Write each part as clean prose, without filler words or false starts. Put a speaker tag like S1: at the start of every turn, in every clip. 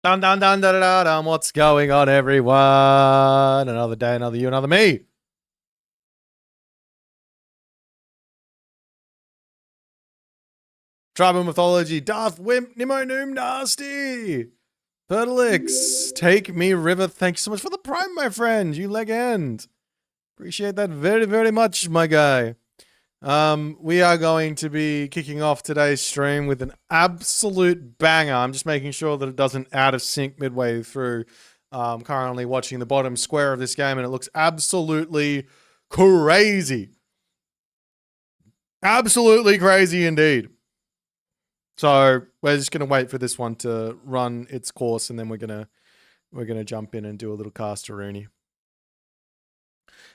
S1: Dun dun dun dun dun dun. What's going on, everyone? Another day, another you, another me. Tribal mythology, Darth Wimp, Nemo Noom Nasty. Turtlix, take me, River. Thank you so much for the prime, my friend. You legend. Appreciate that very, very much, my guy. We are going to be kicking off today's stream with an absolute banger. I'm just making sure that it doesn't out of sync midway through. I'm currently watching the bottom square of this game and it looks absolutely crazy. Absolutely crazy indeed. So we're just gonna wait for this one to run its course, and then we're gonna jump in and do a little castaroony.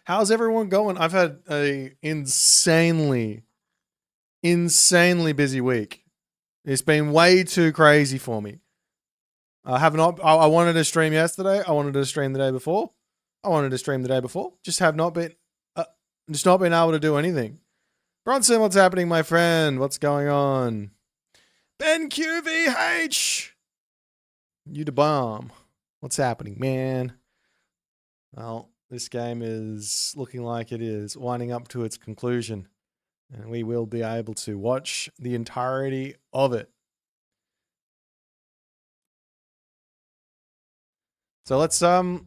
S1: How's everyone going? I've had a insanely busy week. It's been way too crazy for me. I wanted to stream yesterday. I wanted to stream the day before. I wanted to stream the day before. Just not been able to do anything. Bronson, what's happening, my friend? What's going on? Ben QVH! You the bomb. What's happening, man? Well, this game is looking like it is winding up to its conclusion. And we will be able to watch the entirety of it. So let's not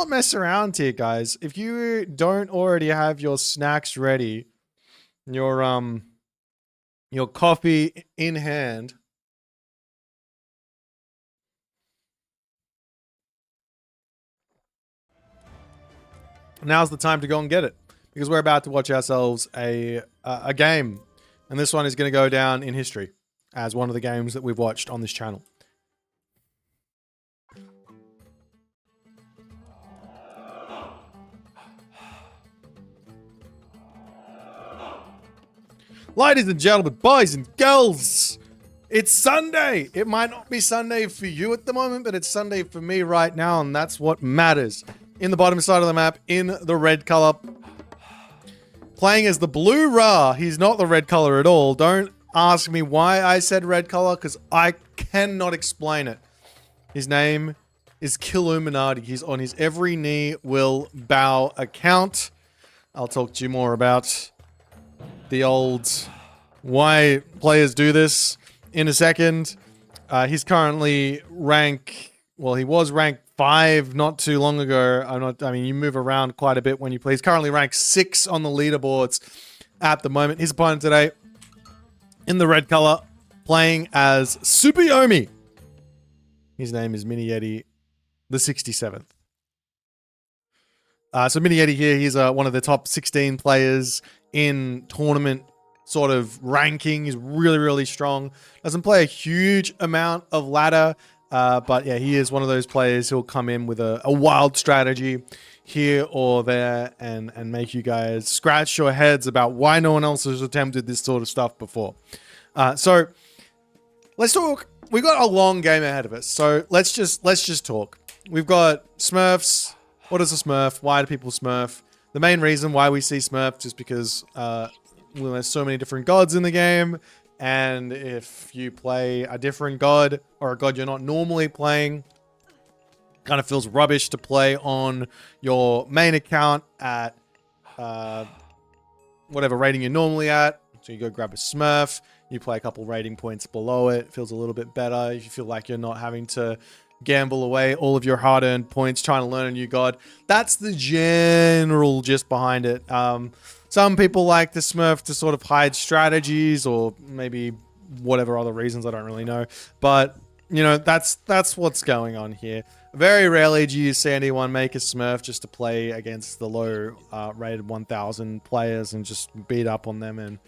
S1: mess around here, guys. If you don't already have your snacks ready, your coffee in hand, now's the time to go and get it, because we're about to watch ourselves a game, and this one is going to go down in history as one of the games that we've watched on this channel. Ladies and gentlemen, boys and girls, it's Sunday. It might not be Sunday for you at the moment, but it's Sunday for me right now, and that's what matters. In the bottom side of the map, in the red color, playing as the blue Ra. He's not the red color at all. Don't ask me why I said red color, because I cannot explain it. His name is Killuminati. He's on his every knee will bow account. I'll talk to you more about the old why players do this in a second. He's currently he was ranked 5 not too long ago. You move around quite a bit when you play. He's currently ranked 6 on the leaderboards at the moment. His opponent today, in the red color, playing as Super Yomi. His name is Mini Yeti, the 67th. So Mini Yeti here, he's one of the top 16 players in tournament sort of ranking. He's really, really strong. Doesn't play a huge amount of ladder, but yeah, he is one of those players who'll come in with a wild strategy here or there and make you guys scratch your heads about why no one else has attempted this sort of stuff before. So let's talk. We've got a long game ahead of us, so let's just talk. We've got Smurfs. What is a Smurf? Why do people Smurf? The main reason why we see Smurfs is because there's so many different gods in the game, and if you play a different god or a god you're not normally playing, kind of feels rubbish to play on your main account at whatever rating you're normally at. So you go grab a Smurf, you play a couple rating points below it, feels a little bit better. You feel like you're not having to gamble away all of your hard-earned points trying to learn a new god. That's the general gist behind it. Some people like the Smurf to sort of hide strategies, or maybe whatever other reasons, I don't really know. But, you know, that's what's going on here. Very rarely do you see anyone make a Smurf just to play against the low rated 1000 players and just beat up on them, and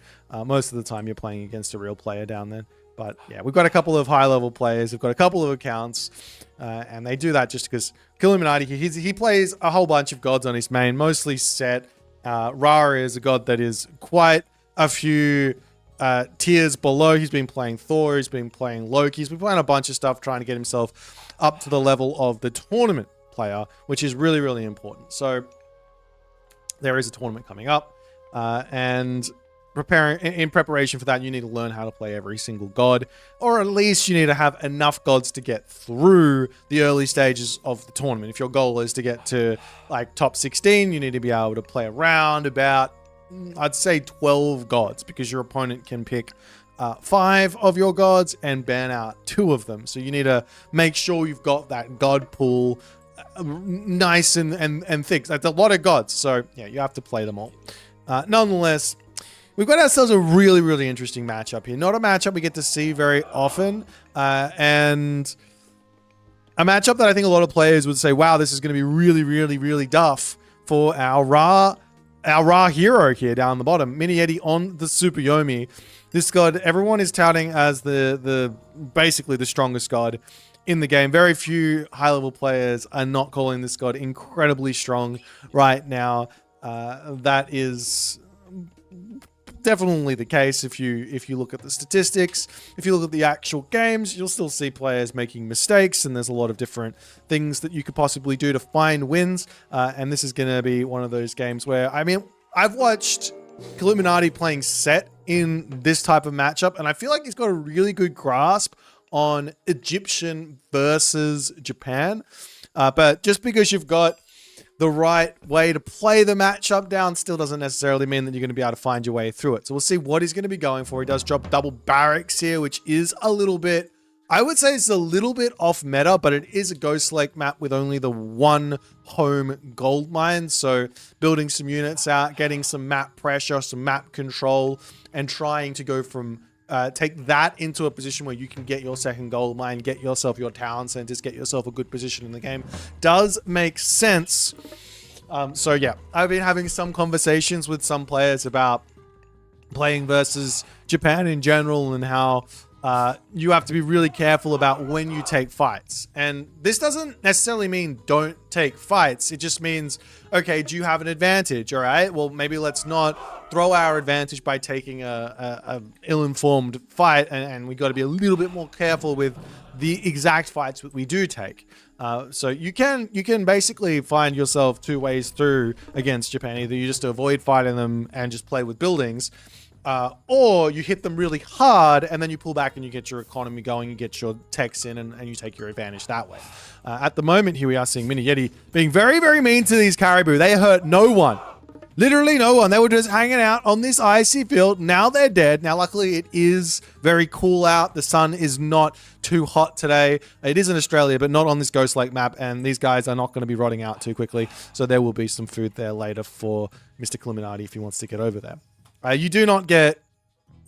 S1: most of the time you're playing against a real player down there. But yeah, we've got a couple of high-level players. We've got a couple of accounts, and they do that just because Killuminati, he plays a whole bunch of gods on his main, mostly set. Ra is a god that is quite a few tiers below. He's been playing Thor, he's been playing Loki, he's been playing a bunch of stuff trying to get himself up to the level of the tournament player, which is really, really important. So there is a tournament coming up, and in preparation for that, you need to learn how to play every single god, or at least you need to have enough gods to get through the early stages of the tournament. If your goal is to get to like top 16, you need to be able to play around about, I'd say 12 gods, because your opponent can pick 5 of your gods and ban out 2 of them. So you need to make sure you've got that god pool nice and thick. That's a lot of gods, so yeah, you have to play them all. Nonetheless, we've got ourselves a really, really interesting matchup here. Not a matchup we get to see very often, and a matchup that I think a lot of players would say, wow, this is going to be really, really, really tough for our Ra hero here down the bottom. Mini Yeti on the Super Yomi. This god, everyone is touting as the basically the strongest god in the game. Very few high-level players are not calling this god incredibly strong right now. That is definitely the case. If you look at the statistics, if you look at the actual games, you'll still see players making mistakes, and there's a lot of different things that you could possibly do to find wins. And this is going to be one of those games where, I mean, I've watched Illuminati playing set in this type of matchup, and I feel like he's got a really good grasp on Egyptian versus Japan. But just because you've got the right way to play the matchup down still doesn't necessarily mean that you're going to be able to find your way through it. So we'll see what he's going to be going for. He does drop double barracks here, which is a little bit, I would say it's a little bit off meta, but it is a Ghost Lake map with only the one home gold mine. So building some units out, getting some map pressure, some map control, and trying to go from take that into a position where you can get your second gold mine, get yourself your town centers, get yourself a good position in the game does make sense. So yeah, I've been having some conversations with some players about playing versus Japan in general and how you have to be really careful about when you take fights. And this doesn't necessarily mean don't take fights. It just means, okay, do you have an advantage? All right, well, maybe let's not throw our advantage by taking a ill-informed fight, and we got to be a little bit more careful with the exact fights that we do take. So you can basically find yourself 2 ways through against Japan. Either you just avoid fighting them and just play with buildings, or you hit them really hard and then you pull back and you get your economy going, you get your techs in, and you take your advantage that way. At the moment here we are seeing Mini Yeti being very, very mean to these caribou. They hurt no one. Literally no one. They were just hanging out on this icy field. Now they're dead. Now, luckily, it is very cool out. The sun is not too hot today. It is in Australia, but not on this Ghost Lake map. And these guys are not going to be rotting out too quickly. So there will be some food there later for Mr. Illuminati if he wants to get over there. You do not get...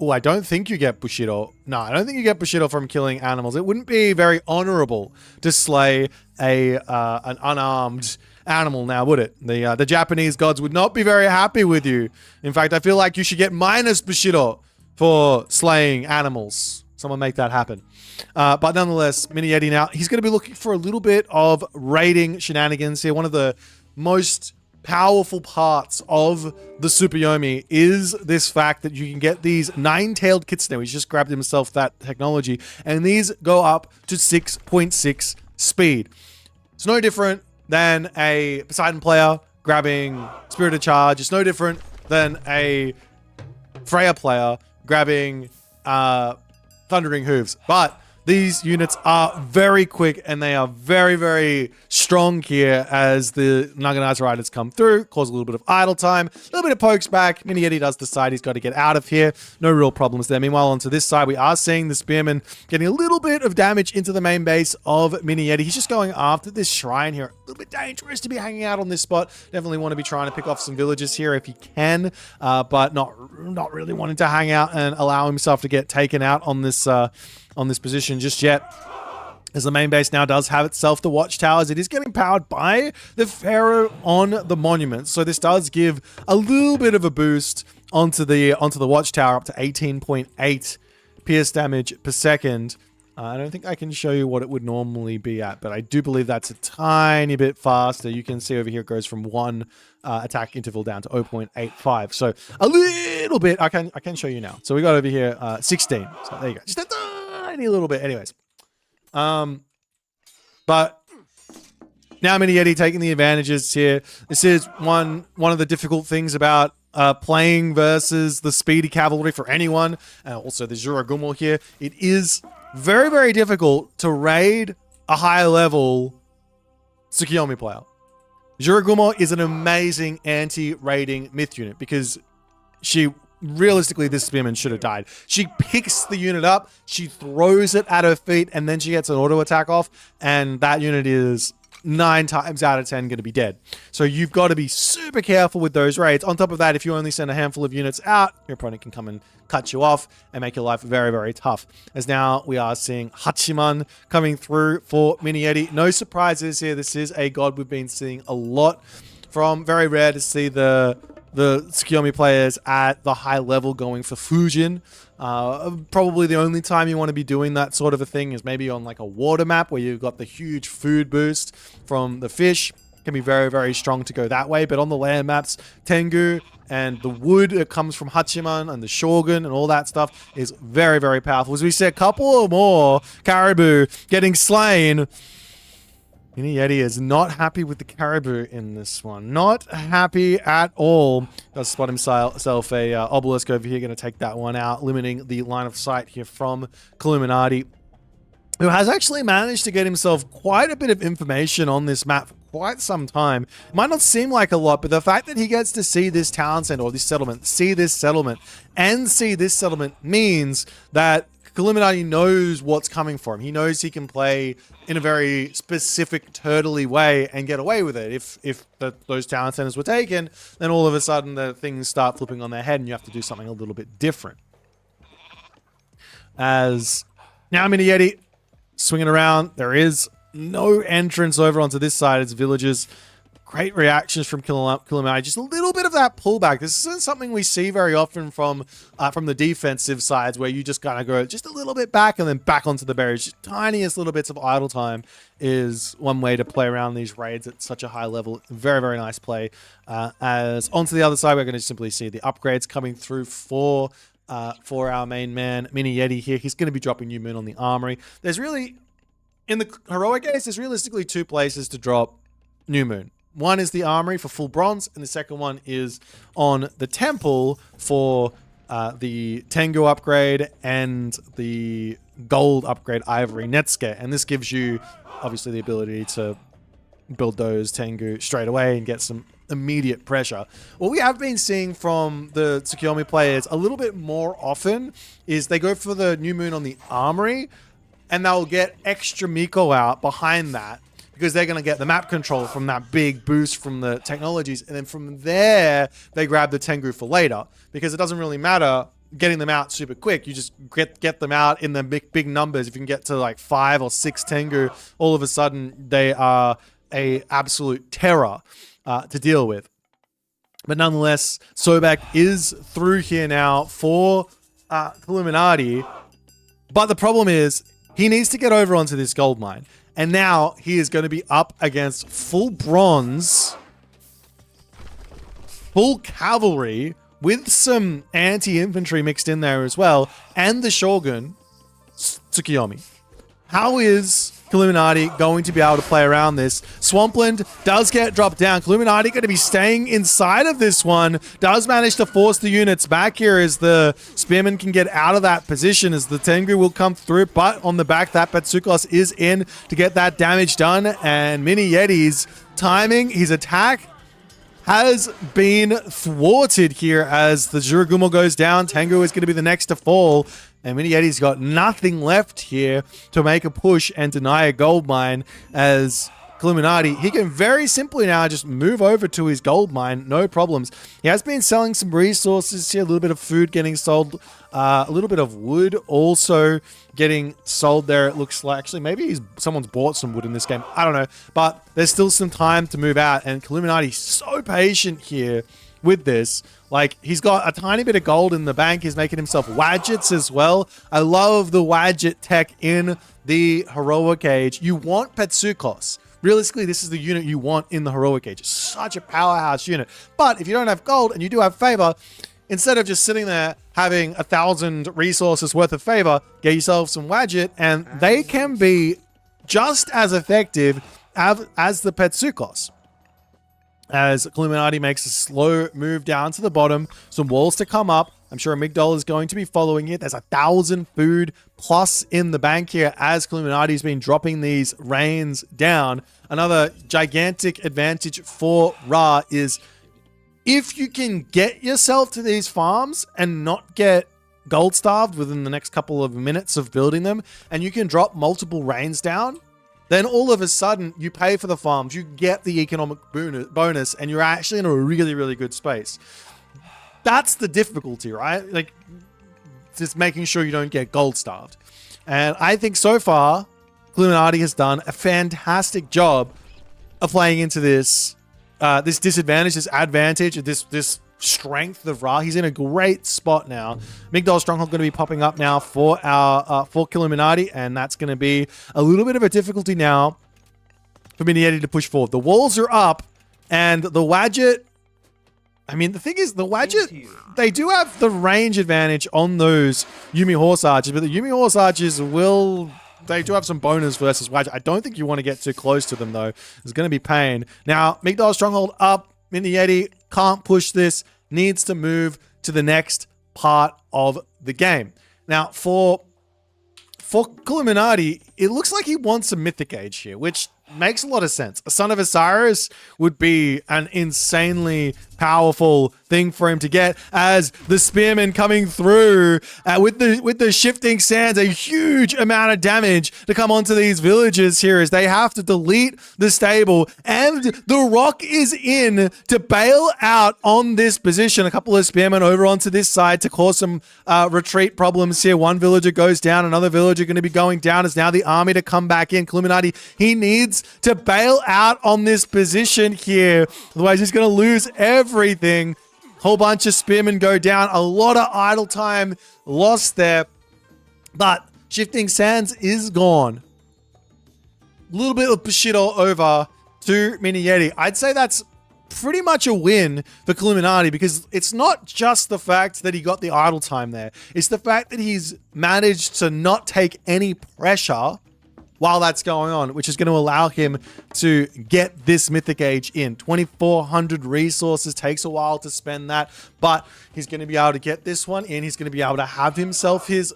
S1: Oh, I don't think you get Bushido. No, I don't think you get Bushido from killing animals. It wouldn't be very honorable to slay an unarmed animal now, would it? The Japanese gods would not be very happy with you. In fact, I feel like you should get minus Bushido for slaying animals. Someone make that happen. But nonetheless, Mini Yeti now, he's going to be looking for a little bit of raiding shenanigans here. One of the most powerful parts of the Super Yomi is this fact that you can get these 9-tailed kitsune. He's just grabbed himself that technology, and these go up to 6.6 speed. It's no different than a Poseidon player grabbing Spirited Charge. It's no different than a Freya player grabbing Thundering Hooves. But these units are very quick and they are very, very strong here as the Naginata riders come through, cause a little bit of idle time, a little bit of pokes back. Mini Yeti does decide he's got to get out of here. No real problems there. Meanwhile, onto this side, we are seeing the Spearman getting a little bit of damage into the main base of Mini Yeti. He's just going after this shrine here. A little bit dangerous to be hanging out on this spot. Definitely want to be trying to pick off some villages here if he can, but not really wanting to hang out and allow himself to get taken out on this position just yet, as the main base now does have itself the watchtowers. It is getting powered by the Pharaoh on the monument, so this does give a little bit of a boost onto the watchtower, up to 18.8 pierce damage per second. I don't think I can show you what it would normally be at, but I do believe that's a tiny bit faster. You can see over here it goes from 1 attack interval down to 0.85. So a little bit, I can show you now. So we got over here 16. So there you go. Just a tiny little bit. Anyways. But now Mini Yeti taking the advantages here. This is one of the difficult things about playing versus the speedy cavalry for anyone, and also the Juragumo here, it is very, very difficult to raid a high level Tsukiyomi player. Juragumo is an amazing anti-raiding myth unit because realistically, this spearman should have died. She picks the unit up, she throws it at her feet, and then she gets an auto attack off, and that unit is 9 times out of 10 going to be dead. So you've got to be super careful with those raids. On top of that, if you only send a handful of units out, your opponent can come and cut you off and make your life very, very tough. As now we are seeing Hachiman coming through for Mini Yeti. No surprises here. This is a god we've been seeing a lot from. Very rare to see the Tsukiyomi players at the high level going for Fujin. Probably the only time you want to be doing that sort of a thing is maybe on like a water map where you've got the huge food boost from the fish. Can be very, very strong to go that way. But on the land maps, Tengu and the wood that comes from Hachiman and the Shogun and all that stuff is very, very powerful. As we see a couple or more caribou getting slain, Mini Yeti is not happy with the caribou in this one. Not happy at all. Does spot himself a obelisk over here. Going to take that one out, limiting the line of sight here from Illuminati, who has actually managed to get himself quite a bit of information on this map for quite some time. It might not seem like a lot, but the fact that he gets to see this town center or this settlement, see this settlement means that Illuminati knows what's coming for him. He knows he can play in a very specific, turtley way and get away with it. If those town centers were taken, then all of a sudden the things start flipping on their head and you have to do something a little bit different. As now Mini Yeti swinging around, there is no entrance over onto this side. It's villages. Great reactions from Illuminati. Just a little bit of that pullback. This isn't something we see very often from the defensive sides, where you just kind of go just a little bit back and then back onto the barriers. Just tiniest little bits of idle time is one way to play around these raids at such a high level. Very, very nice play. As onto the other side, we're going to simply see the upgrades coming through for our main man, Mini Yeti here. He's going to be dropping New Moon on the Armory. There's really, in the heroic case, there's realistically 2 places to drop New Moon. One is the Armory for full bronze, and the second one is on the Temple for the Tengu upgrade and the gold upgrade Ivory Netsuke. And this gives you, obviously, the ability to build those Tengu straight away and get some immediate pressure. What we have been seeing from the Tsukiyomi players a little bit more often is they go for the New Moon on the Armory, and they'll get extra Miko out behind that, because they're going to get the map control from that big boost from the technologies. And then from there, they grab the Tengu for later, because it doesn't really matter getting them out super quick. You just get them out in the big numbers. If you can get to like 5 or 6 Tengu, all of a sudden they are a absolute terror to deal with. But nonetheless, Sobek is through here now for Illuminati. But the problem is he needs to get over onto this gold mine. And now he is going to be up against full bronze, full cavalry with some anti-infantry mixed in there as well, and the Shogun, Tsukiyomi. How is Illuminati going to be able to play around this? Swampland does get dropped down. Illuminati going to be staying inside of this one. Does manage to force the units back here as the Spearman can get out of that position, as the Tengu will come through. But on the back, that Betsukos is in to get that damage done. And Mini Yeti's timing, his attack, has been thwarted here as the Juragumo goes down. Tengu is going to be the next to fall. And Mini Yeti's got nothing left here to make a push and deny a gold mine, as Illuminati, he can very simply now just move over to his gold mine, no problems. He has been selling some resources here, a little bit of food getting sold, a little bit of wood also getting sold there. It looks like, actually, maybe someone's bought some wood in this game. I don't know, but there's still some time to move out, and Illuminati's so patient here with this. Like, he's got a tiny bit of gold in the bank. He's making himself wadgets as well. I love the wadget tech in the heroic age. You want Petsukos. Realistically, this is the unit you want in the heroic age. It's such a powerhouse unit. But if you don't have gold and you do have favor, instead of just sitting there having 1,000 resources worth of favor, get yourself some wadget, and they can be just as effective as the Petsukos. as Illuminati makes a slow move down to the bottom. Some walls to come up. I'm sure Amygdala is going to be following it. There's 1,000 food plus in the bank here as Illuminati's been dropping these rains down. Another gigantic advantage for Ra is if you can get yourself to these farms and not get gold starved within the next couple of minutes of building them, and you can drop multiple rains down, then all of a sudden you pay for the farms, you get the economic bonus, and you're actually in a really, really good space. That's the difficulty, right? Like, just making sure you don't get gold starved. And I think so far, Illuminati has done a fantastic job of playing into this this disadvantage, this advantage, this strength of Ra. He's in a great spot now. Migdal Stronghold going to be popping up now for our for Illuminati, and that's going to be a little bit of a difficulty now for Minieti to push forward. The walls are up, and the Wadjet. I mean, the thing is, the Wadjet, they do have the range advantage on those Yumi Horse Archers, but the Yumi Horse Archers they do have some bonus versus Wadjet. I don't think you want to get too close to them, though. It's going to be pain. Now, Migdal Stronghold up. Minieti can't push this. Needs to move to the next part of the game. Now, for Illuminati, it looks like he wants a Mythic Age here, which makes a lot of sense. A Son of Osiris would be an insanely powerful thing for him to get, as the Spearmen coming through with the shifting sands, a huge amount of damage to come onto these villagers here as they have to delete the stable, and the Rock is in to bail out on this position. A couple of Spearmen over onto this side to cause some retreat problems here. One villager goes down, another villager going to be going down as now the army to come back in. Illuminati, he needs to bail out on this position here, otherwise he's going to lose everything. Whole bunch of Spearmen go down. A lot of idle time lost there. But Shifting Sands is gone. A little bit of shit all over to Minieti. I'd say that's pretty much a win for Illuminati, because it's not just the fact that he got the idle time there. It's the fact that he's managed to not take any pressure while that's going on, which is going to allow him to get this Mythic Age in. 2,400 resources, takes a while to spend that, but he's going to be able to get this one in. He's going to be able to have himself his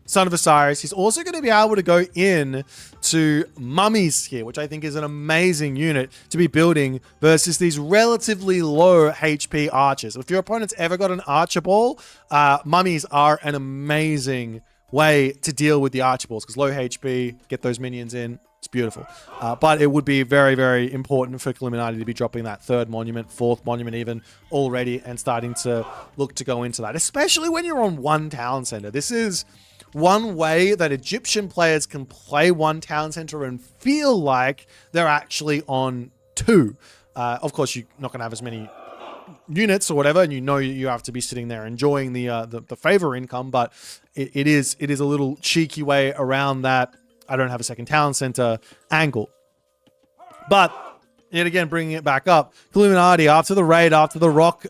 S1: Son of Osiris. He's also going to be able to go in to Mummies here, which I think is an amazing unit to be building versus these relatively low HP archers. If your opponent's ever got an Archer Ball, Mummies are an amazing way to deal with the Archballs, because low HP, get those minions in, it's beautiful. But it would be very, very important for Illuminati to be dropping that third monument, fourth monument even already, and starting to look to go into that, especially when you're on one town center. This is one way that Egyptian players can play one town center and feel like they're actually on two. Of course, you're not going to have as many units or whatever, and you have to be sitting there enjoying the favor income, but it is a little cheeky way around that I don't have a second town center angle. But yet again, bringing it back up, Illuminati, after the raid, after the Rock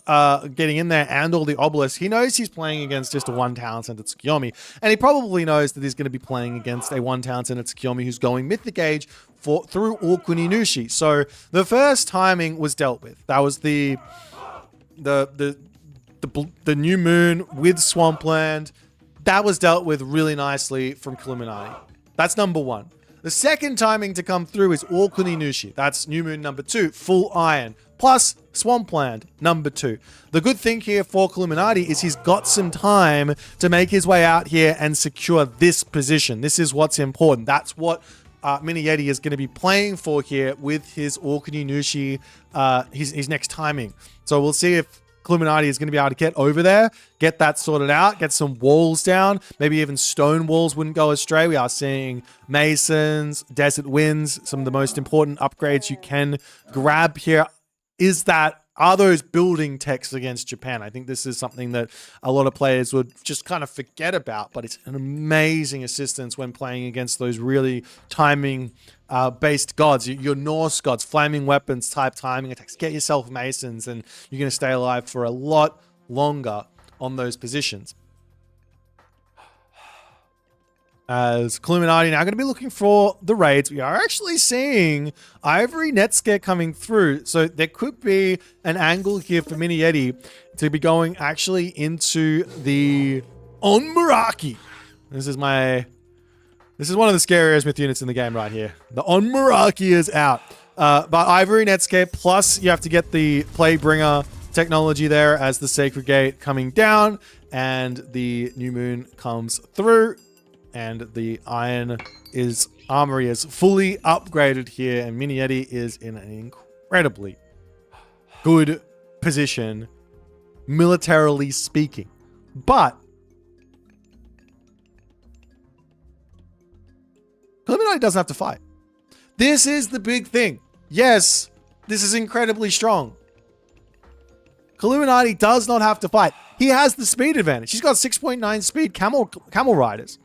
S1: getting in there and all the obelisks, he knows he's playing against just a one town center Tsukiyomi, and he probably knows that he's going to be playing against a one town center Tsukiyomi who's going Mythic Age through Okuninushi. So the first timing was dealt with. That was the new moon with Swampland. That was dealt with really nicely from Illuminati. That's number one. The second timing to come through is Okuninushi. That's new moon number 2, full iron, plus Swampland number 2. The good thing here for Illuminati is he's got some time to make his way out here and secure this position. This is what's important. That's what Minieti is going to be playing for here with his Okuninushi, his next timing. So we'll see if Illuminati is going to be able to get over there, get that sorted out, get some walls down. Maybe even stone walls wouldn't go astray. We are seeing masons, desert winds, some of the most important upgrades you can grab here. Are those building techs against Japan? I think this is something that a lot of players would just kind of forget about, but it's an amazing assistance when playing against those really timing based gods, your Norse gods, flaming weapons type timing attacks. Get yourself masons and you're going to stay alive for a lot longer on those positions. As Illuminati now going to be looking for the raids. We are actually seeing Ivory Netscare coming through. So there could be an angle here for Mini Yeti to be going actually into the Onmaraki. This is one of the scariest myth units in the game right here. The Onmaraki is out. But Ivory Netscape, plus you have to get the Plaguebringer technology there as the Sacred Gate coming down, and the New Moon comes through, and the Armory is fully upgraded here, and Mini Yeti is in an incredibly good position, militarily speaking. But Illuminati doesn't have to fight. This is the big thing. Yes, this is incredibly strong. Illuminati does not have to fight. He has the speed advantage. He's got 6.9 speed camel riders.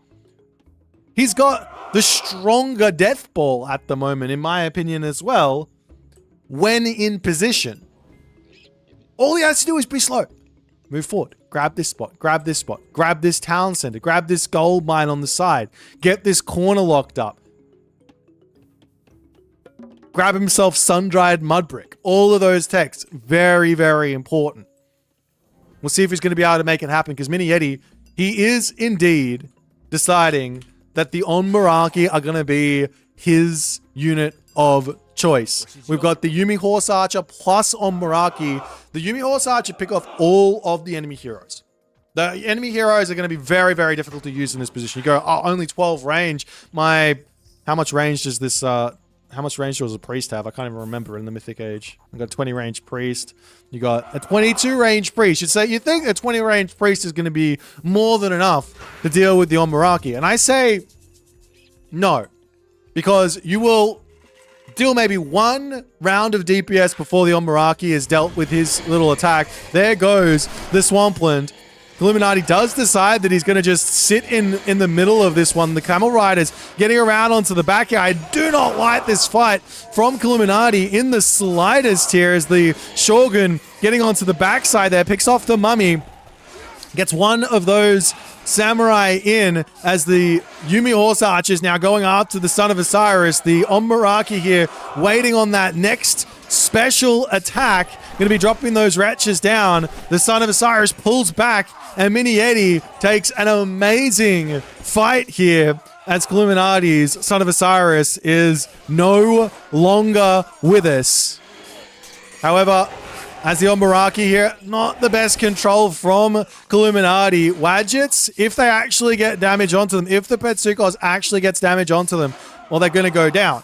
S1: He's got the stronger death ball at the moment, in my opinion, as well, when in position. All he has to do is be slow. Move forward. Grab this spot. Grab this spot. Grab this town center. Grab this gold mine on the side. Get this corner locked up. Grab himself sun-dried mud brick. All of those techs, very, very important. We'll see if he's going to be able to make it happen, because Mini Yeti, he is indeed deciding that the Onmaraki are going to be his unit of choice. We've got the Yumi Horse Archer plus Onmaraki. The Yumi Horse Archer pick off all of the enemy heroes. The enemy heroes are going to be very, very difficult to use in this position. You go, oh, only 12 range. How much range does this... How much range does a priest have? I can't even remember in the Mythic Age. I've got a 20 range priest. You got a 22 range priest. You think a 20 range priest is going to be more than enough to deal with the Onmaraki. And I say no. Because you will deal maybe one round of DPS before the Onmaraki is dealt with his little attack. There goes the Swampland. Illuminati does decide that he's going to just sit in the middle of this one. The Camel Riders getting around onto the back here. I do not like this fight from Illuminati in the slightest here, as the Shogun getting onto the backside there, picks off the Mummy, gets one of those Samurai in, as the Yumi Horse Archers now going after the Son of Osiris. The Onmaraki here waiting on that next special attack. Going to be dropping those wretches down. The Son of Osiris pulls back, and Mini Yeti takes an amazing fight here, as Illuminati's Son of Osiris is no longer with us. However, as the Onmaraki here, not the best control from Illuminati. Wadgets, if they actually get damage onto them, if the Petsukos actually gets damage onto them, well, they're going to go down.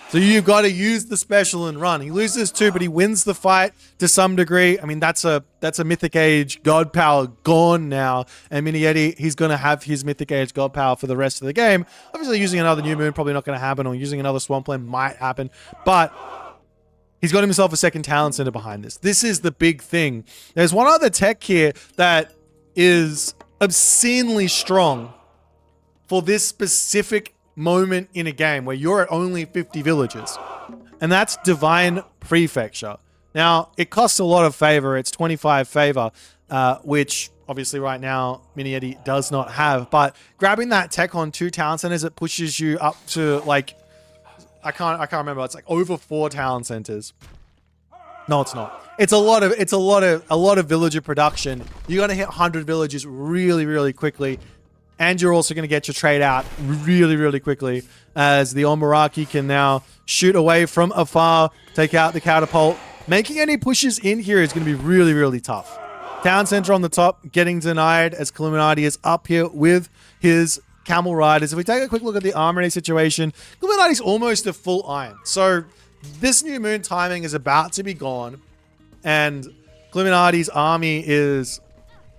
S1: So you've got to use the special and run. He loses too, but he wins the fight to some degree. I mean, that's a Mythic Age God power gone now. And Mini Yeti, he's going to have his Mythic Age God power for the rest of the game. Obviously, using another New Moon probably not going to happen, or using another Swampland might happen. But he's got himself a second talent center behind this. This is the big thing. There's one other tech here that is obscenely strong for this specific moment in a game where you're at only 50 villages, and that's Divine Prefecture. Now, it costs a lot of favor. It's 25 favor, which obviously right now Mini Yeti does not have, but grabbing that tech on 2 talent centers, it pushes you up to, like, I can't remember, it's like over 4 talent centers. No, it's not. It's a lot of villager production. You got to hit 100 villages really, really quickly. And you're also going to get your trade out really, really quickly, as the Onmaraki can now shoot away from afar, take out the catapult. Making any pushes in here is going to be really, really tough. Town center on the top getting denied, as Illuminati is up here with his Camel Riders. If we take a quick look at the armory situation, Illuminati's almost a full iron. So this New Moon timing is about to be gone, and Illuminati's army is...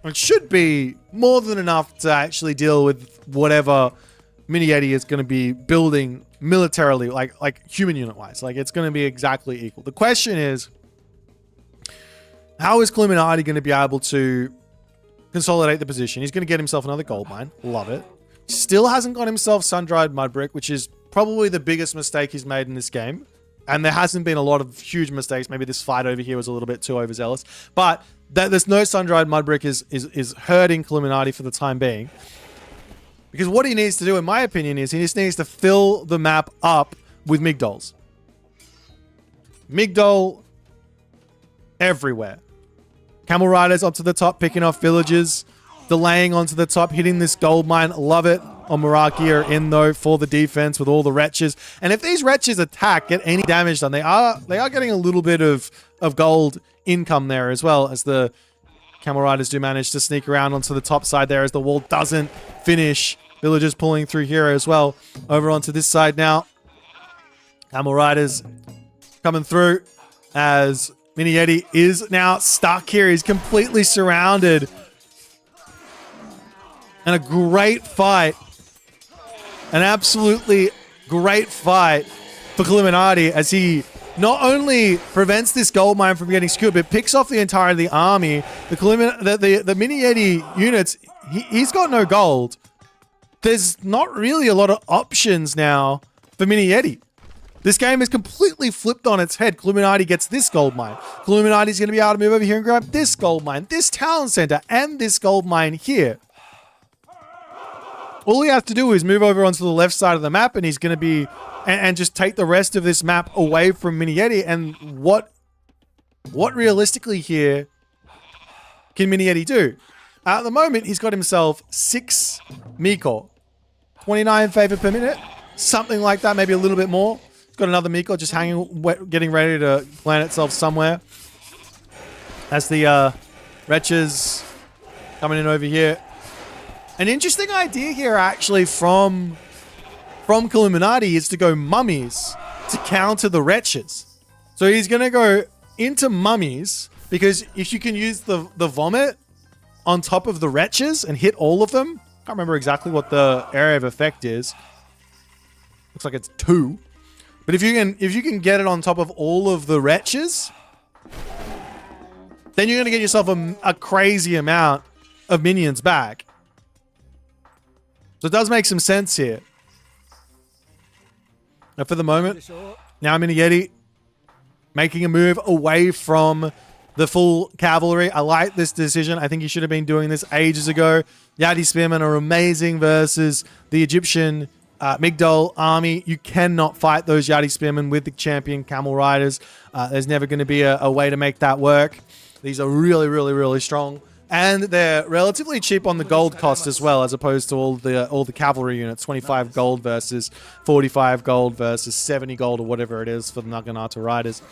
S1: it should be more than enough to actually deal with whatever Mini Yeti is going to be building militarily, like human unit-wise. Like, it's going to be exactly equal. The question is, how is Illuminati going to be able to consolidate the position? He's going to get himself another gold mine. Love it. Still hasn't got himself sun-dried mud brick, which is probably the biggest mistake he's made in this game. And there hasn't been a lot of huge mistakes. Maybe this fight over here was a little bit too overzealous. But there's no sun-dried mud brick is hurting Illuminati for the time being. Because what he needs to do, in my opinion, is he just needs to fill the map up with Migdols. Migdol everywhere. Camel Riders up to the top, picking off villagers, delaying onto the top, hitting this gold mine. Love it. Omaraki are in, though, for the defense with all the wretches. And if these wretches attack, get any damage done, they are getting a little bit of gold income there as well, as the Camel Riders do manage to sneak around onto the top side there as the wall doesn't finish. Villagers pulling through here as well. Over onto this side now. Camel Riders coming through as Mini Yeti is now stuck here. He's completely surrounded. And a great fight. An absolutely great fight for Illuminati as he not only prevents this gold mine from getting secured, but picks off the entire of the army. The Mini Yeti units, he's got no gold. There's not really a lot of options now for Mini Yeti. This game is completely flipped on its head. Illuminati gets this gold mine. Illuminati's going to be able to move over here and grab this gold mine, this town center, and this gold mine here. All he has to do is move over onto the left side of the map, and he's going to be... And just take the rest of this map away from Mini Yeti. And what realistically here can Mini Yeti do? At the moment, he's got himself 6 Miko. 29 favor per minute. Something like that, maybe a little bit more. He's got another Miko just hanging, getting ready to plant itself somewhere. As the wretches coming in over here. An interesting idea here, actually, from Illuminati is to go mummies to counter the wretches. So he's going to go into mummies because if you can use the vomit on top of the wretches and hit all of them, I can't remember exactly what the area of effect is. Looks like it's 2. But if you can get it on top of all of the wretches, then you're going to get yourself a crazy amount of minions back. So it does make some sense here. Now, for the moment, now Mini Yeti making a move away from the full cavalry. I like this decision. I think he should have been doing this ages ago. Yati Spearmen are amazing versus the Egyptian Migdol army. You cannot fight those Yati Spearmen with the champion Camel Riders. There's never going to be a way to make that work. These are really, really, really strong. And they're relatively cheap on the gold cost as well, as opposed to all the cavalry units. 25 gold versus 45 gold versus 70 gold or whatever it is for the Naginata Riders.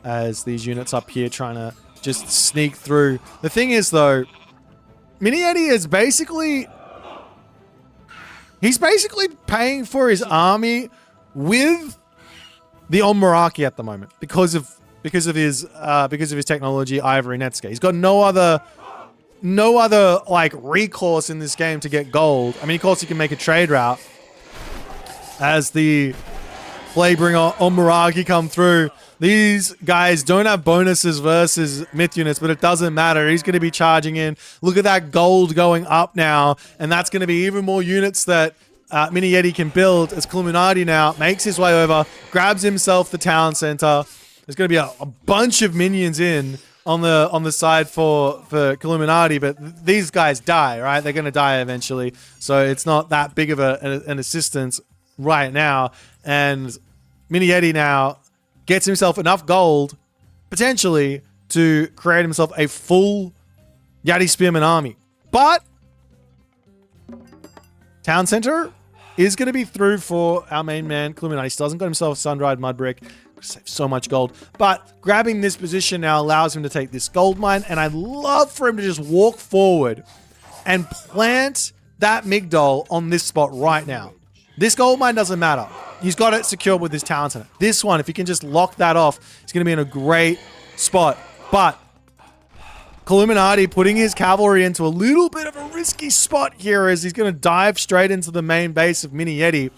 S1: As these units up here trying to just sneak through. The thing is, though, Mini Yeti is basically... He's basically paying for his army with the Omaraki at the moment because of his technology, Ivory Netsuke. He's got no other like recourse in this game to get gold. I mean, of course, you can make a trade route as the Flaybringer Omaraki come through. These guys don't have bonuses versus myth units, but it doesn't matter. He's going to be charging in. Look at that gold going up now, and that's going to be even more units that Mini Yeti can build as Illuminati now makes his way over, grabs himself the town center. There's going to be a bunch of minions in on the side for Illuminati, but these guys die, right? They're going to die eventually, so it's not that big of an assistance right now. And Mini Yeti now gets himself enough gold, potentially, to create himself a full Yati Spearman army. But Town Center is going to be through for our main man, Illuminati. He still hasn't got himself a sun-dried mud brick. Save so much gold. But grabbing this position now allows him to take this gold mine, and I'd love for him to just walk forward and plant that Migdol on this spot right now. This gold mine doesn't matter. He's got it secured with his talent in it. This one, if he can just lock that off, he's going to be in a great spot. But Illuminati putting his cavalry into a little bit of a risky spot here as he's going to dive straight into the main base of Mini Yeti.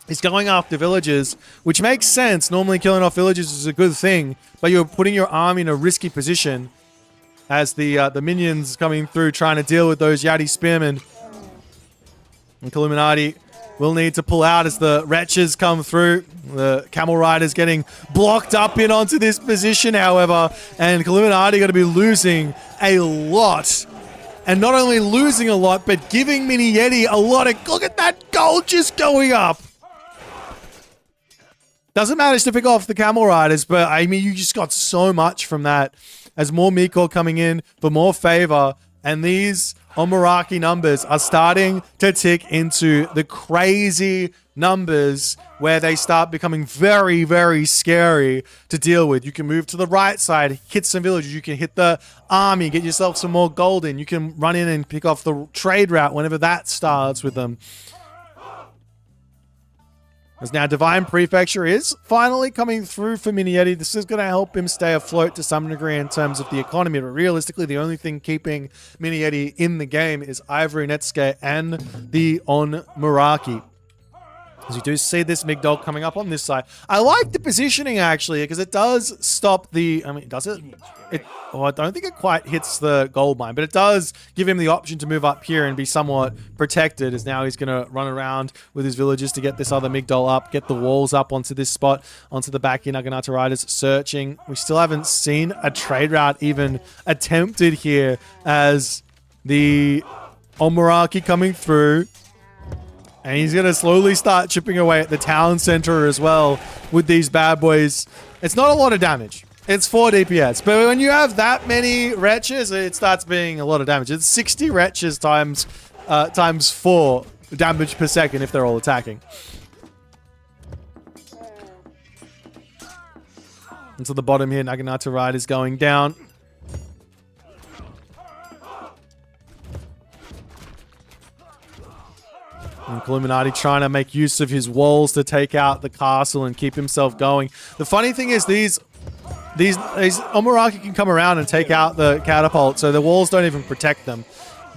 S1: He's going after villagers, which makes sense. Normally killing off villagers is a good thing, but you're putting your army in a risky position as the minions coming through trying to deal with those Yati Spearmen. And Illuminati will need to pull out as the wretches come through. The Camel Riders getting blocked up in onto this position, however, and Illuminati going to be losing a lot and not only losing a lot, but giving Mini Yeti a lot of... Look at that gold just going up. Doesn't manage to pick off the camel riders, but I mean, you just got so much from that. As more Miko coming in for more favor, and these Omaraki numbers are starting to tick into the crazy numbers where they start becoming very, very scary to deal with. You can move to the right side, hit some villages. You can hit the army, get yourself some more gold in. You can run in and pick off the trade route whenever that starts with them. As now Divine Prefecture is finally coming through for Mini Yeti. This is going to help him stay afloat to some degree in terms of the economy. But realistically, the only thing keeping Mini Yeti in the game is Ivory Netsuke and the Onmuraki. As you do see this Migdol coming up on this side. I like the positioning, actually, because it does stop the... I mean, does it? I don't think it quite hits the gold mine, but it does give him the option to move up here and be somewhat protected, as now he's going to run around with his villagers to get this other Migdol up, get the walls up onto this spot, onto the back here. Naginata Riders searching. We still haven't seen a trade route even attempted here, as the Onmuraki coming through. And he's going to slowly start chipping away at the town center as well with these bad boys. It's not a lot of damage. It's 4 DPS. But when you have that many wretches, it starts being a lot of damage. It's 60 wretches times 4 damage per second if they're all attacking. And to the bottom here, Naginata Ride is going down. And Illuminati trying to make use of his walls to take out the castle and keep himself going. The funny thing is these Omaraki can come around and take out the catapult, so the walls don't even protect them.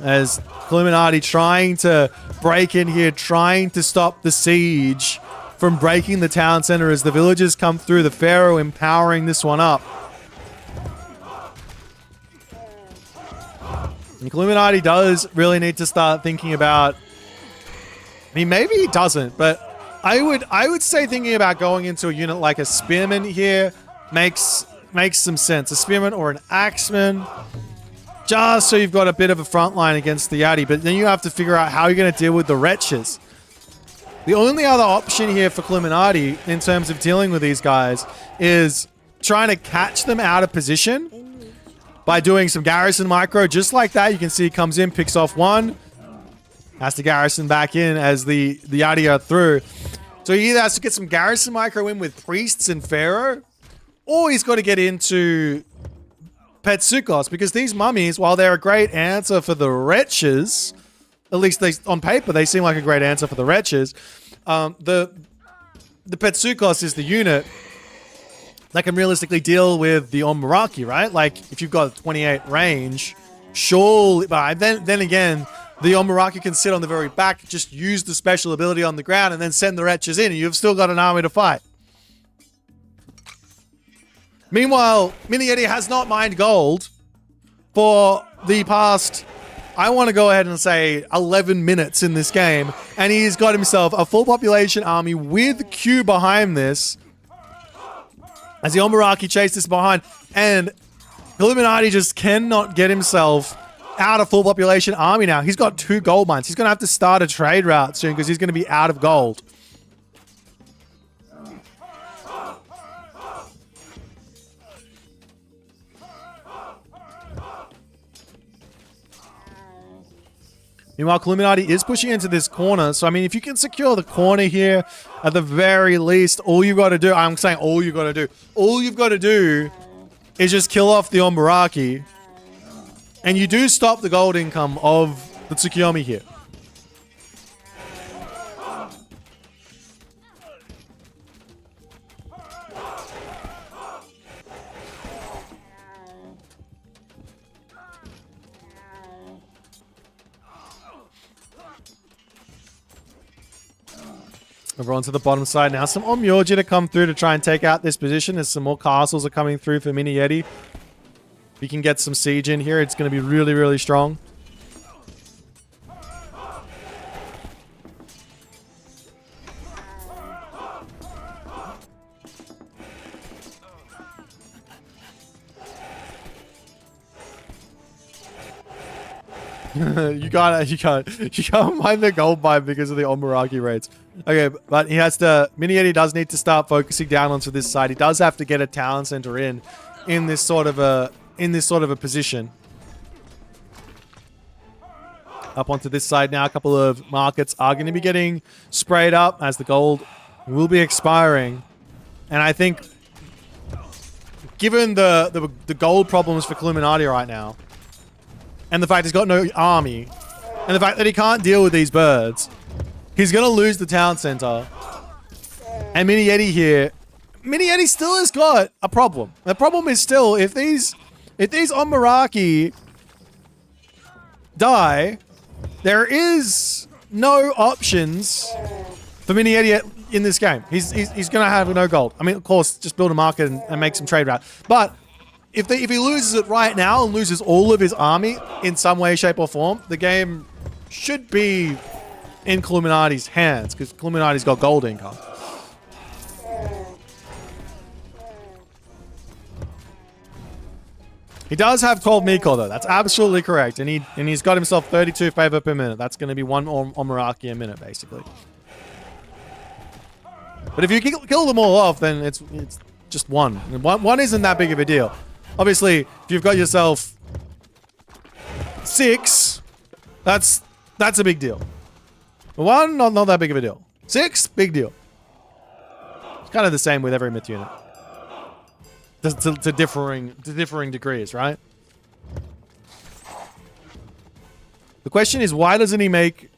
S1: As Illuminati trying to break in here, trying to stop the siege from breaking the town center as the villagers come through. The Pharaoh empowering this one up. And Illuminati does really need to start thinking about... I mean, maybe he doesn't, but I would say thinking about going into a unit like a Spearman here makes some sense. A Spearman or an Axeman, just so you've got a bit of a front line against the Yati, but then you have to figure out how you're going to deal with the wretches. The only other option here for Illuminati in terms of dealing with these guys is trying to catch them out of position by doing some garrison micro. Just like that, you can see he comes in, picks off one, has to garrison back in as the Yati are through. So he either has to get some garrison micro in with priests and Pharaoh, or he's got to get into Petsukos, because these mummies, while they're a great answer for the wretches, at least on paper, they seem like a great answer for the wretches. The Petsukos is the unit that can realistically deal with the Onmuraki, right? Like, if you've got a 28 range, surely, but then again, the Onmuraki can sit on the very back, just use the special ability on the ground, and then send the wretches in, and you've still got an army to fight. Meanwhile, Mini Yeti has not mined gold for the past, I want to go ahead and say, 11 minutes in this game, and he's got himself a full population army with Q behind this, as the Onmuraki chases behind, and Illuminati just cannot get himself out of full population army now. He's got 2 gold mines. He's going to have to start a trade route soon because he's going to be out of gold. Meanwhile, Illuminati is pushing into this corner. So, I mean, if you can secure the corner here, at the very least, all you've got to do, I'm saying all you've got to do is just kill off the Onmuraki. And you do stop the gold income of the Tsukiyomi here. Over onto the bottom side now. Some Onmyoji to come through to try and take out this position as some more castles are coming through for Mini Yeti. If you can get some siege in here, it's going to be really, really strong. You can't mine the gold mine because of the Omaraki rates. Okay, but he has to. Mini-Eddie does need to start focusing down onto this side. He does have to get a town center in this sort of a position. Up onto this side now. A couple of markets are going to be getting sprayed up as the gold will be expiring, and I think, given the gold problems for Illuminati right now, and the fact he's got no army, and the fact that he can't deal with these birds, he's going to lose the town center. And Mini-Eddie here, Mini-Eddie still has got a problem. The problem is still, if these Omaraki die, there is no options for Mini-Eddie in this game. He's going to have no gold. I mean, of course, just build a market and make some trade route. But if he loses it right now and loses all of his army in some way, shape, or form, the game should be in Illuminati's hands, because Illuminati's got gold income. He does have 12 Miko though. That's absolutely correct, and he's got himself 32 favor per minute. That's going to be one Omaraki a minute, basically. But if you kill them all off, then it's just one. One isn't that big of a deal. Obviously, if you've got yourself 6, that's a big deal. 1, not that big of a deal. 6, big deal. It's kind of the same with every myth unit. To differing degrees, right? The question is, why doesn't he make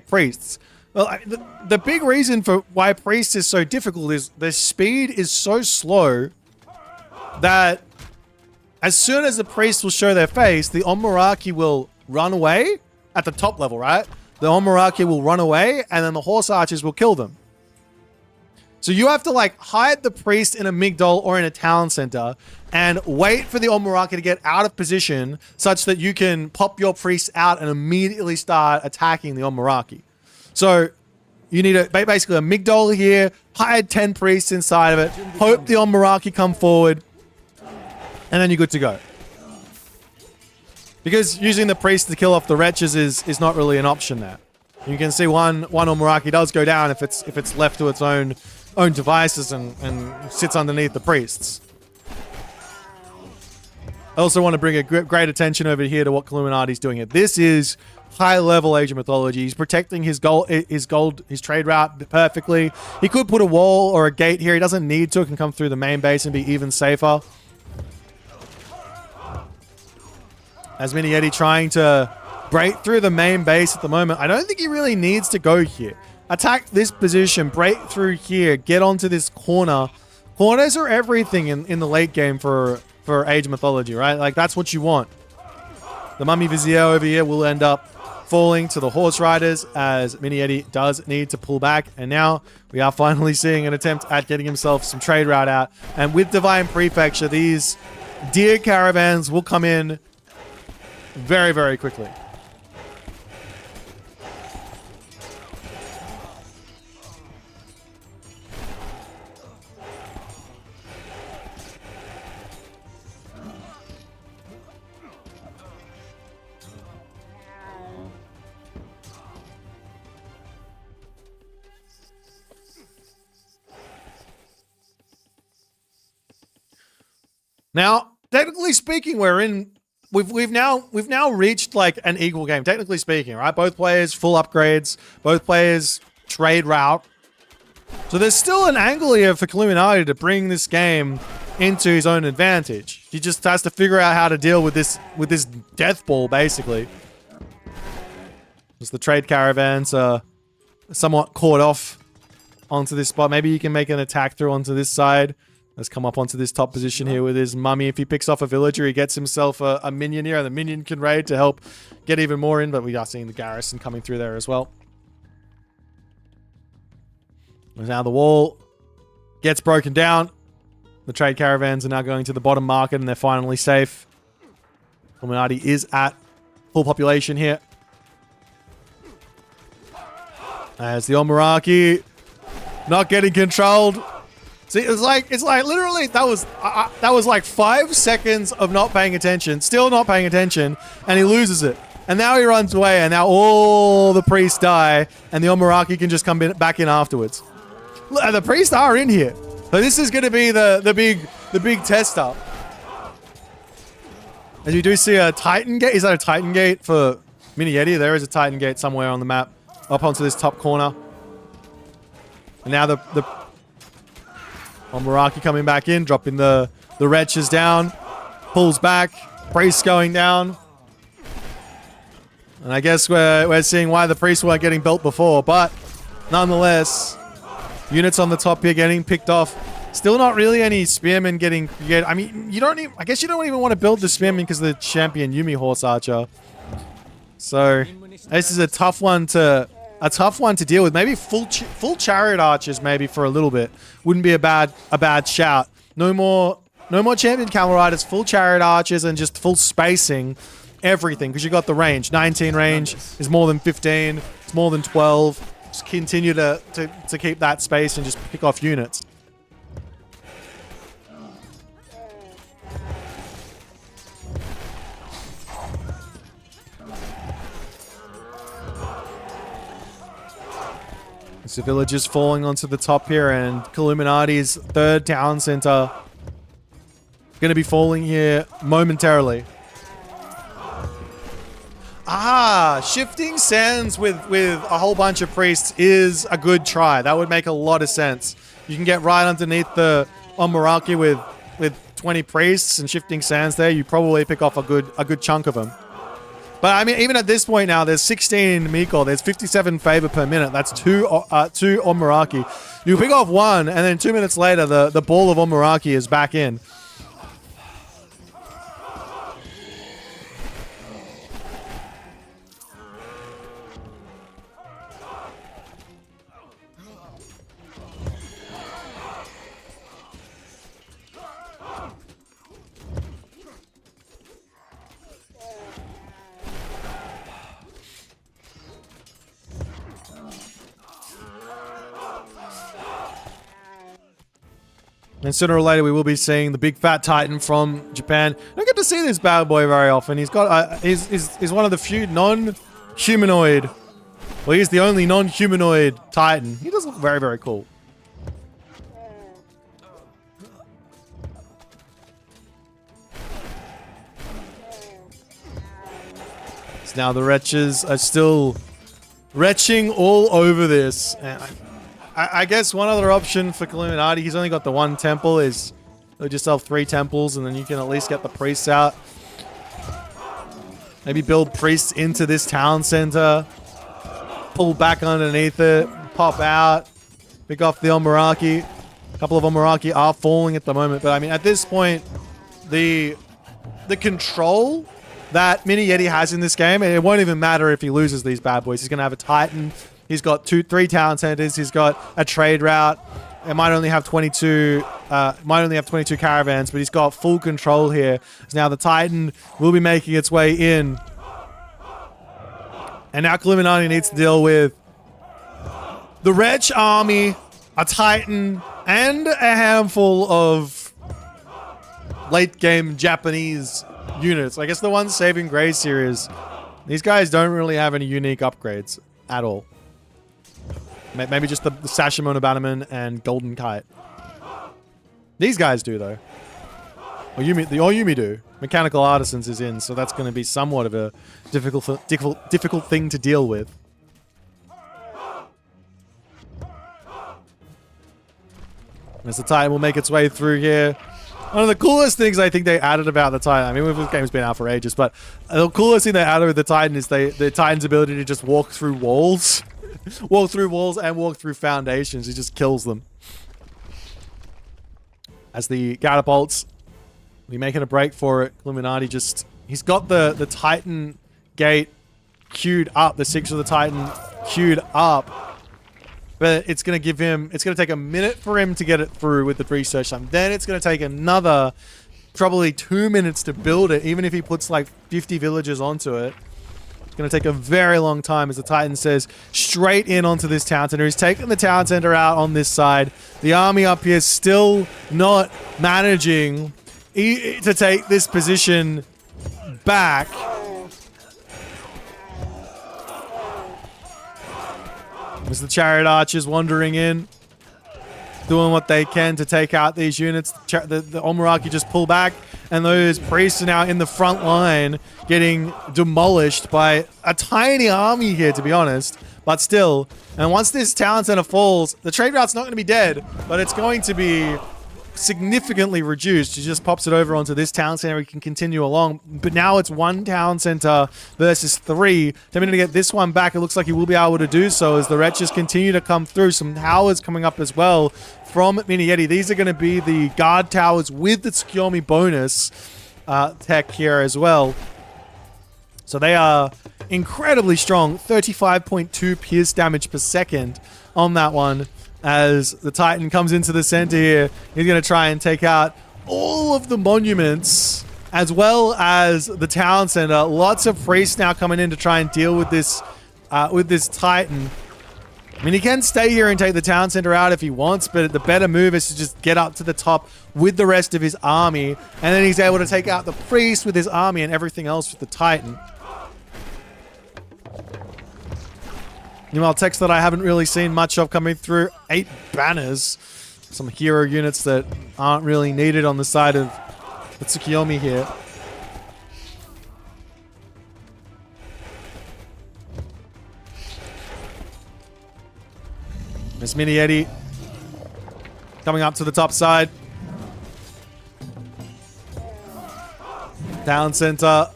S1: priests? Well, the big reason for why priests is so difficult is their speed is so slow that as soon as the priests will show their face, the Omaraki will run away at the top level, right? The Omaraki will run away, and then the horse archers will kill them. So you have to like hide the priest in a Migdol or in a town center and wait for the Omaraki to get out of position such that you can pop your priest out and immediately start attacking the Omaraki. So you need basically a Migdol here, hide 10 priests inside of it, hope the Omaraki come forward, and then you're good to go. Because using the priest to kill off the wretches is not really an option there. You can see one Omaraki does go down if it's left to its own devices and sits underneath the priests. I also want to bring a great attention over here to what Illuminati's doing here. This is high-level Age of Mythology. He's protecting his trade route perfectly. He could put a wall or a gate here. He doesn't need to. It can come through the main base and be even safer. As Mini-Eddie trying to break through the main base at the moment. I don't think he really needs to go here. Attack this position, break through here, get onto this corner. Corners are everything in the late game for Age of Mythology, right? Like, that's what you want. The Mummy Vizier over here will end up falling to the Horse Riders as Mini-Eddie does need to pull back. And now we are finally seeing an attempt at getting himself some trade route out. And with Divine Prefecture, these deer caravans will come in very, very quickly. Now, technically speaking, we've now reached like an equal game. Technically speaking, right? Both players full upgrades, both players trade route. So there's still an angle here for Illuminati to bring this game into his own advantage. He just has to figure out how to deal with this death ball, basically. As the trade caravans are somewhat caught off onto this spot. Maybe he can make an attack through onto this side. Let's come up onto this top position here with his mummy. If he picks off a villager, he gets himself a minion here, and the minion can raid to help get even more in, but we are seeing the garrison coming through there as well. Now the wall gets broken down. The trade caravans are now going to the bottom market, and they're finally safe. Illuminati is at full population here. As the Omaraki not getting controlled. See, it's like literally that was like 5 seconds of not paying attention, still not paying attention, and he loses it. And now he runs away, and now all the priests die, and the Omaraki can just come back in afterwards. Look, the priests are in here. So this is going to be the big test up. As you do see a Titan gate. Is that a Titan gate for Mini Yeti? There is a Titan gate somewhere on the map, up onto this top corner. And now the Omaraki coming back in, dropping the wretches down, pulls back, priests going down. And I guess we're seeing why the priests weren't getting built before, but nonetheless, units on the top here getting picked off. Still not really any spearmen getting. I mean, I guess you don't even want to build the spearmen because of the champion Yumi Horse Archer. So this is a tough one to deal with. Maybe full chariot archers maybe for a little bit wouldn't be a bad shout. No more champion camel riders, full chariot archers, and just full spacing. Everything, because you got the range. 19 range is more than 15. It's more than 12. Just continue to keep that space and just pick off units. So villagers falling onto the top here, and Illuminati's third town center going to be falling here momentarily. Shifting sands with a whole bunch of priests is a good try. That would make a lot of sense. You can get right underneath the Omaraki with 20 priests and shifting sands there. You probably pick off a good chunk of them. But I mean, even at this point now, there's 16 in Miko. There's 57 favor per minute. That's two Omaraki. You pick off one, and then 2 minutes later, the ball of Omaraki is back in. And sooner or later, we will be seeing the big fat Titan from Japan. I don't get to see this bad boy very often. He's got he's one of the few non-humanoid. Well, he's the only non-humanoid Titan. He does look very, very cool. So now the wretches are still retching all over this. And I guess one other option for Illuminati, he's only got the one temple, is build yourself 3 temples and then you can at least get the priests out. Maybe build priests into this town center, pull back underneath it, pop out, pick off the Omaraki. A couple of Omaraki are falling at the moment, but I mean, at this point, the control that Mini Yeti has in this game, and it won't even matter if he loses these bad boys. He's going to have a Titan. He's got 3 town centers. He's got a trade route. It might only have 22 caravans, but he's got full control here. So now the Titan will be making its way in. And now Illuminati needs to deal with the Wretch army, a Titan, and a handful of late game Japanese units. I guess the ones saving Grace series, these guys don't really have any unique upgrades at all. Maybe just the Sashimono Bannerman and Golden Kite. These guys do, though. Or Yumi do. Mechanical Artisans is in, so that's going to be somewhat of a difficult thing to deal with. As the Titan will make its way through here. One of the coolest things I think they added about the Titan, I mean, this game's been out for ages, but the coolest thing they added with the Titan is the Titan's ability to just walk through walls. Walk through walls and walk through foundations. He just kills them. As the catapults, we're making a break for it. Illuminati he's got the Titan gate queued up, the 6 of the Titan queued up. But it's going to take a minute for him to get it through with the research time. Then it's going to take another probably 2 minutes to build it, even if he puts like 50 villagers onto it. Going to take a very long time, as the Titan says, straight in onto this town center. He's taking the town center out on this side. The army up here still not managing to take this position back. As the chariot archers wandering in, doing what they can to take out these units. The Omaraki just pull back, and those priests are now in the front line getting demolished by a tiny army here, to be honest. But still, and once this town center falls, the trade route's not going to be dead, but it's going to be significantly reduced. He just pops it over onto this town center. We can continue along, but now it's 1 town center versus 3. Attempting to get this one back. It looks like he will be able to do so as the wretches continue to come through. Some towers coming up as well from Mini Yeti. These are going to be the guard towers with the Tsukiyomi bonus tech here as well. So they are incredibly strong. 35.2 pierce damage per second on that one. As the Titan comes into the center here, he's going to try and take out all of the monuments as well as the town center. Lots of priests now coming in to try and deal with this Titan. I mean, he can stay here and take the town center out if he wants, but the better move is to just get up to the top with the rest of his army, and then he's able to take out the priest with his army and everything else with the Titan. Meanwhile, text that I haven't really seen much of coming through. 8 banners. Some hero units that aren't really needed on the side of the Tsukiyomi here. Miss Mini Yeti coming up to the top side. Town center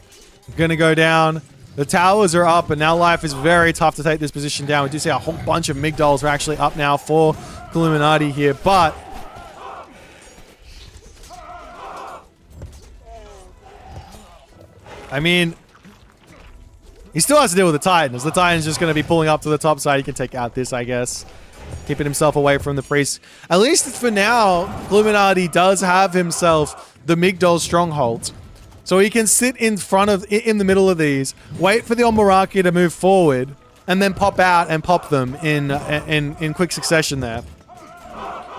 S1: gonna go down. The towers are up, and now life is very tough to take this position down. We do see a whole bunch of Migdols are actually up now for Illuminati here, but I mean, he still has to deal with the Titans. The Titan's just going to be pulling up to the top side. He can take out this, I guess. Keeping himself away from the priest. At least for now, Illuminati does have himself the Migdol stronghold. So he can sit in the middle of these, wait for the Omaraki to move forward, and then pop out and pop them in quick succession there.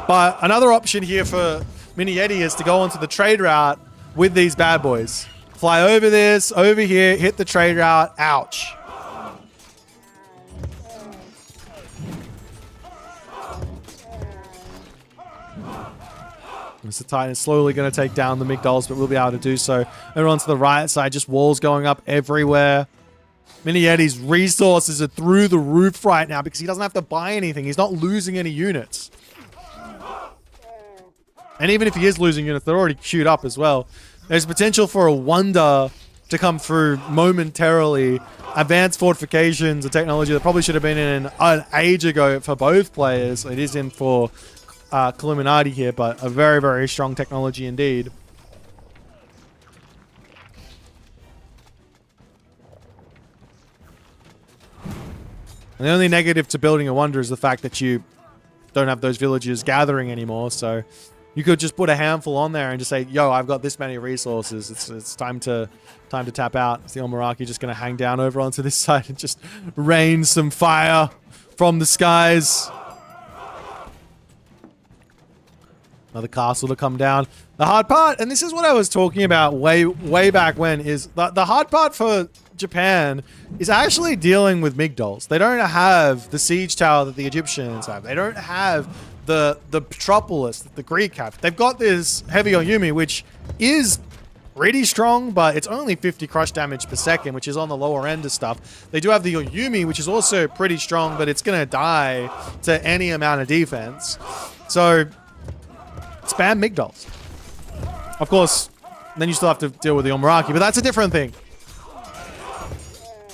S1: But another option here for Mini Yeti is to go onto the trade route with these bad boys. Fly over this, over here, hit the trade route, ouch. Mr. Titan is slowly going to take down the Migdols, but we'll be able to do so. Over onto the right side, just walls going up everywhere. Mini Yeti's resources are through the roof right now because he doesn't have to buy anything. He's not losing any units. And even if he is losing units, they're already queued up as well. There's potential for a wonder to come through momentarily. Advanced fortifications, a technology that probably should have been in an age ago for both players. It is in for Illuminati here, but a very, very strong technology indeed. And the only negative to building a wonder is the fact that you don't have those villagers gathering anymore. So you could just put a handful on there and just say, yo, I've got this many resources. It's time to tap out. Is the Omaraki just going to hang down over onto this side and just rain some fire from the skies? Another castle to come down. The hard part, and this is what I was talking about way back when, is the hard part for Japan is actually dealing with Migdols. They don't have the siege tower that the Egyptians have. They don't have the Petropolis that the Greek have. They've got this heavy Oyumi, which is pretty strong, but it's only 50 crush damage per second, which is on the lower end of stuff. They do have the Oyumi, which is also pretty strong, but it's going to die to any amount of defense. So spam Migdols. Of course, then you still have to deal with the Omaraki, but that's a different thing.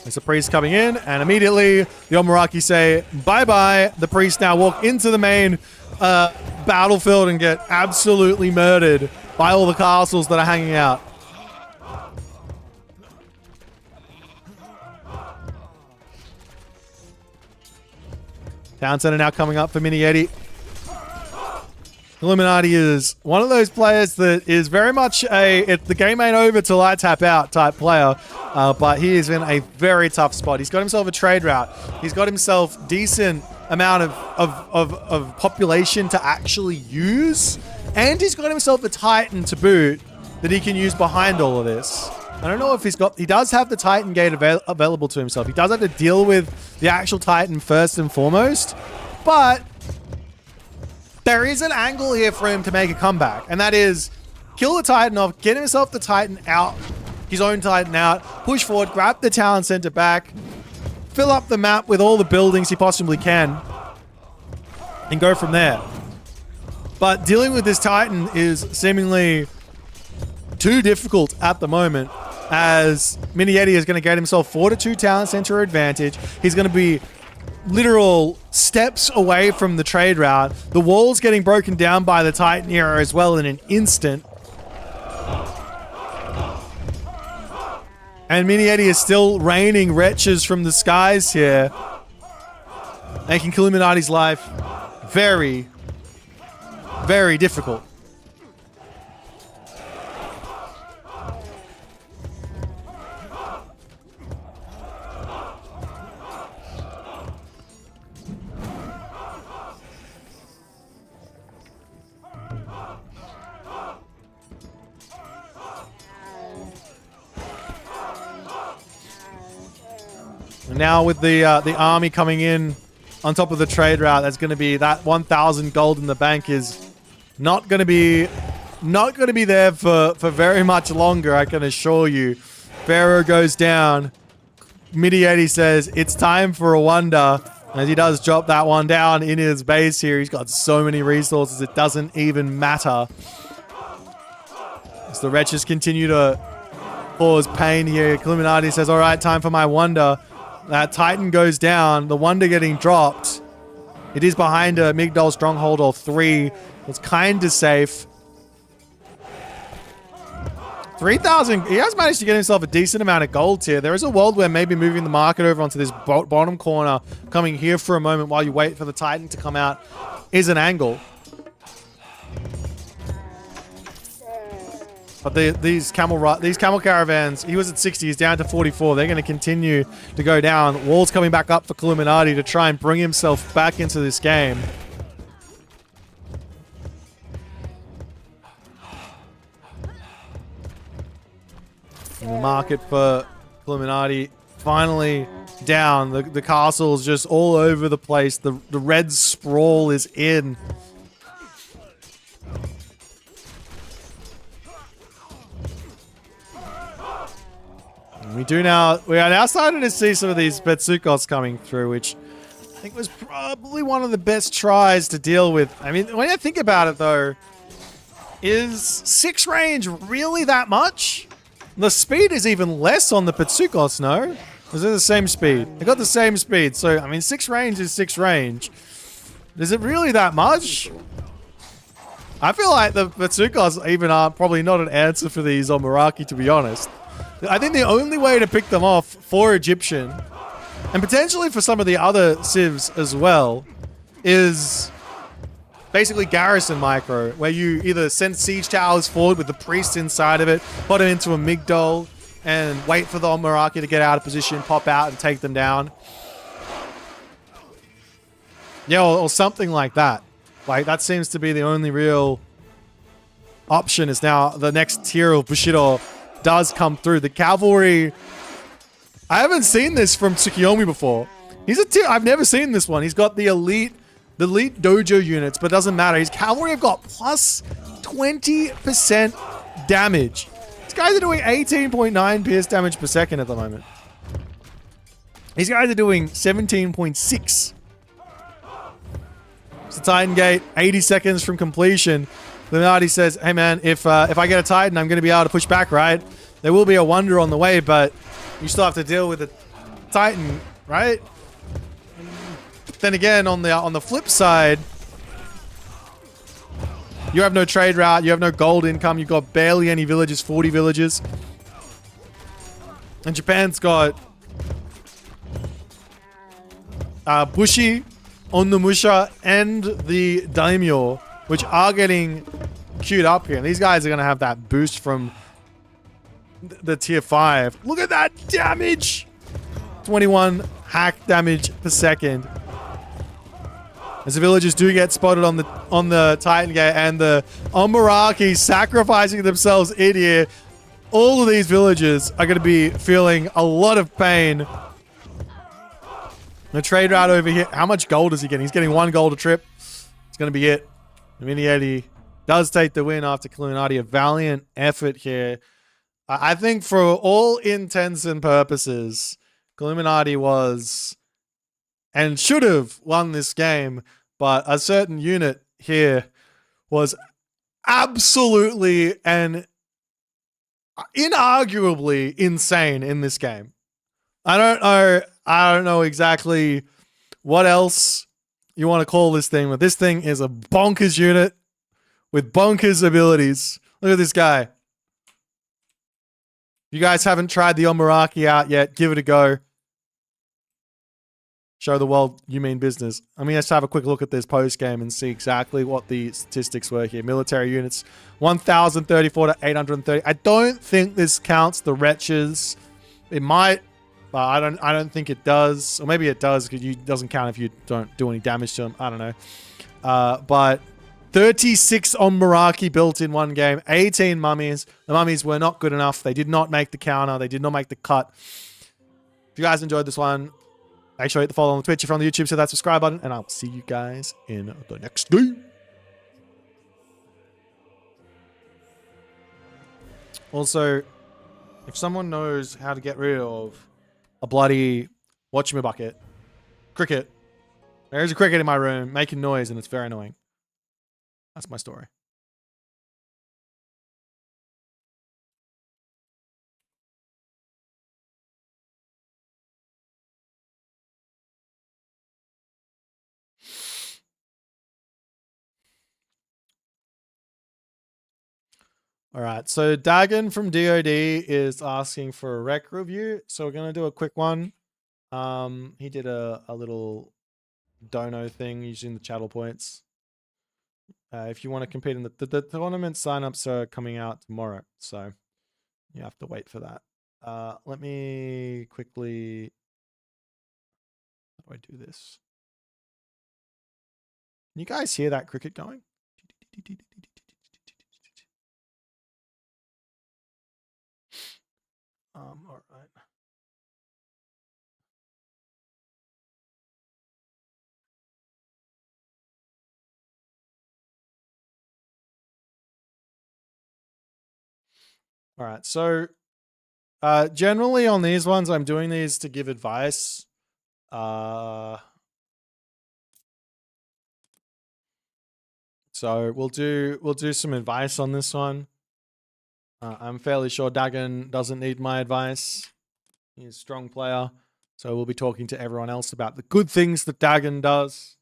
S1: There's a priest coming in, and immediately the Omaraki say bye-bye. The priests now walk into the main battlefield and get absolutely murdered by all the castles that are hanging out. Town center now coming up for Mini Yeti. Illuminati is one of those players that is very much the game ain't over till I tap out type player, but he is in a very tough spot. He's got himself a trade route. He's got himself decent amount of population to actually use, and he's got himself a Titan to boot that he can use behind all of this. I don't know if he does have the Titan Gate available to himself. He does have to deal with the actual Titan first and foremost, but there is an angle here for him to make a comeback, and that is kill the Titan off, get himself the Titan out, his own Titan out, push forward, grab the Talon Center back, fill up the map with all the buildings he possibly can, and go from there. But dealing with this Titan is seemingly too difficult at the moment, as Mini Yeti is going to get himself 4-2 Talon Center advantage. He's going to be literal steps away from the trade route. The wall's getting broken down by the Titan era as well in an instant. And Mini Yeti is still raining wretches from the skies here, making Illuminati's life very, very difficult. Now with the army coming in on top of the trade route, that's going to be that 1,000 gold in the bank is not going to be there for very much longer, I can assure you. Pharaoh goes down. Mini Yeti says it's time for a wonder, as he does drop that one down in his base here. He's got so many resources, it doesn't even matter. As the wretches continue to cause pain here, Illuminati says, all right, time for my wonder. That Titan goes down. The Wonder getting dropped. It is behind a Migdol Stronghold or 3. It's kind of safe. 3,000. He has managed to get himself a decent amount of gold here. There is a world where maybe moving the market over onto this bottom corner, coming here for a moment while you wait for the Titan to come out, is an angle. But these camel caravans, he was at 60, he's down to 44. They're going to continue to go down. Wall's coming back up for Illuminati to try and bring himself back into this game. And the market for Illuminati finally down. The castle's just all over the place. The red sprawl is in. We are now starting to see some of these Betsukos coming through, which I think was probably one of the best tries to deal with. I mean, when I think about it though, is 6 range really that much? The speed is even less on the Betsukos, no? Is it the same speed? They got the same speed, so I mean 6 range is 6 range. Is it really that much? I feel like the Betsukos even are probably not an answer for these on Meraki, to be honest. I think the only way to pick them off for Egyptian, and potentially for some of the other civs as well, is basically garrison micro, where you either send siege towers forward with the priest inside of it, put them into a Migdol, and wait for the Meraki to get out of position, pop out, and take them down. Yeah, or something like that. Like, that seems to be the only real option. Is now the next tier of Bushido does come through. The cavalry, I haven't seen this from Tsukiyomi before. He's a tier, I've never seen this one. He's got the elite dojo units, but it doesn't matter. His cavalry have got plus 20% damage. These guys are doing 18.9 pierce damage per second at the moment. These guys are doing 17.6. It's the Titan Gate, 80 seconds from completion. Illuminati says, hey man, if I get a Titan, I'm going to be able to push back, right? There will be a wonder on the way, but you still have to deal with a Titan, right? Then again, on the flip side, you have no trade route, you have no gold income, you've got barely any villages, 40 villages. And Japan's got Bushi, Onimusha, and the Daimyo, which are getting queued up here. And these guys are going to have that boost from the tier 5. Look at that damage! 21 hack damage per second. As the villagers do get spotted on the Titan Gate, and the Meraki sacrificing themselves in here. all of these villagers are going to be feeling a lot of pain. The trade route over here. How much gold is he getting? He's getting 1 gold a trip. It's going to be it. Miniati does take the win after Illuminati. A valiant effort here. I think for all intents and purposes, Illuminati was and should have won this game, but a certain unit here was absolutely and inarguably insane in this game. I don't know exactly what else you want to call this thing, but this thing is a bonkers unit with bonkers abilities. Look at this guy. If you guys haven't tried the Omaraki out yet, give it a go. Show the world you mean business. I mean, let's have a quick look at this post game and see exactly what the statistics were here. Military units, 1,034 to 830. I don't think this counts the wretches. It might, but I don't think it does. Or maybe it does because it doesn't count if you don't do any damage to them. I don't know. But 36 on Meraki built in one game. 18 mummies. The mummies were not good enough. They did not make the counter. They did not make the cut. If you guys enjoyed this one, make sure you hit the follow on Twitch if you're on the YouTube, so that subscribe button, and I'll see you guys in the next game. Also, if someone knows how to get rid of a bloody watch me bucket, cricket. There is a cricket in my room making noise, and it's very annoying. That's my story. All right, so Dagon from DOD is asking for a rec review, so we're gonna do a quick one. He did a little dono thing using the channel points. If you want to compete in the tournament, signups are coming out tomorrow, so you have to wait for that. Let me quickly. How do I do this? Can you guys hear that cricket going? All right. All right. So, generally on these ones, I'm doing these to give advice. So we'll do some advice on this one. I'm fairly sure Dagon doesn't need my advice. He's a strong player. So we'll be talking to everyone else about the good things that Dagon does.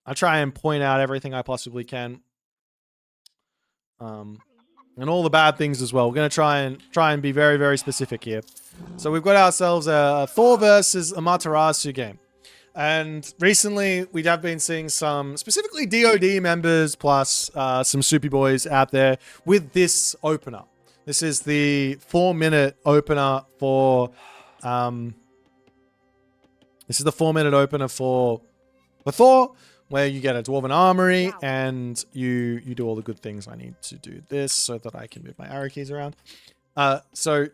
S1: I try and point out everything I possibly can. And all the bad things as well. We're going to try and be very, very specific here. So we've got ourselves a Thor versus Amaterasu game. And recently, we have been seeing some, specifically DOD members plus some Soupy Boys out there with this opener. This is the 4-minute opener for, Thor, where you get a Dwarven Armory and you do all the good things. I need to do this so that I can move my arrow keys around. So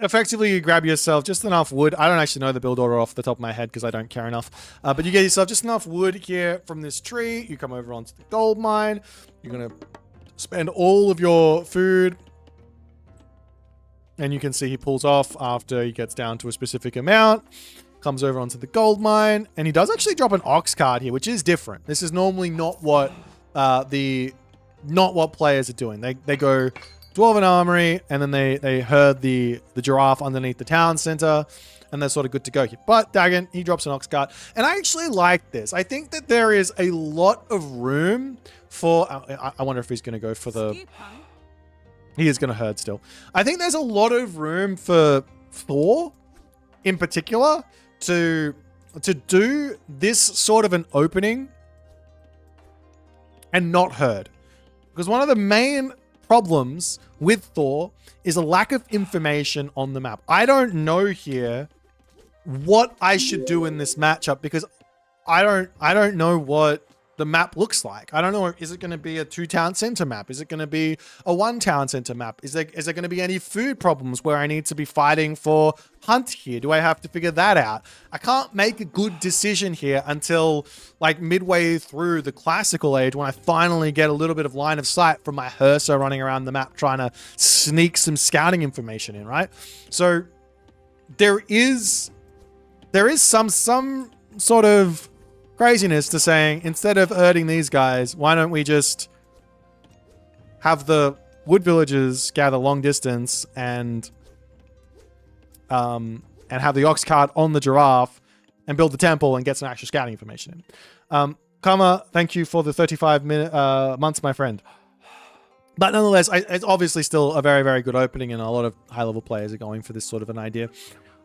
S1: effectively, you grab yourself just enough wood. I don't actually know the build order off the top of my head because I don't care enough. But you get yourself just enough wood here from this tree. You come over onto the gold mine. You're going to spend all of your food. And you can see he pulls off after he gets down to a specific amount. Comes over onto the gold mine. And he does actually drop an ox card here, which is different. This is normally not what players are doing. They go Dwarven Armory, and then they herd the giraffe underneath the town center, and they're sort of good to go here. But Dagon, he drops an ox cart, and I actually like this. I think that there is a lot of room for. I wonder if he's going to go for the. He is going to herd still. I think there's a lot of room for Thor, in particular, to do this sort of an opening and not herd, because one of the main problems with Thor is a lack of information on the map. I don't know here what I should do in this matchup because I don't know what the map looks like. I don't know. Is it going to be a 2-town center map? Is it going to be a 1-town center map? Is there going to be any food problems where I need to be fighting for hunt here? Do I have to figure that out? I can't make a good decision here until like midway through the classical age, when I finally get a little bit of line of sight from my Hersa running around the map trying to sneak some scouting information in, right? So there is some sort of craziness to saying, instead of hurting these guys, why don't we just have the wood villagers gather long distance and have the ox cart on the giraffe and build the temple and get some actual scouting information in. Kama, thank you for the 35 months, my friend. But nonetheless, it's obviously still a very, very good opening, and a lot of high-level players are going for this sort of an idea.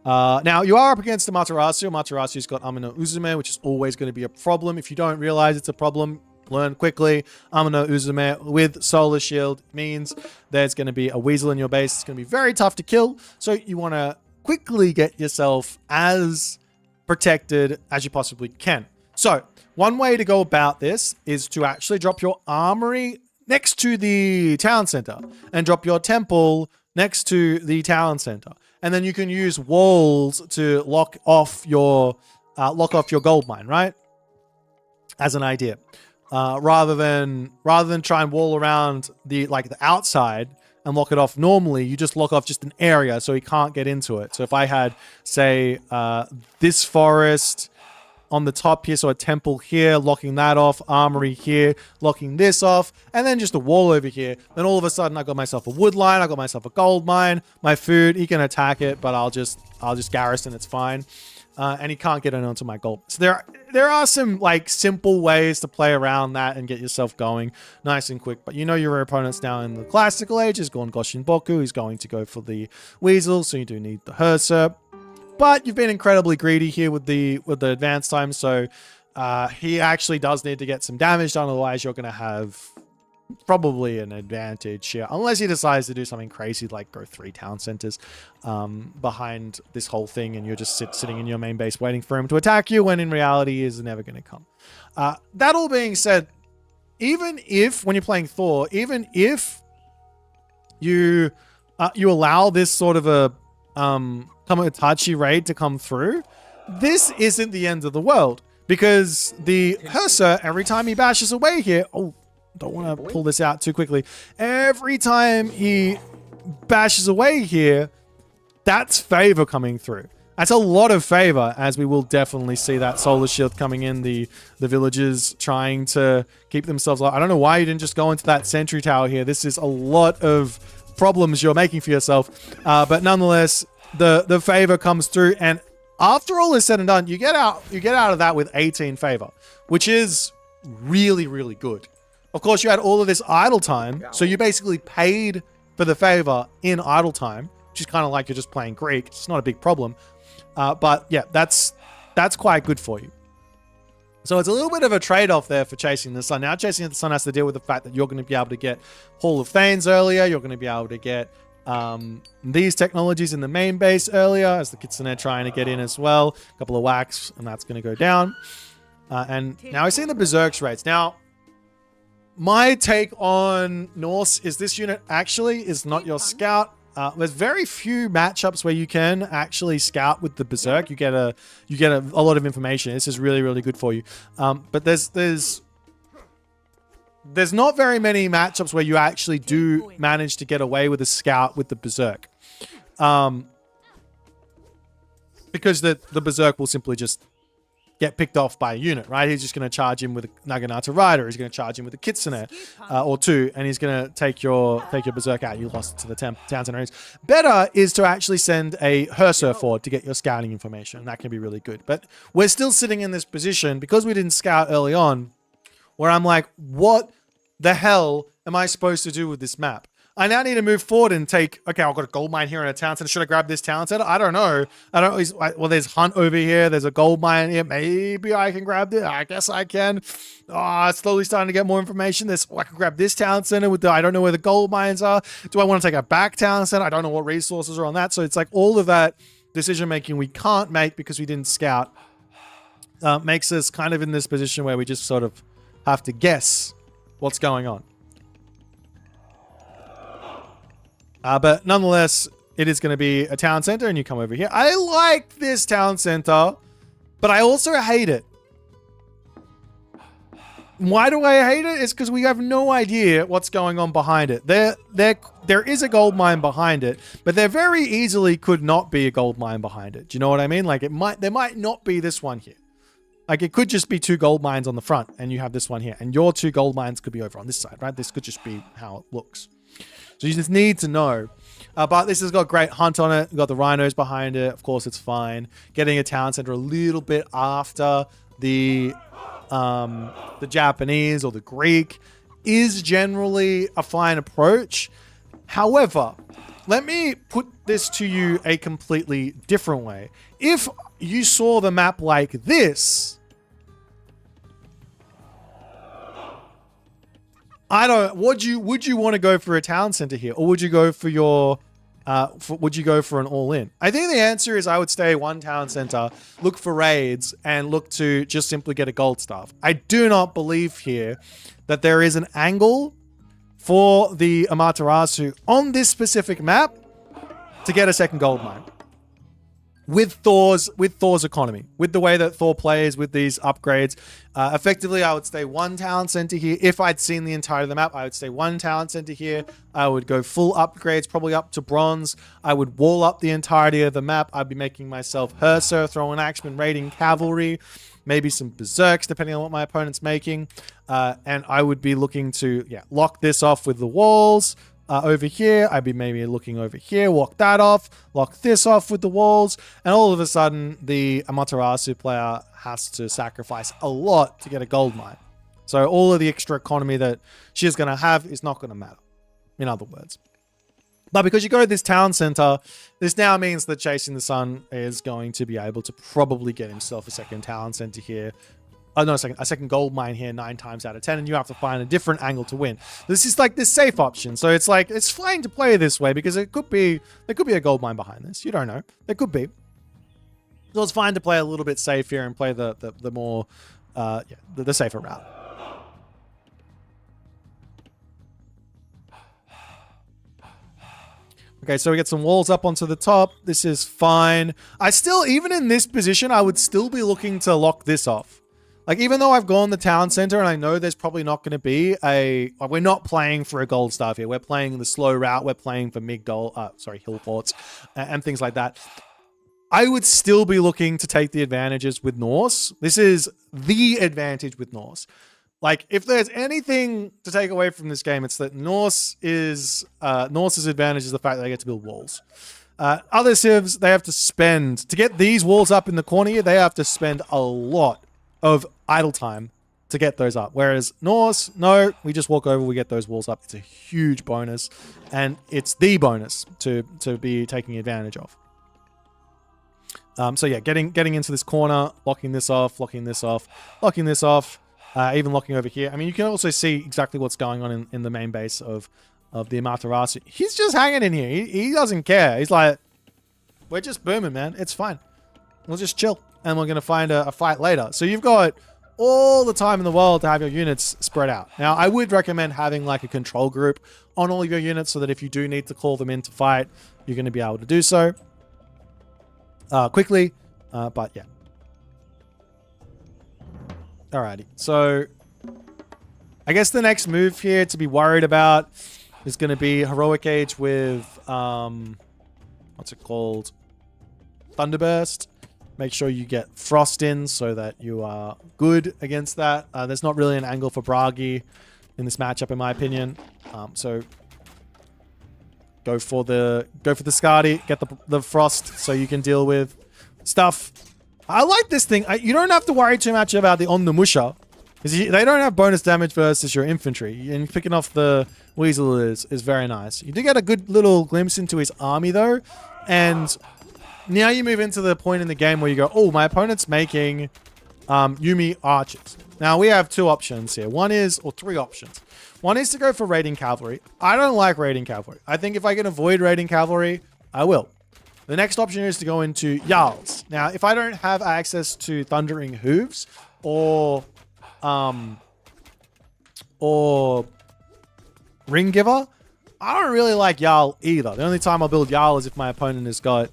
S1: Now, you are up against the Materasu. Materasu's got Amino Uzume, which is always going to be a problem. If you don't realize it's a problem, learn quickly. Amino Uzume with Solar Shield means there's going to be a weasel in your base. It's going to be very tough to kill, so you want to quickly get yourself as protected as you possibly can. So, one way to go about this is to actually drop your armory next to the town center and drop your temple next to the town center. And then you can use walls to lock off your gold mine, right? As an idea, rather than try and wall around the outside and lock it off. Normally, you just lock off just an area so he can't get into it. So if I had, say, this forest on the top here, so a temple here, locking that off, armory here, locking this off, and then just a wall over here. Then all of a sudden, I got myself a wood line, I got myself a gold mine, my food, he can attack it, but I'll just garrison, it's fine. And he can't get in onto my gold. So there are some simple ways to play around that and get yourself going nice and quick. But you know your opponent's now in the classical age has gone Goshin Boku. He's going to go for the weasel, so you do need the Hersa. But you've been incredibly greedy here with the advance time, so he actually does need to get some damage done. Otherwise, you're going to have probably an advantage here, unless he decides to do something crazy like go 3 town centers behind this whole thing, and you're just sitting in your main base waiting for him to attack you, when in reality he is never going to come. That all being said, even if when you're playing Thor, even if you allow this sort of a Kamatachi raid to come through, this isn't the end of the world, because the Hersa, every time he bashes away here, don't want to pull this out too quickly, every time he bashes away here, that's favor coming through. That's a lot of favor, as we will definitely see that solar shield coming in, the villagers trying to keep themselves alive. I don't know why you didn't just go into that sentry tower here. This is a lot of problems you're making for yourself, but nonetheless, the favor comes through, and after all is said and done, you get out of that with 18 favor, which is really, really good. Of course, you had all of this idle time, so you basically paid for the favor in idle time, which is kind of like you're just playing Greek. It's not a big problem, but yeah, that's quite good for you. So it's a little bit of a trade-off there for chasing the sun. Now, chasing the sun has to deal with the fact that you're going to be able to get Hall of Thanes earlier. You're going to be able to get these technologies in the main base earlier, as the Kitsune trying to get in as well. A couple of whacks, and that's going to go down. And now we've seen the Berserk's rates. Now, my take on Norse is this unit actually is not your scout. There's very few matchups where you can actually scout with the Berserk. You get a lot of information. This is really, really good for you. But there's not very many matchups where you actually do manage to get away with a scout with the Berserk. Because the Berserk will simply just get picked off by a unit, right? He's just going to charge him with a Naginata Rider. He's going to charge him with a Kitsune or 2, and he's going to take your Berserk out. You lost it to the town center. Better is to actually send a Hersa forward to get your scouting information. That can be really good. But we're still sitting in this position, because we didn't scout early on, where I'm like, what the hell am I supposed to do with this map? I now need to move forward and take, okay, I've got a gold mine here and a town center. Should I grab this town center? I don't know. Well, there's Hunt over here. There's a gold mine here. Maybe I can grab this. I guess I can. Slowly starting to get more information. I can grab this town center I don't know where the gold mines are. Do I want to take a back town center? I don't know what resources are on that. So it's like all of that decision making we can't make because we didn't scout. Makes us kind of in this position where we just sort of have to guess what's going on. But nonetheless, it is going to be a town center, and you come over here. I like this town center, but I also hate it. Why do I hate it? It's because we have no idea what's going on behind it. There is a gold mine behind it, but there very easily could not be a gold mine behind it. Do you know what I mean? Like there might not be this one here. Like it could just be 2 gold mines on the front, and you have this one here, and your 2 gold mines could be over on this side, right? This could just be how it looks. So you just need to know. But this has got great hunt on it. You've got the rhinos behind it. Of course, it's fine. Getting a town center a little bit after the Japanese or the Greek is generally a fine approach. However, let me put this to you a completely different way. If you saw the map like this, would you want to go for a town center here, or would you go for your would you go for an all-in? I think the answer is I would stay 1 town center, look for raids, and look to just simply get a gold staff. I do not believe here that there is an angle for the Amaterasu on this specific map to get a second gold mine. With Thor's economy, with the way that Thor plays with these upgrades, effectively I would stay 1 talent center here. If I'd seen the entirety of the map, I would stay 1 talent center here. I would go full upgrades, probably up to bronze. I would wall up the entirety of the map. I'd be making myself Herser, throwing axemen, raiding cavalry, maybe some berserks, depending on what my opponent's making. And I would be looking to lock this off with the walls. Over here, I'd be maybe looking over here, walk that off, lock this off with the walls, and all of a sudden, the Amaterasu player has to sacrifice a lot to get a gold mine. So all of the extra economy that she's going to have is not going to matter, in other words. But because you go to this town center, this now means that Chasing the Sun is going to be able to probably get himself a second town center here. Oh, no, a second gold mine here 9 times out of 10, and you have to find a different angle to win. This is like the safe option. So it's like, it's fine to play this way because there could be a gold mine behind this. You don't know. There could be. So it's fine to play a little bit safe here and play the more, the safer route. Okay, so we get some walls up onto the top. This is fine. Even in this position, I would still be looking to lock this off. Like, even though I've gone the town center and I know there's probably not going to be we're not playing for a gold staff here. We're playing the slow route. We're playing for hill forts and things like that. I would still be looking to take the advantages with Norse. This is the advantage with Norse. Like, if there's anything to take away from this game, it's that Norse's advantage is the fact that they get to build walls. Other civs, they have to spend, to get these walls up in the corner here, they have to spend a lot of idle time to get those up. Whereas Norse, no, we just walk over, we get those walls up. It's a huge bonus, and it's the bonus to be taking advantage of. So yeah, getting into this corner, locking this off, locking this off, locking this off, even locking over here. I mean, you can also see exactly what's going on in the main base of the Amaterasu. He's just hanging in here. He doesn't care. He's like, we're just booming, man. It's fine. We'll just chill. And we're going to find a fight later. So you've got all the time in the world to have your units spread out. Now, I would recommend having like a control group on all of your units so that if you do need to call them in to fight, you're going to be able to do so quickly. But yeah. Alrighty. So I guess the next move here to be worried about is going to be Heroic Age with, what's it called? Thunderburst. Make sure you get Frost in so that you are good against that. There's not really an angle for Bragi in this matchup, in my opinion. So go for the Skadi, get the Frost so you can deal with stuff. I like this thing. You don't have to worry too much about the Onnamusha. They don't have bonus damage versus your infantry. And picking off the Weasel is very nice. You do get a good little glimpse into his army, though. And now you move into the point in the game where you go, oh, my opponent's making Yumi archers. Now, we have 2 options here. Or 3 options. One is to go for raiding cavalry. I don't like raiding cavalry. I think if I can avoid raiding cavalry, I will. The next option is to go into Jarls. Now, if I don't have access to Thundering Hooves or or Ring Giver. I don't really like Jarl either. The only time I'll build Jarl is if my opponent has got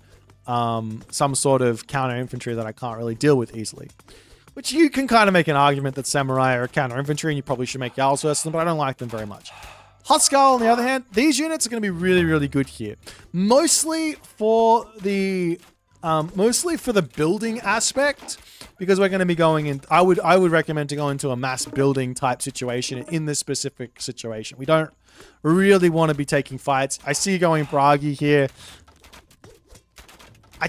S1: some sort of counter infantry that I can't really deal with easily. Which you can kind of make an argument that Samurai are counter infantry and you probably should make Jarls versus them, but I don't like them very much. Huskar, on the other hand, these units are going to be really, really good here. Mostly for the building aspect, because we're going to be going in. I would recommend to go into a mass building type situation in this specific situation. We don't really want to be taking fights. I see you going Bragi here. I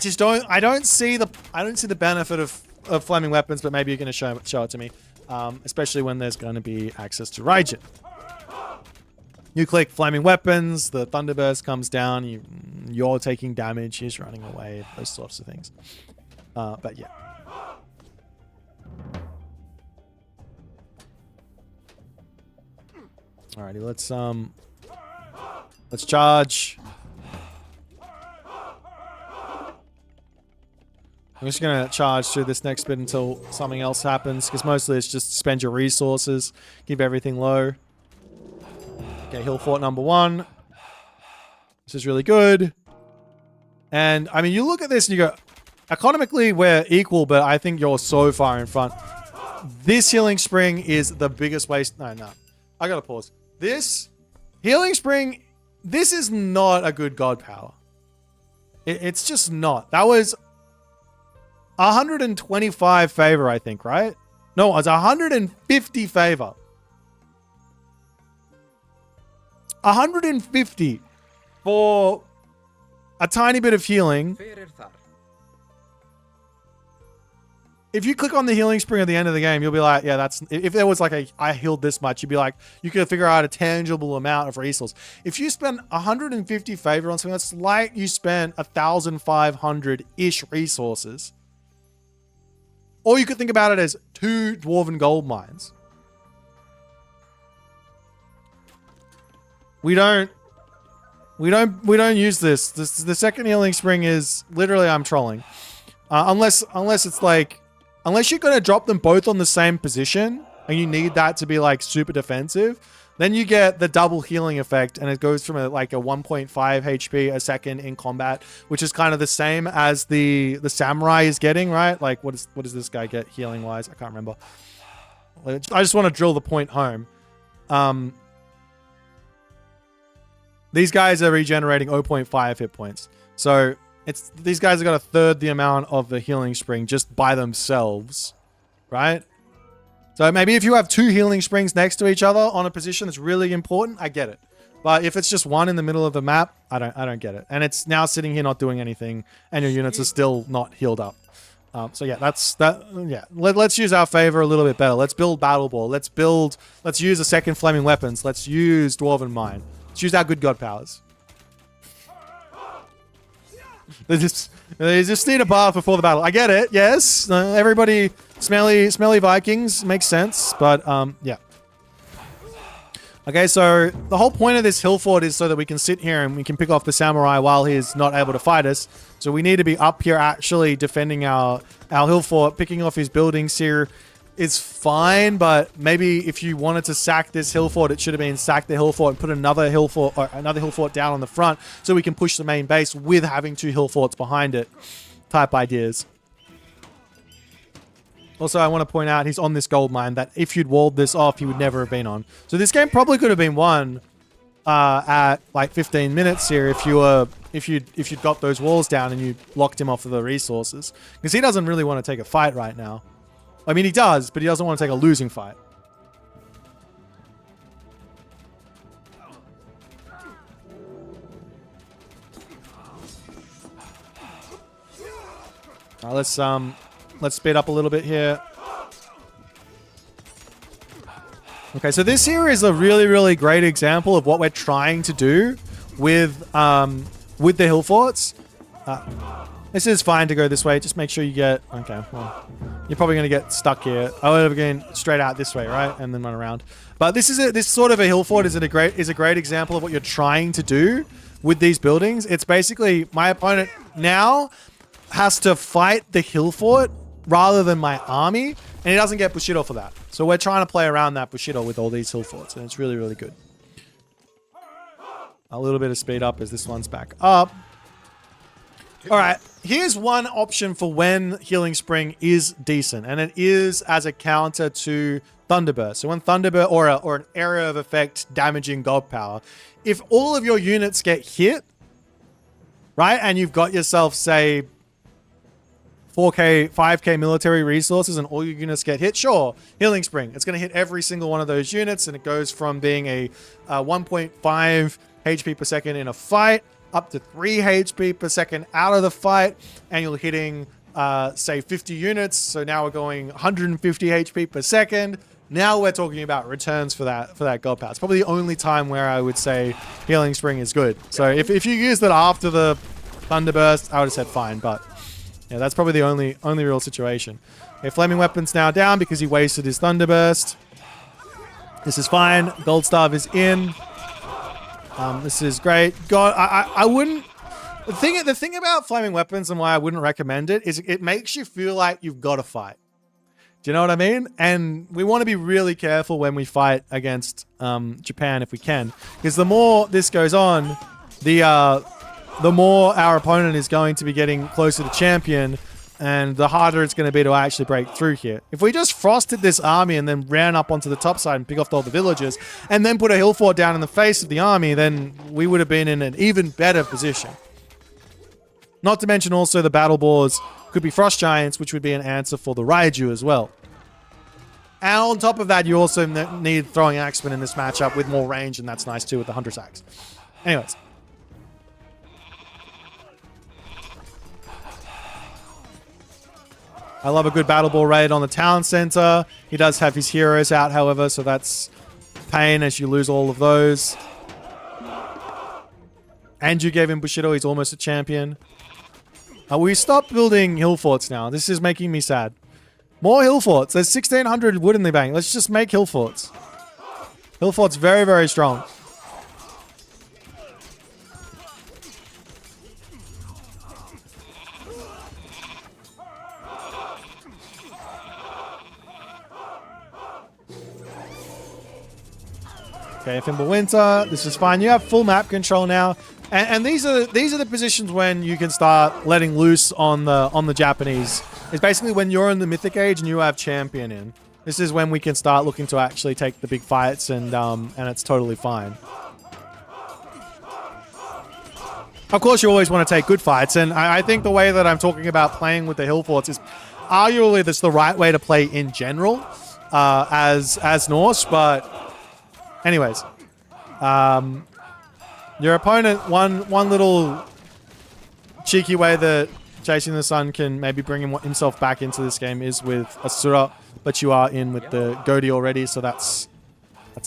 S1: don't see the benefit of flaming weapons, but maybe you're going to show it to me, especially when there's going to be access to Raijin. You click flaming weapons, the Thunderburst comes down, you're taking damage, he's running away, those sorts of things. But yeah. Alrighty, let's charge. I'm just going to charge through this next bit until something else happens, because mostly it's just spend your resources, keep everything low. Okay, Hill Fort number 1. This is really good. And, I mean, you look at this and you go, economically, we're equal, but I think you're so far in front. This Healing Spring is the biggest waste. No. I got to pause. This Healing Spring, this is not a good god power. It's just not. That was 125 favor, I think, right? No, it was 150 favor. 150 for a tiny bit of healing. If you click on the healing spring at the end of the game, you'll be like, yeah, that's... If there was like I healed this much, you'd be like, you could figure out a tangible amount of resource. If you spend 150 favor on something, that's like you spent 1,500-ish resources. Or you could think about it as 2 dwarven gold mines. We don't use this. The second healing spring is literally I'm trolling. Unless it's like, unless you're going to drop them both on the same position and you need that to be like super defensive, then you get the double healing effect and it goes from like a 1.5 HP a second in combat, which is kind of the same as the samurai is getting, right? Like what does this guy get healing wise? I can't remember. I just want to drill the point home. These guys are regenerating 0.5 hit points. So these guys have got a third the amount of the healing spring just by themselves, right? So maybe if you have 2 healing springs next to each other on a position that's really important, I get it. But if it's just one in the middle of the map, I don't get it. And it's now sitting here not doing anything, and your units are still not healed up. So yeah, yeah. Let's use our favor a little bit better. Let's build Battle Ball. Let's use a second flaming weapons. Let's use Dwarven Mine. Let's use our good god powers. They just need a bath before the battle. I get it. Yes, everybody smelly Vikings makes sense. But yeah. Okay, so the whole point of this hill fort is so that we can sit here and we can pick off the samurai while he's not able to fight us. So we need to be up here actually defending our hill fort. Picking off his buildings here is fine, but maybe if you wanted to sack this hill fort, it should have been sack the hill fort and put another hill fort down on the front so we can push the main base with having 2 hill forts behind it type ideas. Also, I want to point out he's on this gold mine that if you'd walled this off, he would never have been on. So this game probably could have been won at like 15 minutes here if you'd got those walls down and you locked him off of the resources, because he doesn't really want to take a fight right now. I mean, he does, but he doesn't want to take a losing fight. All right, let's speed up a little bit here. Okay, so this here is a really, really great example of what we're trying to do with the hill forts. This is fine to go this way. Just make sure you get... Okay, well, you're probably going to get stuck here. I would have gone straight out this way, right? And then run around. But this sort of a hill fort is a great example of what you're trying to do with these buildings. It's basically my opponent now has to fight the hill fort rather than my army, and he doesn't get Bushido for that. So we're trying to play around that Bushido with all these hill forts, and it's really, really good. A little bit of speed up as this one's back up. All right, here's one option for when Healing Spring is decent, and it is as a counter to Thunderburst. So when Thunderburst or an area of effect damaging God Power, if all of your units get hit, right, and you've got yourself, say, 4K, 5K military resources and all your units get hit, sure, Healing Spring. It's going to hit every single one of those units, and it goes from being a 1.5 HP per second in a fight up to 3 HP per second out of the fight, and you're hitting, say, 50 units. So now we're going 150 HP per second. Now we're talking about returns for that God Power. It's probably the only time where I would say Healing Spring is good. So if you used it after the Thunderburst, I would have said fine, but yeah, that's probably the only real situation. Okay, Flaming Weapon's now down because he wasted his Thunderburst. This is fine. Gold Staff is in. This is great. God, I wouldn't... The thing about Flaming Weapons and why I wouldn't recommend it is it makes you feel like you've got to fight. Do you know what I mean? And we want to be really careful when we fight against Japan if we can. Because the more this goes on, the more our opponent is going to be getting closer to champion, and the harder it's going to be to actually break through here. If we just frosted this army and then ran up onto the top side and pick off all the villagers, and then put a hill fort down in the face of the army, then we would have been in an even better position. Not to mention also the battle boards could be Frost Giants, which would be an answer for the Raiju as well. And on top of that, you also need Throwing Axemen in this matchup with more range, and that's nice too with the Hunter's Axe. Anyways. I love a good battle ball raid on the town center. He does have his heroes out, however, so that's pain as you lose all of those. And you gave him Bushido. He's almost a champion. We stopped building hill forts now. This is making me sad. More hill forts. There's 1,600 wood in the bank. Let's just make hill forts. Hill forts very, very strong. Okay, Fimbulwinter, this is fine. You have full map control now, and these are the positions when you can start letting loose on the Japanese. It's basically when you're in the Mythic Age and you have champion in. This is when we can start looking to actually take the big fights, and it's totally fine. Of course, you always want to take good fights, and I think the way that I'm talking about playing with the hill forts is arguably that's the right way to play in general as Norse, but. Anyways, your opponent, one little cheeky way that Chasing the Sun can maybe bring himself back into this game is with Asura, but you are in with the Godi already, so that's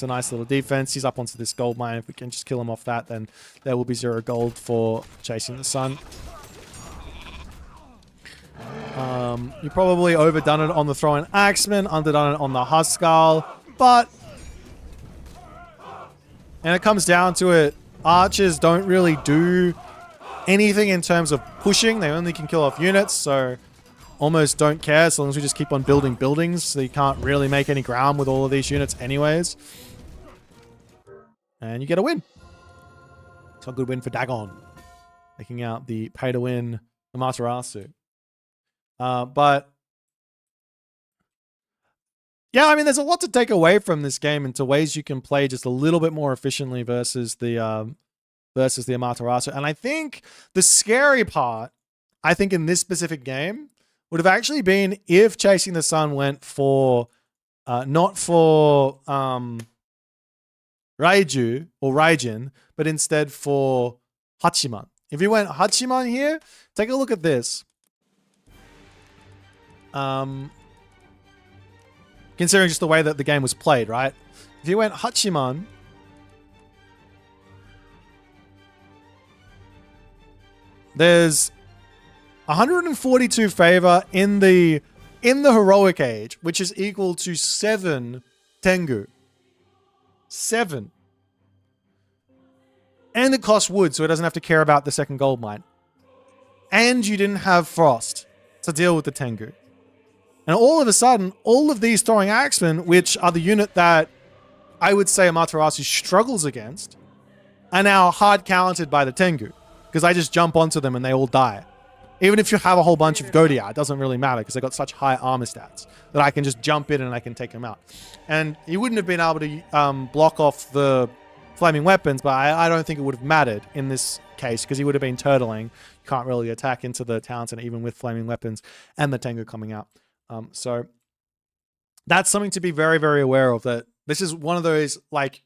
S1: a nice little defense. He's up onto this gold mine. If we can just kill him off that, then there will be 0 gold for Chasing the Sun. You probably overdone it on the Throwing Axeman, underdone it on the Huskal, but... And it comes down to it, archers don't really do anything in terms of pushing. They only can kill off units, so almost don't care as long as we just keep on building buildings. So you can't really make any ground with all of these units anyways. And you get a win. So a good win for Dagon. Taking out the pay-to-win Amaterasu. But... yeah, I mean, there's a lot to take away from this game into ways you can play just a little bit more efficiently versus the Amaterasu. And I think the scary part, I think in this specific game, would have actually been if Chasing the Sun went for, not for Raiju or Raijin, but instead for Hachiman. If you went Hachiman here, take a look at this. Considering just the way that the game was played, right? If you went Hachiman, there's 142 favor in the heroic age, which is equal to 7 Tengu. 7. And it costs wood, so it doesn't have to care about the second gold mine. And you didn't have frost to deal with the Tengu. And all of a sudden, all of these throwing axemen, which are the unit that I would say Amaterasu struggles against, are now hard countered by the Tengu. Because I just jump onto them and they all die. Even if you have a whole bunch of Godia, it doesn't really matter because they got such high armor stats that I can just jump in and I can take them out. And he wouldn't have been able to block off the flaming weapons, but I don't think it would have mattered in this case because he would have been turtling. You can't really attack into the Townsend even with flaming weapons and the Tengu coming out. So that's something to be very, very aware of, that this is one of those, like,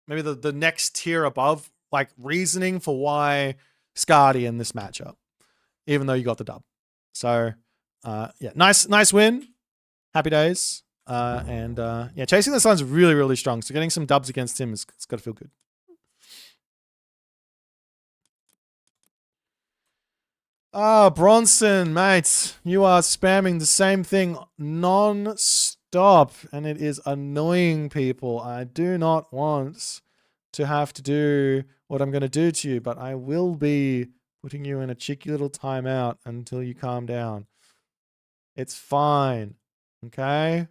S1: maybe the next tier above, like, reasoning for why Skadi in this matchup, even though you got the dub. So, yeah, nice win. Happy days. Yeah, Chasing the Sun's really, really strong. So getting some dubs against him it's got to feel good. Bronson, mate, you are spamming the same thing non-stop, and it is annoying people. I do not want to have to do what I'm going to do to you, but I will be putting you in a cheeky little timeout until you calm down. It's fine, okay?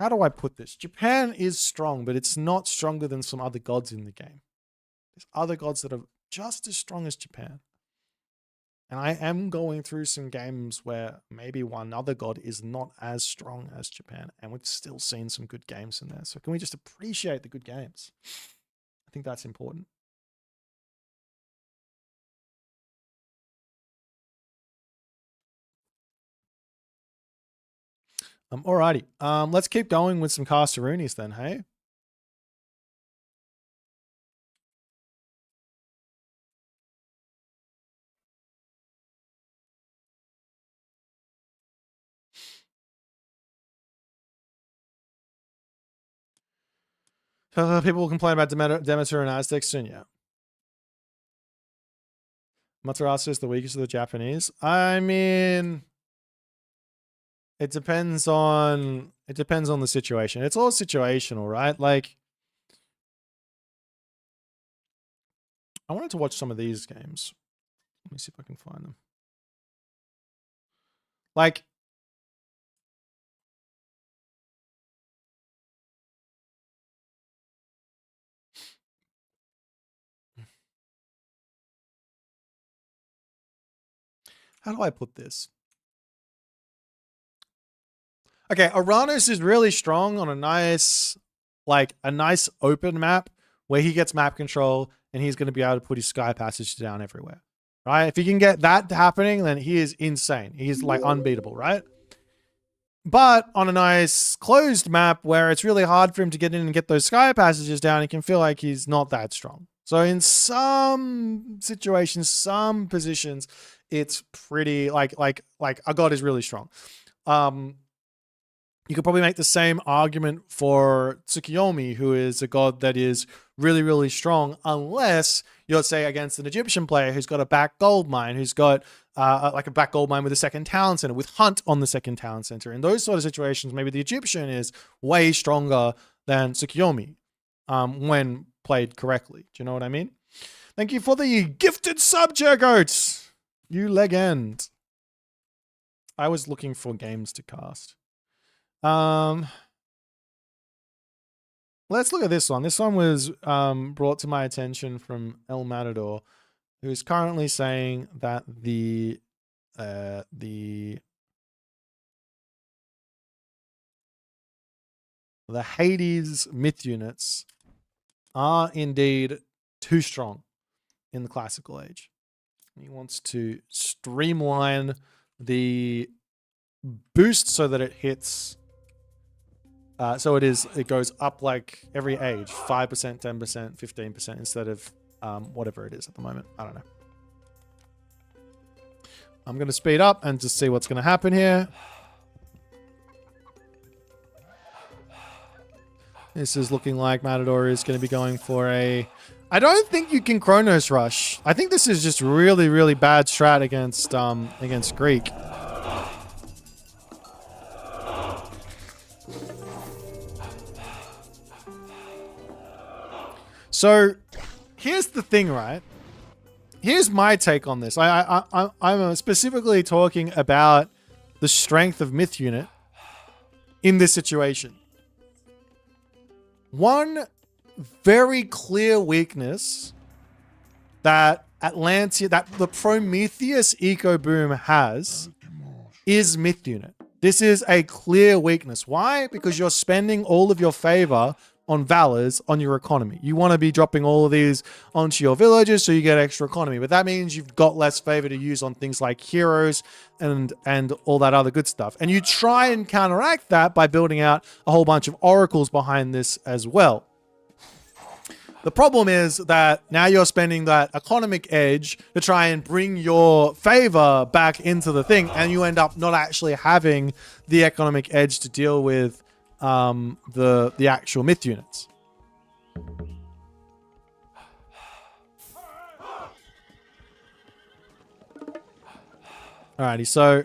S1: How do I put this? Japan is strong, but it's not stronger than some other gods in the game. There's other gods that are just as strong as Japan. And I am going through some games where maybe one other god is not as strong as Japan, and we've still seen some good games in there. So can we just appreciate the good games? I think that's important. Alrighty. Let's keep going with some Castaroonies then, hey? People will complain about Demeter and Aztecs soon, yeah. Materasu is the weakest of the Japanese. I mean, it depends on the situation. It's all situational, right? Like, I wanted to watch some of these games. Let me see if I can find them. Like, how do I put this? Okay, Aranos is really strong on a nice open map where he gets map control and he's going to be able to put his sky passage down everywhere, right? If he can get that happening, then he is insane. He's like unbeatable, right? But on a nice closed map where it's really hard for him to get in and get those sky passages down, he can feel like he's not that strong. So in some situations, some positions, it's pretty like a god is really strong. You could probably make the same argument for Tsukiyomi, who is a god that is really, really strong, unless you're, say, against an Egyptian player who's got a back gold mine, who's got like a back gold mine with a second talent center, with Hunt on the second talent center. In those sort of situations, maybe the Egyptian is way stronger than Tsukiyomi when played correctly. Do you know what I mean? Thank you for the gifted sub, Jergoat. You legend. I was looking for games to cast. Let's look at this one. This one was brought to my attention from El Matador, who is currently saying that the Hades myth units are indeed too strong in the classical age. He wants to streamline the boost so that it hits. So it goes up like every age, 5%, 10%, 15% instead of whatever it is at the moment. I don't know. I'm going to speed up and just see what's going to happen here. This is looking like Matador is going to be going for a... I don't think you can Chronos Rush. I think this is just really, really bad strat against Greek. So, here's the thing, right? here's my take on this. I'm specifically talking about the strength of Myth Unit in this situation. One very clear weakness that the Prometheus Eco Boom has is Myth Unit. This is a clear weakness. Why? Because you're spending all of your favor on valors on your economy. You want to be dropping all of these onto your villages so you get extra economy, but that means you've got less favor to use on things like heroes and all that other good stuff. And you try and counteract that by building out a whole bunch of oracles behind this as well. The problem is that now you're spending that economic edge to try and bring your favor back into the thing, and you end up not actually having the economic edge to deal with the actual myth units. Alrighty, so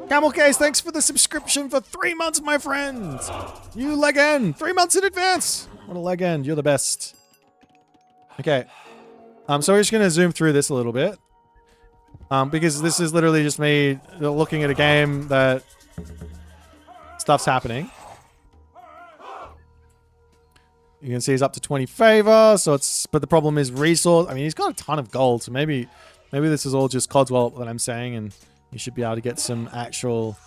S1: Camel Case, thanks for the subscription for 3 months, my friend. You legend, 3 months in advance. What a legend, you're the best. Okay, so we're just gonna zoom through this a little bit, because this is literally just me looking at a game that stuff's happening. You can see he's up to 20 favor, so but the problem is resource. I mean, he's got a ton of gold, so maybe this is all just Codswell that I'm saying, and you should be able to get some actual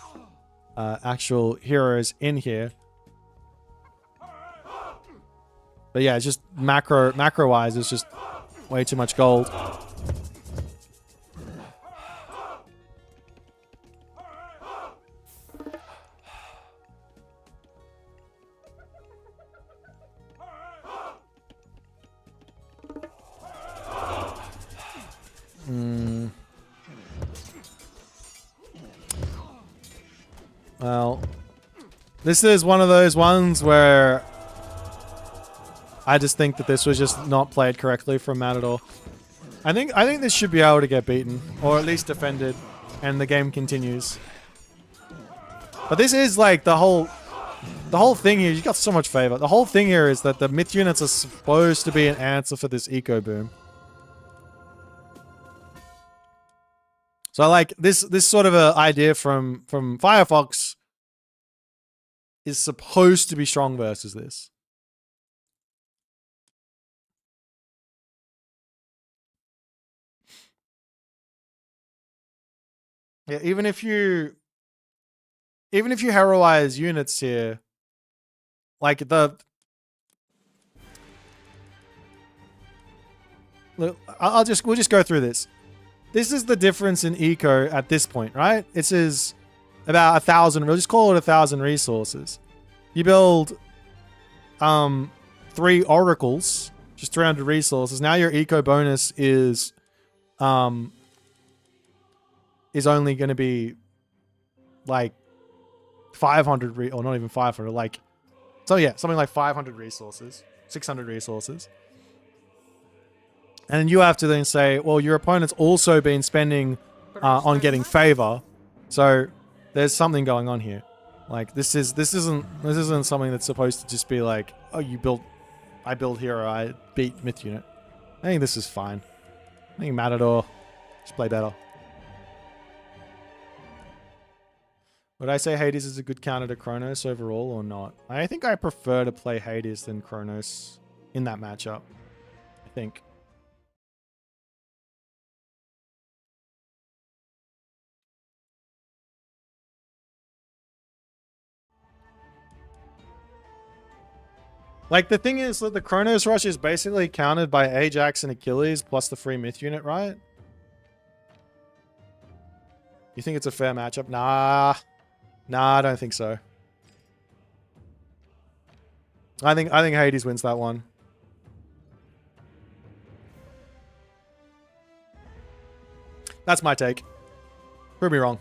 S1: heroes in here. But yeah, it's just macro wise, it's just way too much gold. Well, this is one of those ones where I just think that this was just not played correctly from Matt at all. I think this should be able to get beaten, or at least defended, and the game continues. But this is like the whole thing here. You got so much favor. The whole thing here is that the myth units are supposed to be an answer for this eco boom. So I like this sort of a idea from Firefox is supposed to be strong versus this. Yeah, even if you heroize units here, like we'll just go through this. This is the difference in eco at this point, right? This is about 1,000. We'll just call it 1,000 resources. You build 3 oracles, just 300 resources. Now your eco bonus is only going to be like 500 or not even 500, like, so yeah, something like 500 resources, 600 resources. And you have to then say, well, your opponent's also been spending on getting favor, so there's something going on here. Like this isn't something that's supposed to just be like, oh, I build hero, I beat myth unit. I think this is fine. I think Matador just play better. Would I say Hades is a good counter to Kronos overall or not? I think I prefer to play Hades than Kronos in that matchup. I think. Like, the thing is that the Kronos Rush is basically countered by Ajax and Achilles plus the free myth unit, right? You think it's a fair matchup? Nah, I don't think so. I think Hades wins that one. That's my take. Prove me wrong.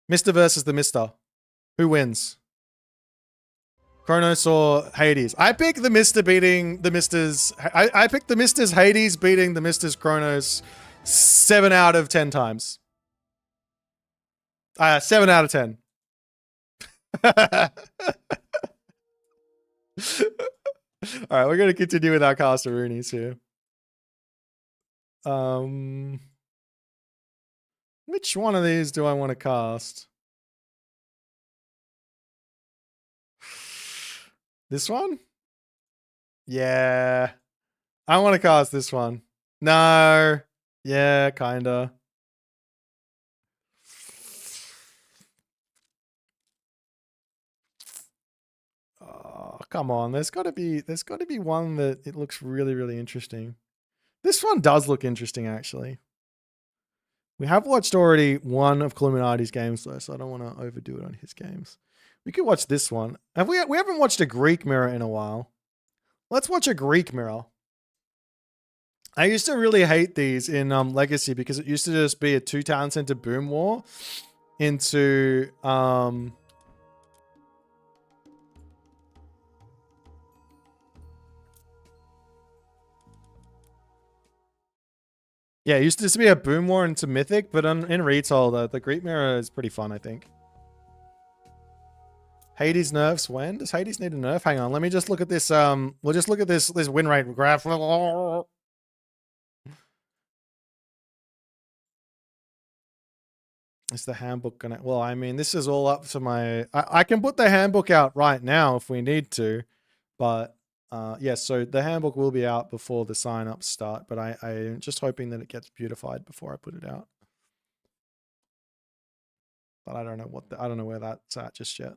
S1: Mr. versus the Mister. Who wins? Kronos or Hades? I pick the Mister beating the Misters. I pick the Misters Hades beating the Misters Kronos 7 out of 10 times. 7 out of 10. All right, we're going to continue with our Castaroonies here. Which one of these do I want to cast? This one? Yeah. I want to cast this one. No. Yeah, kinda. Oh, come on. There's gotta be one that it looks really, really interesting. This one does look interesting, actually. We have watched already one of Illuminati's games, though, so I don't want to overdo it on his games. We could watch this one. We haven't watched a Greek mirror in a while. Let's watch a Greek mirror. I used to really hate these in Legacy because it used to just be a 2 town center boom war into yeah, it used to just be a boom war into mythic, but in retail, the Greek mirror is pretty fun, I think. Hades nerfs when? Does Hades need a nerf? Hang on, let me just look at this. We'll just look at this win rate graph. Is the handbook gonna? Well, I mean, this is all up to my. I can put the handbook out right now if we need to, but yes. So the handbook will be out before the sign-ups start, but I'm just hoping that it gets beautified before I put it out. But I don't know I don't know where that's at just yet.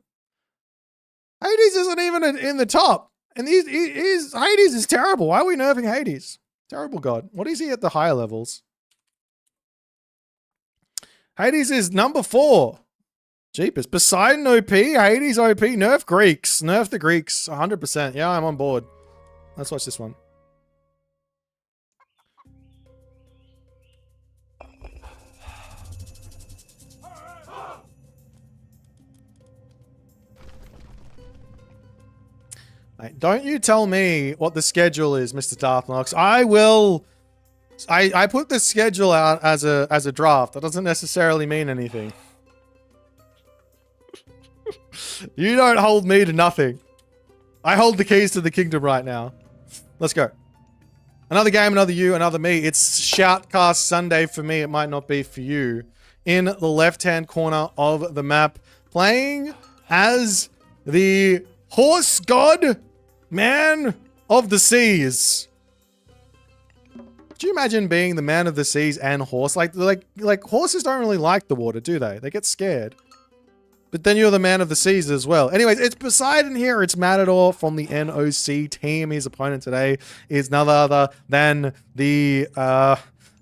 S1: Hades isn't even in the top, and Hades is terrible. Why are we nerfing Hades? Terrible god. What is he at the higher levels? Hades is number 4. Jeepers. Poseidon OP, Hades OP, nerf Greeks. Nerf the Greeks, 100%. Yeah, I'm on board. Let's watch this one. Mate, don't you tell me what the schedule is, Mr. Darthnox. I will... I put the schedule out as a draft. That doesn't necessarily mean anything. You don't hold me to nothing. I hold the keys to the kingdom right now. Let's go. Another game, another you, another me. It's Shoutcast Sunday for me. It might not be for you. In the left-hand corner of the map, playing as the horse god, man of the seas. Could you imagine being the man of the seas and horse? Like horses don't really like the water, do they? They get scared. But then you're the man of the seas as well. Anyways, it's Poseidon here. It's Matador from the NOC team. His opponent today is none other than the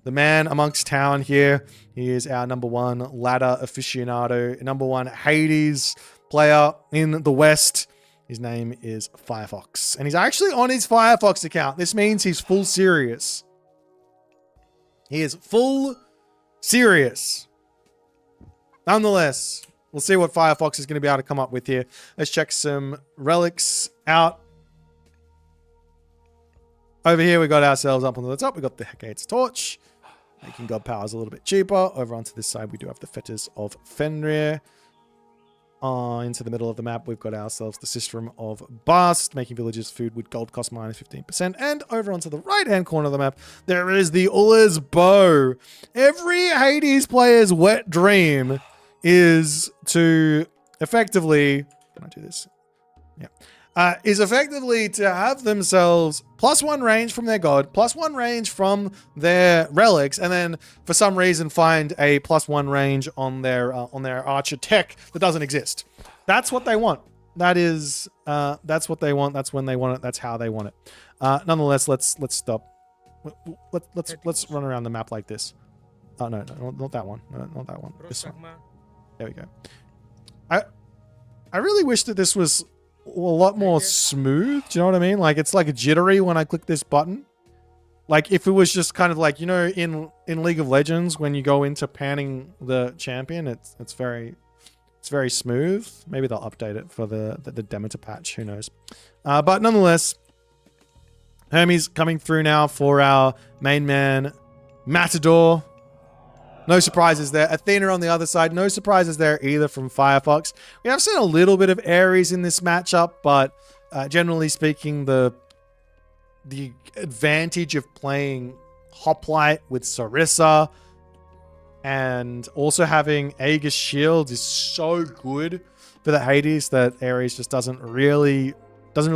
S1: man amongst town here. He is our number 1 ladder aficionado, number 1 Hades player in the West. His name is Firefox. And he's actually on his Firefox account. This means he's full serious. He is full serious. Nonetheless, we'll see what Firefox is going to be able to come up with here. Let's check some relics out. Over here, we got ourselves up on the top. We got the Hecate's Torch, making God powers a little bit cheaper. Over onto this side, we do have the Fetters of Fenrir. Into the middle of the map, we've got ourselves the System of Bast, making villagers food with gold cost minus 15%. And over onto the right-hand corner of the map, there is the Uller's Bow. Every Hades player's wet dream is to effectively... Can I do this? Yeah. Is effectively to have themselves +1 range from their god, +1 range from their relics, and then for some reason find a +1 range on their archer tech that doesn't exist. That's what they want. That is that's what they want. That's when they want it. That's how they want it. Nonetheless, let's stop. Let's run around the map like this. Oh no, not that one. No, not that one. This one. There we go. I really wish that this was a lot more smooth. Do you know what I mean? Like, it's like jittery when I click this button. Like, if it was just kind of like, you know, in League of Legends, when you go into panning the champion, it's very smooth. Maybe they'll update it for the Demeter patch. Who knows? But nonetheless, Hermes coming through now for our main man, Matador. No surprises there. Athena on the other side. No surprises there either from Firefox. We have seen a little bit of Ares in this matchup, but generally speaking, the advantage of playing Hoplite with Sarissa, and also having Aegis Shield is so good for the Hades that Ares just doesn't really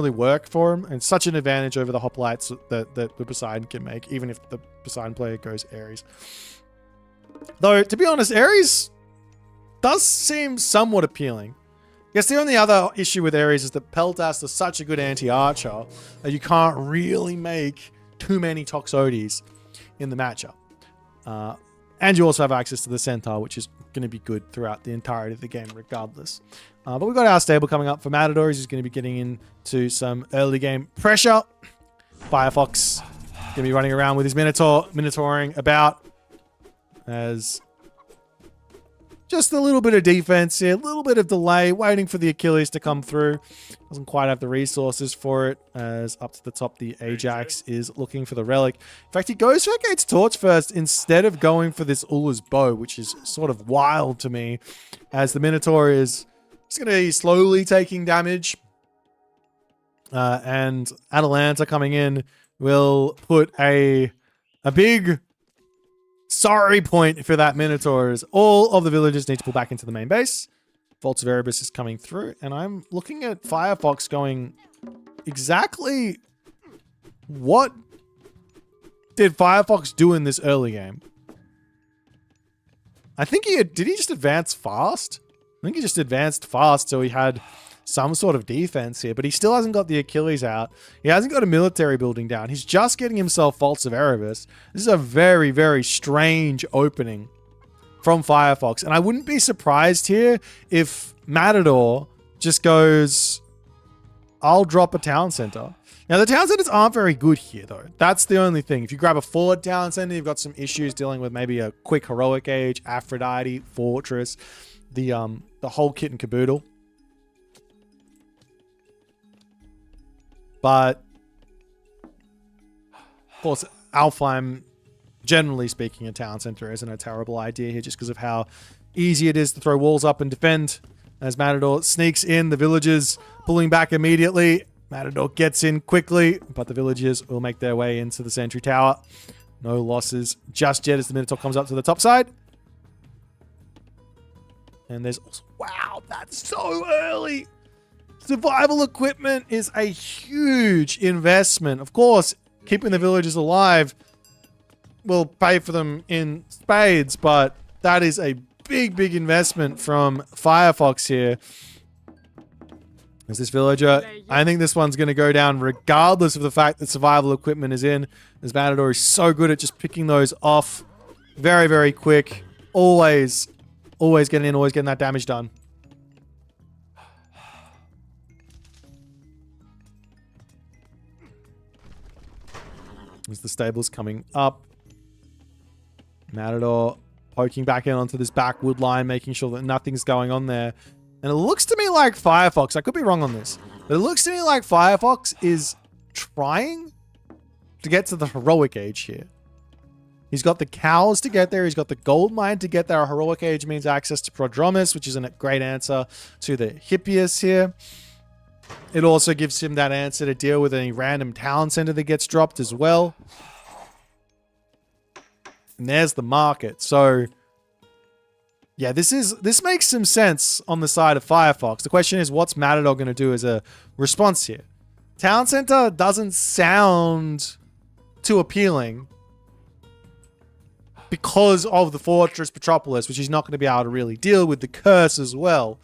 S1: work for him. And it's such an advantage over the Hoplites that the Poseidon can make, even if the Poseidon player goes Ares. Though, to be honest, Ares does seem somewhat appealing. I guess the only other issue with Ares is that Peltas is such a good anti-archer that you can't really make too many Toxotes in the matchup. And you also have access to the Centaur, which is going to be good throughout the entirety of the game regardless. But we've got our stable coming up for Matadors. He's going to be getting into some early game pressure. Firefox going to be running around with his Minotaur, Minotauring about as just a little bit of defense here, a little bit of delay, waiting for the Achilles to come through. Doesn't quite have the resources for it, as up to the top, the Ajax is looking for the relic. In fact, he goes for Gates Torch first instead of going for this Ula's bow, which is sort of wild to me, as the Minotaur is just going to be slowly taking damage. And Atalanta coming in will put a big sorry point for that Minotaur, as all of the villagers need to pull back into the main base. Vaults of Erebus is coming through, and I'm looking at Firefox going, exactly what did Firefox do in this early game? I think did he just advance fast? I think he just advanced fast, so he had some sort of defense here, but he still hasn't got the Achilles out. He hasn't got a military building down. He's just getting himself Vaults of Erebus. This is a very, very strange opening from Firefox, and I wouldn't be surprised here if Matador just goes, I'll drop a town center. Now, the town centers aren't very good here, though. That's the only thing. If you grab a forward town center, you've got some issues dealing with maybe a quick heroic age, Aphrodite, Fortress, the whole kit and caboodle. But, of course, Alfheim, generally speaking, a town center isn't a terrible idea here just because of how easy it is to throw walls up and defend. As Matador sneaks in, the villagers pulling back immediately. Matador gets in quickly, but the villagers will make their way into the sentry tower. No losses just yet as the Minotaur comes up to the top side. And there's also, wow, that's so early. Survival equipment is a huge investment. Of course, keeping the villagers alive will pay for them in spades, but that is a big, big investment from Firefox here. As this villager, I think this one's going to go down regardless of the fact that survival equipment is in. As Matador is so good at just picking those off very, very quick. Always getting in, always getting that damage done. As the stable's coming up. Matador poking back in onto this back wood line, making sure that nothing's going on there. And it looks to me like Firefox, I could be wrong on this, but it looks to me like Firefox is trying to get to the heroic age here. He's got the cows to get there. He's got the gold mine to get there. Heroic age means access to Prodromus, which is a great answer to the Hippias here. It also gives him that answer to deal with any random town center that gets dropped as well. And there's the market. So, yeah, this makes some sense on the side of Firefox. The question is, what's Matador going to do as a response here? Town center doesn't sound too appealing because of the Fortress Petropolis, which he's not going to be able to really deal with the curse as well.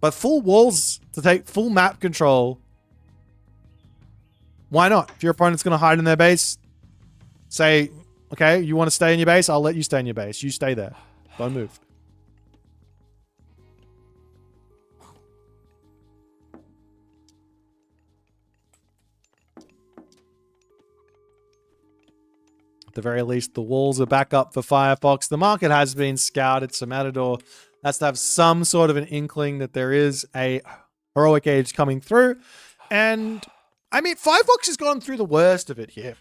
S1: But full walls to take full map control, why not? If your opponent's going to hide in their base, say, okay, you want to stay in your base? I'll let you stay in your base. You stay there. Don't move. At the very least, the walls are back up for Firefox. The market has been scouted, so Matador has to have some sort of an inkling that there is a heroic age coming through. And, I mean, Firefox has gone through the worst of it here.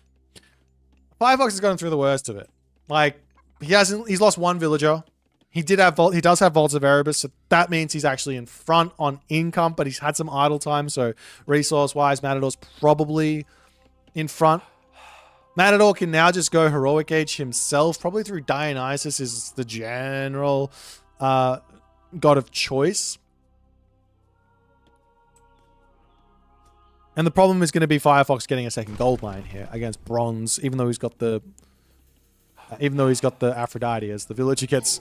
S1: Firefox has gone through the worst of it. Like, he's lost one villager. He does have Vaults of Erebus, so that means he's actually in front on income, but he's had some idle time, so resource-wise, Matador's probably in front. Matador can now just go Heroic Age himself, probably through Dionysus is the general god of choice. And the problem is going to be Firefox getting a second gold mine here against Bronze, even though he's got the Aphrodite, as the villager gets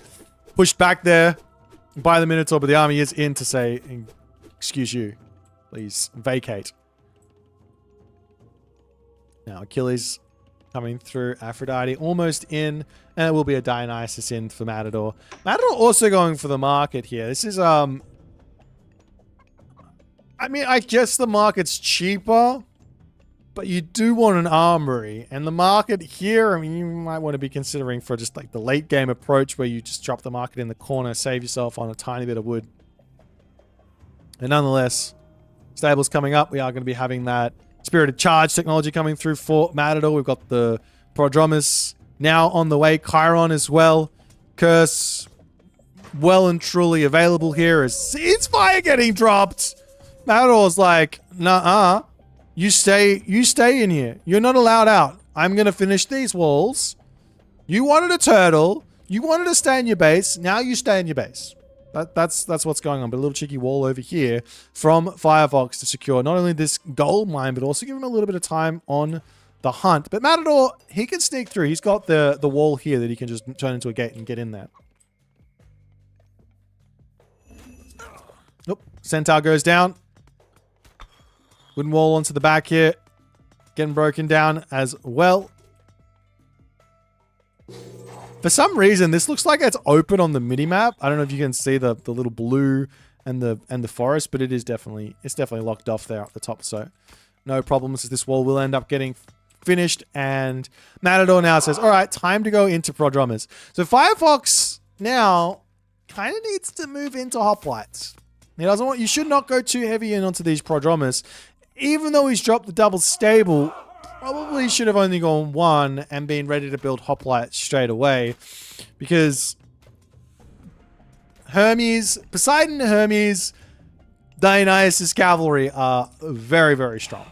S1: pushed back there by the Minotaur, but the army is in to say, excuse you, please vacate. Now Achilles coming through, Aphrodite almost in, and it will be a Dionysus in for Matador. Matador also going for the market here. This is, I mean, I guess the market's cheaper, but you do want an armory. And the market here, I mean, you might want to be considering for just like the late game approach where you just drop the market in the corner, save yourself on a tiny bit of wood. And nonetheless, stables coming up. We are going to be having that Spirited Charge technology coming through for Matador. We've got the Prodromus now on the way. Chiron as well. Curse well and truly available here as it's fire getting dropped. Matador's like, nah, you stay in here. You're not allowed out. I'm going to finish these walls. You wanted a turtle. You wanted to stay in your base. Now you stay in your base. That's what's going on. But a little cheeky wall over here from Firefox to secure not only this gold mine, but also give him a little bit of time on the hunt. But Matador, he can sneak through. He's got the wall here that he can just turn into a gate and get in there. Nope. Centaur goes down. Wooden wall onto the back here. Getting broken down as well. For some reason, this looks like it's open on the mini-map. I don't know if you can see the little blue and the forest, but it's definitely locked off there at the top. So no problems. This wall will end up getting finished. And Matador now says, all right, time to go into Prodromus. So Firefox now kind of needs to move into hoplites. He doesn't want, you should not go too heavy in onto these Prodromus. Even though he's dropped the double stable, probably should have only gone one and been ready to build hoplites straight away. Because Hermes, Poseidon, Hermes, Dionysus cavalry are very, very strong.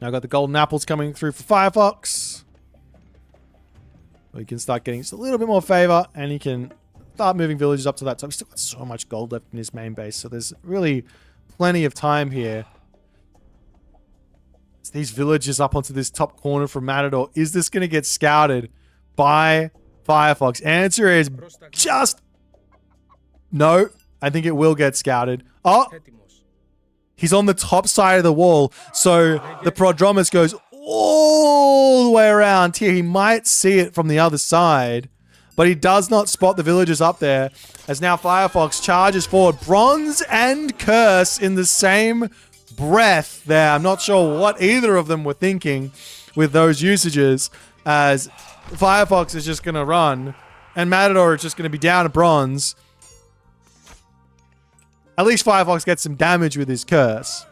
S1: Now got the golden apples coming through for Firefox. We can start getting just a little bit more favor, and he can start moving villages up to that. So he's still got so much gold left in his main base. So there's really plenty of time here. It's these villages up onto this top corner from Matador. Is this going to get scouted by Firefox? Answer is just no. I think it will get scouted. Oh, he's on the top side of the wall. So the Prodromus goes all the way around here. He might see it from the other side, but he does not spot the villagers up there, as now Firefox charges forward. Bronze and Curse in the same breath there. I'm not sure what either of them were thinking with those usages, as Firefox is just going to run, and Matador is just going to be down to Bronze. At least Firefox gets some damage with his Curse.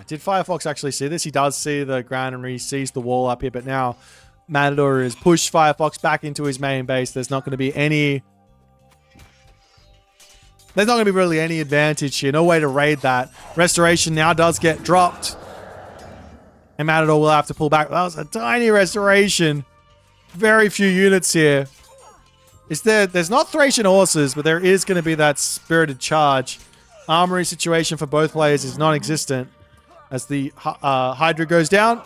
S1: Did Firefox actually see this? He does see the ground and he sees the wall up here, but now Matador has pushed Firefox back into his main base. There's not going to be really any advantage here. No way to raid that. Restoration now does get dropped, and Matador will have to pull back. That was a tiny restoration. Very few units here. There's not Thracian horses, but there is going to be that Spirited Charge. Armory situation for both players is non-existent as the Hydra goes down.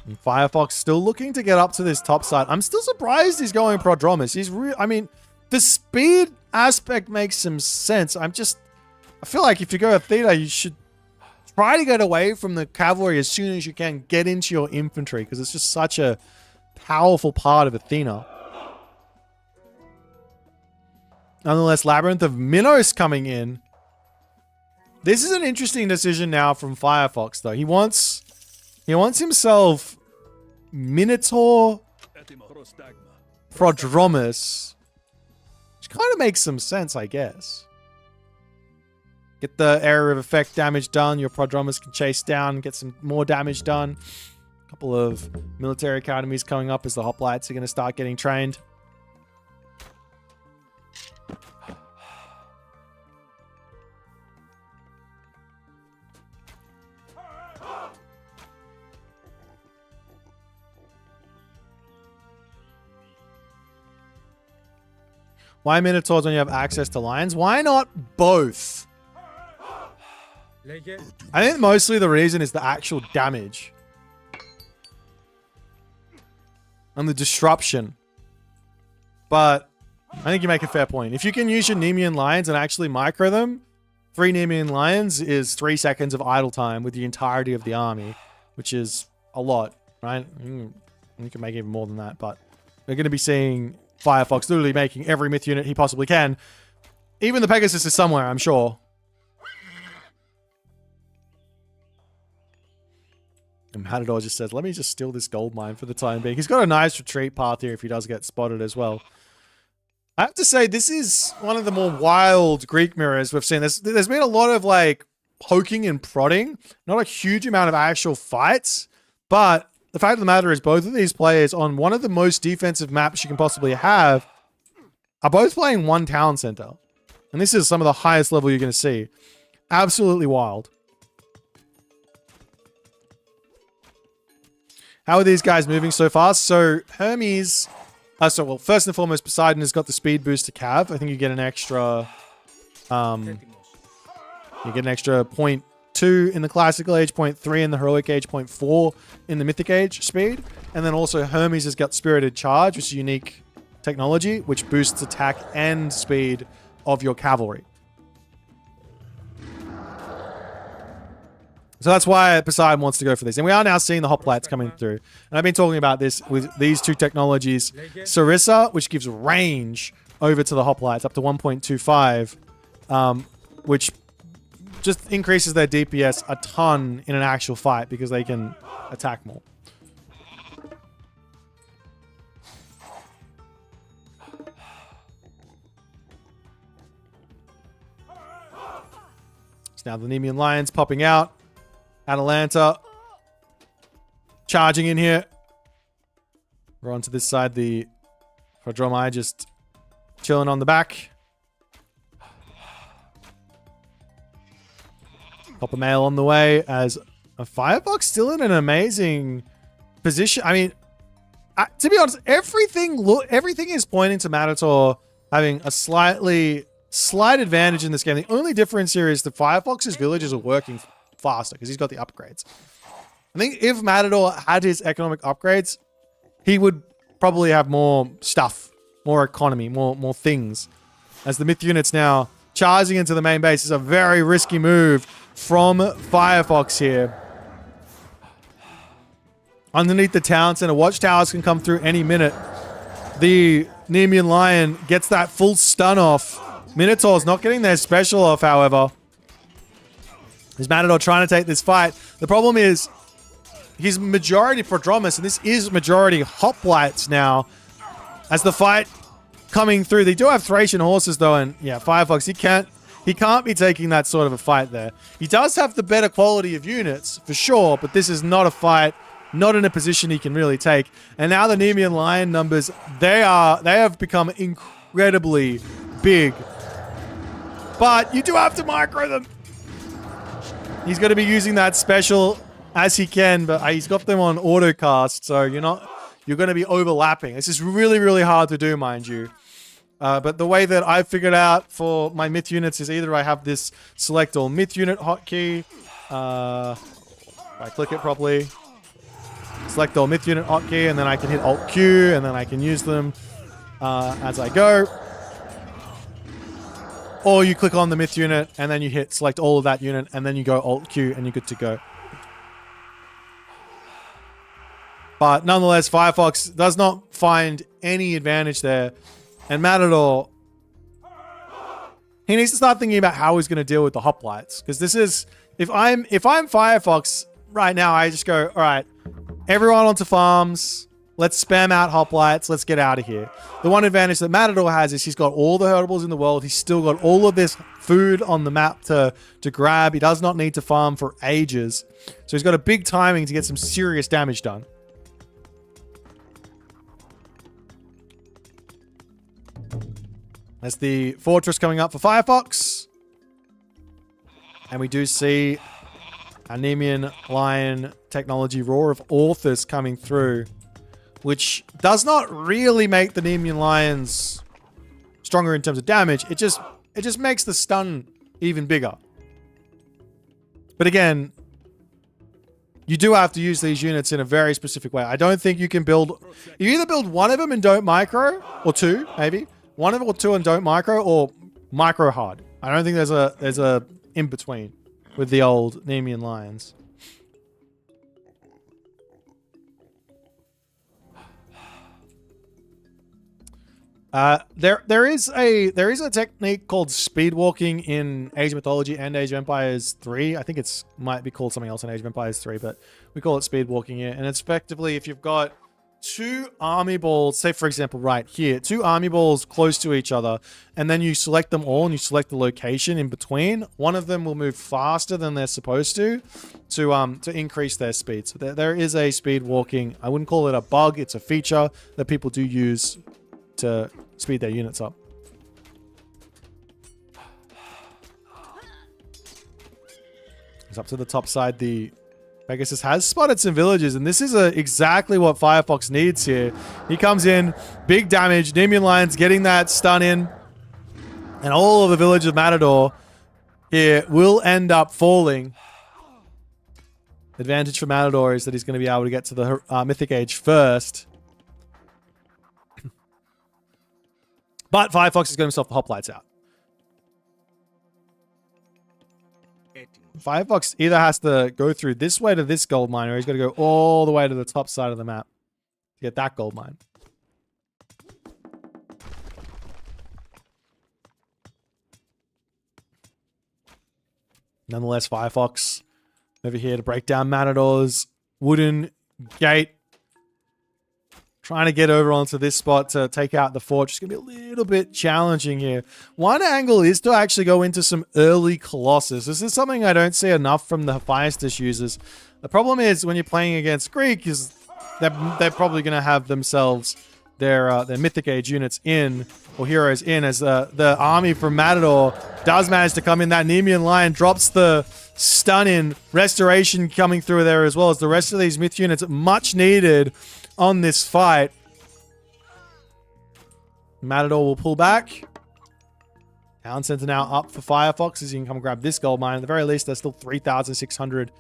S1: And Firefox still looking to get up to this top side. I'm still surprised he's going Prodromus. I mean, the speed aspect makes some sense. I feel like if you go Athena, you should try to get away from the cavalry as soon as you can. Get into your infantry, because it's just such a powerful part of Athena. Nonetheless, Labyrinth of Minos coming in. This is an interesting decision now from Firefox, though. He wants himself Minotaur, Prodromus, Which kind of makes some sense, I guess. Get the area of effect damage done. Your prodromus can chase down, get some more damage done. A couple of military academies coming up as the hoplites are going to start getting trained. Why Minotaurs when you have access to lions? Why not both? I think mostly the reason is the actual damage. And the disruption. But I think you make a fair point. If you can use your Nemean lions and actually micro them, 3 Nemean lions is 3 seconds of idle time with the entirety of the army, which is a lot, right? You can make even more than that, but we're going to be seeing Firefox literally making every myth unit he possibly can. Even the Pegasus is somewhere, I'm sure. And Matador just says, let me just steal this gold mine for the time being. He's got a nice retreat path here if he does get spotted as well. I have to say, this is one of the more wild Greek mirrors we've seen. There's been a lot of, like, poking and prodding. Not a huge amount of actual fights. But the fact of the matter is both of these players on one of the most defensive maps you can possibly have are both playing one town center. And this is some of the highest level you're going to see. Absolutely wild. How are these guys moving so fast? So Hermes... well, first and foremost, Poseidon has got the speed boost to Cav. I think you get an extra... you get an extra 0.2 in the classical age, 0.3 in the heroic age, 0.4 in the mythic age speed. And then also Hermes has got spirited charge, which is unique technology, which boosts attack and speed of your cavalry. So that's why Poseidon wants to go for this. And we are now seeing the hoplites coming through. And I've been talking about this with these two technologies. Sarissa, which gives range over to the hoplites, up to 1.25, which just increases their DPS a ton in an actual fight because they can attack more. So now the Nemean Lions popping out. Atalanta charging in here. We're onto this side. The Prodromi just chilling on the back. Copper Mail on the way as a Firebox still in an amazing position. I mean, to be honest, everything is pointing to Minotaur having a slight advantage in this game. The only difference here is the Firefox's villages are working faster because he's got the upgrades. I think if Matador had his economic upgrades, he would probably have more stuff, more economy, more things. As the myth units now charging into the main base is a very risky move from Firefox here. Underneath the town center, watchtowers can come through any minute. The Nemean Lion gets that full stun off. Minotaur's not getting their special off, however. Is Matador trying to take this fight? The problem is he's majority Prodromus, and this is majority hoplites now. As the fight coming through, they do have Thracian horses though, and yeah, Firefox, he can't be taking that sort of a fight there. He does have the better quality of units for sure, but this is not a fight, not in a position he can really take. And now the Nemean Lion numbers, they have become incredibly big. But you do have to micro them. He's going to be using that special as he can, but he's got them on autocast, so you're going to be overlapping. This is really, really hard to do, mind you. But the way that I figured out for my myth units is either I have this select all myth unit hotkey. If I click it properly, select all myth unit hotkey, and then I can hit Alt Q, and then I can use them as I go. Or you click on the myth unit, and then you hit select all of that unit, and then you go Alt Q, and you're good to go. But nonetheless, Firefox does not find any advantage there. And Matador, he needs to start thinking about how he's going to deal with the hoplites. Because this is, if I'm Firefox right now, I just go, all right, everyone onto farms. Let's spam out hoplites. Let's get out of here. The one advantage that Matador has is he's got all the herdables in the world. He's still got all of this food on the map to grab. He does not need to farm for ages. So he's got a big timing to get some serious damage done. That's the fortress coming up for Firefox. And we do see a Nemean Lion technology Roar of Authors coming through, which does not really make the Nemean Lions stronger in terms of damage. It just makes the stun even bigger. But again, you do have to use these units in a very specific way. I don't think you can build... You either build one of them and don't micro, or two, maybe. One of them or two and don't micro, or micro hard. I don't think there's a in between with the old Nemean Lions. There is a technique called speed walking in Age of Mythology and Age of Empires 3. I think it's might be called something else in Age of Empires 3, but we call it speed walking here. And it's effectively if you've got two army balls, say for example right here, two army balls close to each other, and then you select them all and you select the location in between, one of them will move faster than they're supposed to increase their speed. So there is a speed walking. I wouldn't call it a bug. It's a feature that people do use to speed their units up. It's up to the top side. The Pegasus has spotted some villages, and this is exactly what Firefox needs here. He comes in, big damage. Nemean Lions getting that stun in, and all of the village of Matador here will end up falling. Advantage for Matador is that he's going to be able to get to the Mythic Age first. But Firefox has got himself the hoplites out. Firefox either has to go through this way to this gold mine, or he's got to go all the way to the top side of the map to get that gold mine. Nonetheless, Firefox over here to break down Matador's wooden gate. Trying to get over onto this spot to take out the fortress. It's going to be a little bit challenging here. One angle is to actually go into some early Colossus. This is something I don't see enough from the Hephaestus users. The problem is when you're playing against Greek is they're probably going to have themselves their Mythic Age units in, or heroes in, as the army from Matador does manage to come in. That Nemean Lion drops the stun in. Restoration coming through there as well as the rest of these myth units much needed on this fight. Matador will pull back. Town Center now up for Firefox as you can come grab this gold mine. At the very least, there's still 3,600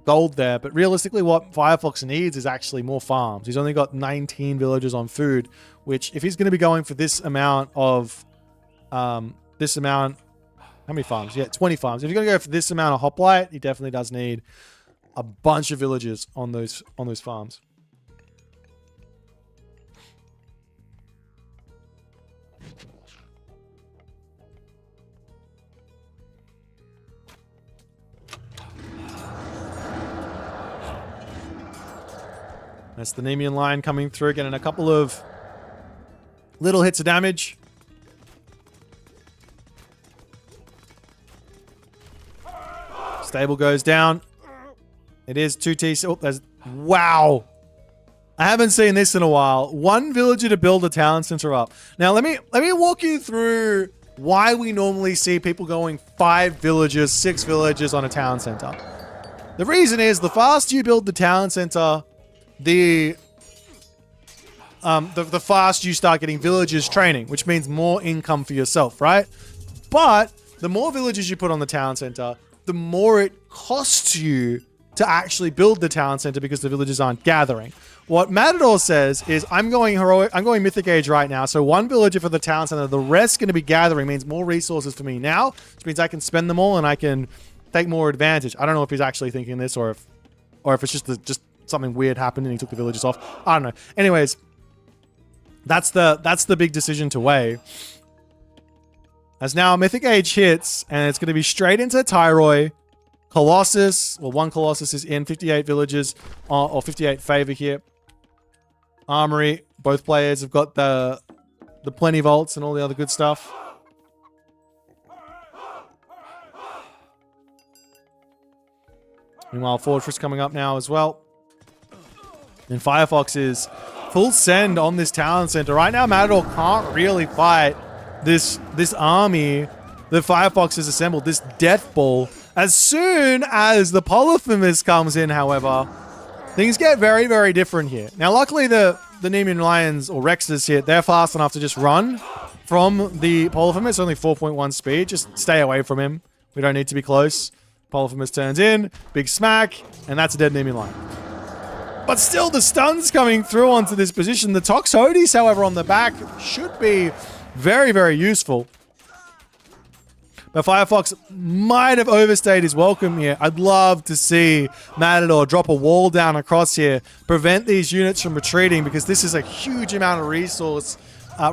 S1: gold there. But realistically, what Firefox needs is actually more farms. He's only got 19 villagers on food, which if he's going to be going for this amount of... how many farms? Yeah, 20 farms. If you're going to go for this amount of hoplite, he definitely does need a bunch of villagers on those farms. That's the Nemean Lion coming through, getting a couple of little hits of damage. Stable goes down. It is 2T. Oh, there's... Wow. I haven't seen this in a while. One villager to build a town center up. Now, let me walk you through why we normally see people going 5 villagers, 6 villagers on a town center. The reason is the faster you build the town center, the faster you start getting villagers training, which means more income for yourself, right? But the more villagers you put on the town center, the more it costs you to actually build the town center because the villagers aren't gathering. What Matador says is, I'm going Mythic Age right now, so 1 villager for the town center, the rest going to be gathering, means more resources for me now, which means I can spend them all and I can take more advantage. I don't know if he's actually thinking this or if it's just something weird happened and he took the villagers off. I don't know. Anyways, that's the big decision to weigh. As now Mythic Age hits, and it's going to be straight into Tyroi. Colossus, well, 1 Colossus is in, 58 villages, or 58 favor here. armory. Both players have got the plenty vaults and all the other good stuff. Meanwhile, Fortress coming up now as well. And Firefox is full send on this town center. Right now, Matador can't really fight this army that Firefox has assembled, this death ball. As soon as the Polyphemus comes in, however, things get very, very different here. Now, luckily, the Nemean Lions, or Rexes here, they're fast enough to just run from the Polyphemus. Only 4.1 speed. Just stay away from him. We don't need to be close. Polyphemus turns in, big smack, and that's a dead Nemean Lion. But still, the stuns coming through onto this position. The Toxotes, however, on the back should be very, very useful. But Firefox might have overstayed his welcome here. I'd love to see Matador drop a wall down across here, prevent these units from retreating, because this is a huge amount of resources for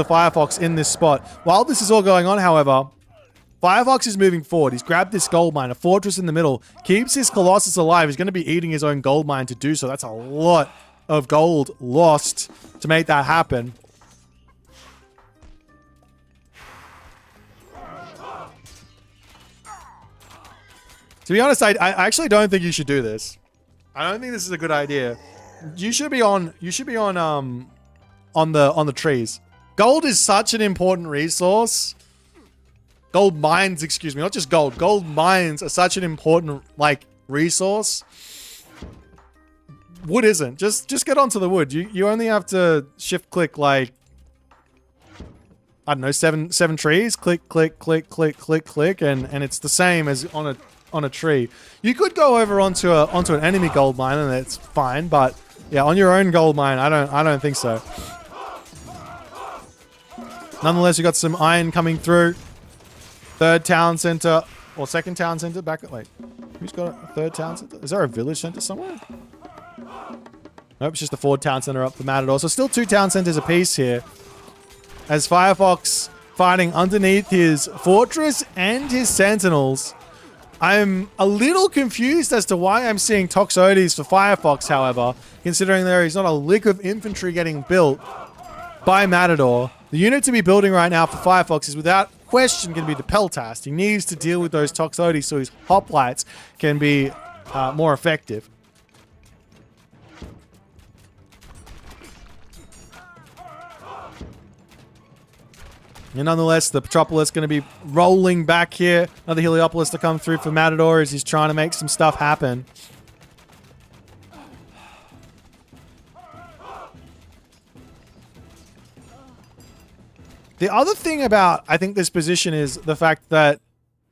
S1: Firefox in this spot. While this is all going on, however, Firefox is moving forward. He's grabbed this gold mine, a fortress in the middle, keeps his Colossus alive. He's going to be eating his own gold mine to do so. That's a lot of gold lost to make that happen. To be honest, I actually don't think you should do this. I don't think this is a good idea. You should be on the trees. Gold is such an important resource. Gold mines, excuse me, not just gold. Gold mines are such an important resource. Wood isn't. Just get onto the wood. You only have to shift click I don't know, seven trees. Click, click, click, click, click, click, and it's the same as on a tree. You could go over onto an enemy gold mine and it's fine, but yeah, on your own gold mine, I don't think so. Nonetheless, you got some iron coming through. Third town center, or second town center back at, who's got a third town center? Is there a village center somewhere? Nope, it's just the fourth town center up the Matador. So still 2 town centers apiece here. As Firefox fighting underneath his fortress and his sentinels. I'm a little confused as to why I'm seeing Toxotes for Firefox, however, considering there is not a lick of infantry getting built by Matador. The unit to be building right now for Firefox is without question going to be the Peltast. He needs to deal with those Toxotes so his hoplites can be more effective. And nonetheless, the Petropolis going to be rolling back here. Another Heliopolis to come through for Matador as he's trying to make some stuff happen. The other thing about, I think, this position is the fact that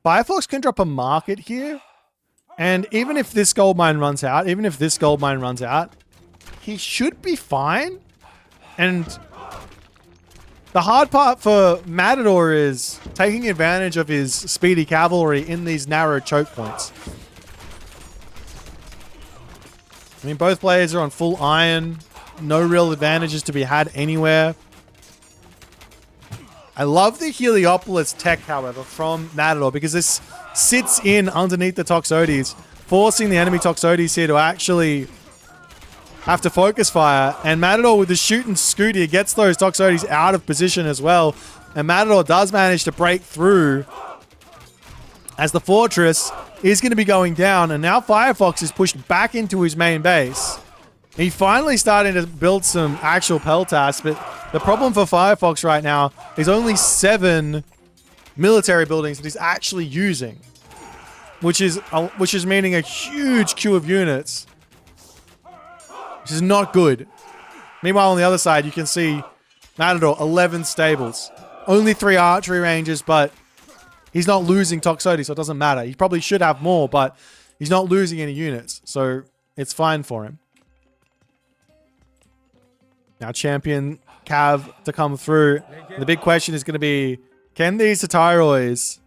S1: Firefox can drop a market here. And even if this gold mine runs out, he should be fine. And the hard part for Matador is taking advantage of his speedy cavalry in these narrow choke points. I mean, both players are on full iron. No real advantages to be had anywhere. I love the Heliopolis tech, however, from Matador, because this sits in underneath the Toxotes, forcing the enemy Toxotes here to actually have to focus fire. And Matador with the shoot and scoot here gets those Toxotes out of position as well. And Matador does manage to break through as the fortress is going to be going down. And now Firefox is pushed back into his main base. He's finally starting to build some actual Peltas, but the problem for Firefox right now is only 7 military buildings that he's actually using, which is meaning a huge queue of units, which is not good. Meanwhile, on the other side, you can see Matador, 11 stables, only 3 archery ranges, but he's not losing Toxotes, so it doesn't matter. He probably should have more, but he's not losing any units, so it's fine for him. Now, champion Cav to come through. The big question is going to be, can these Tatarois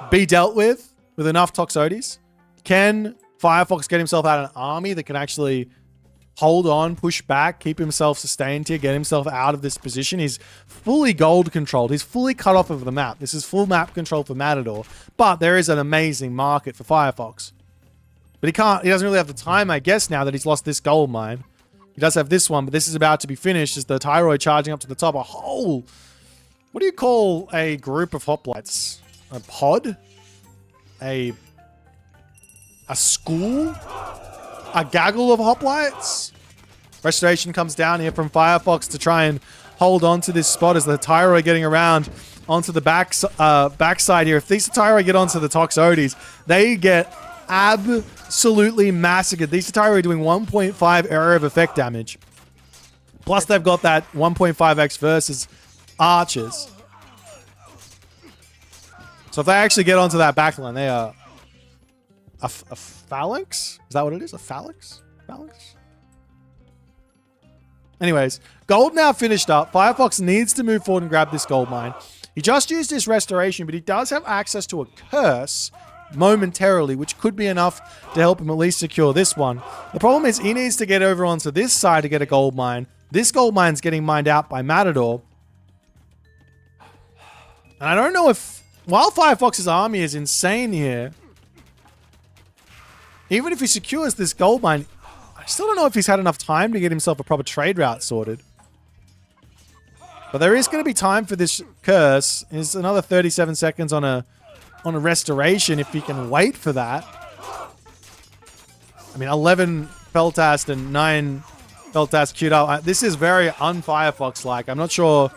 S1: be dealt with enough Toxotes? Can Firefox get himself out an army that can actually hold on, push back, keep himself sustained here, get himself out of this position? He's fully gold controlled. He's fully cut off of the map. This is full map control for Matador. But there is an amazing market for Firefox. But he doesn't really have the time, I guess, now that he's lost this gold mine. He does have this one, but this is about to be finished as the Tyroid charging up to the top. A whole... What do you call a group of hoplites? A pod? A school? A gaggle of hoplites? Restoration comes down here from Firefox to try and hold on to this spot as the Tyroid getting around onto the backside here. If these Tyroid get onto the Toxotes, they get absolutely massacred. These Tyroid doing 1.5 area of effect damage. Plus they've got that 1.5x versus archers. So if they actually get onto that backline, they are a phalanx? Is that what it is? A phalanx? Phalanx? Anyways, gold now finished up. Firefox needs to move forward and grab this gold mine. He just used his restoration, but he does have access to a curse momentarily, which could be enough to help him at least secure this one. The problem is he needs to get over onto this side to get a gold mine. This gold mine's getting mined out by Matador. And I don't know if... While Firefox's army is insane here, even if he secures this gold mine, I still don't know if he's had enough time to get himself a proper trade route sorted. But there is going to be time for this curse. There's another 37 seconds on a restoration if he can wait for that. I mean, 11 Feltast and 9 Feltast queued up. This is very un-Firefox-like. I'm not sure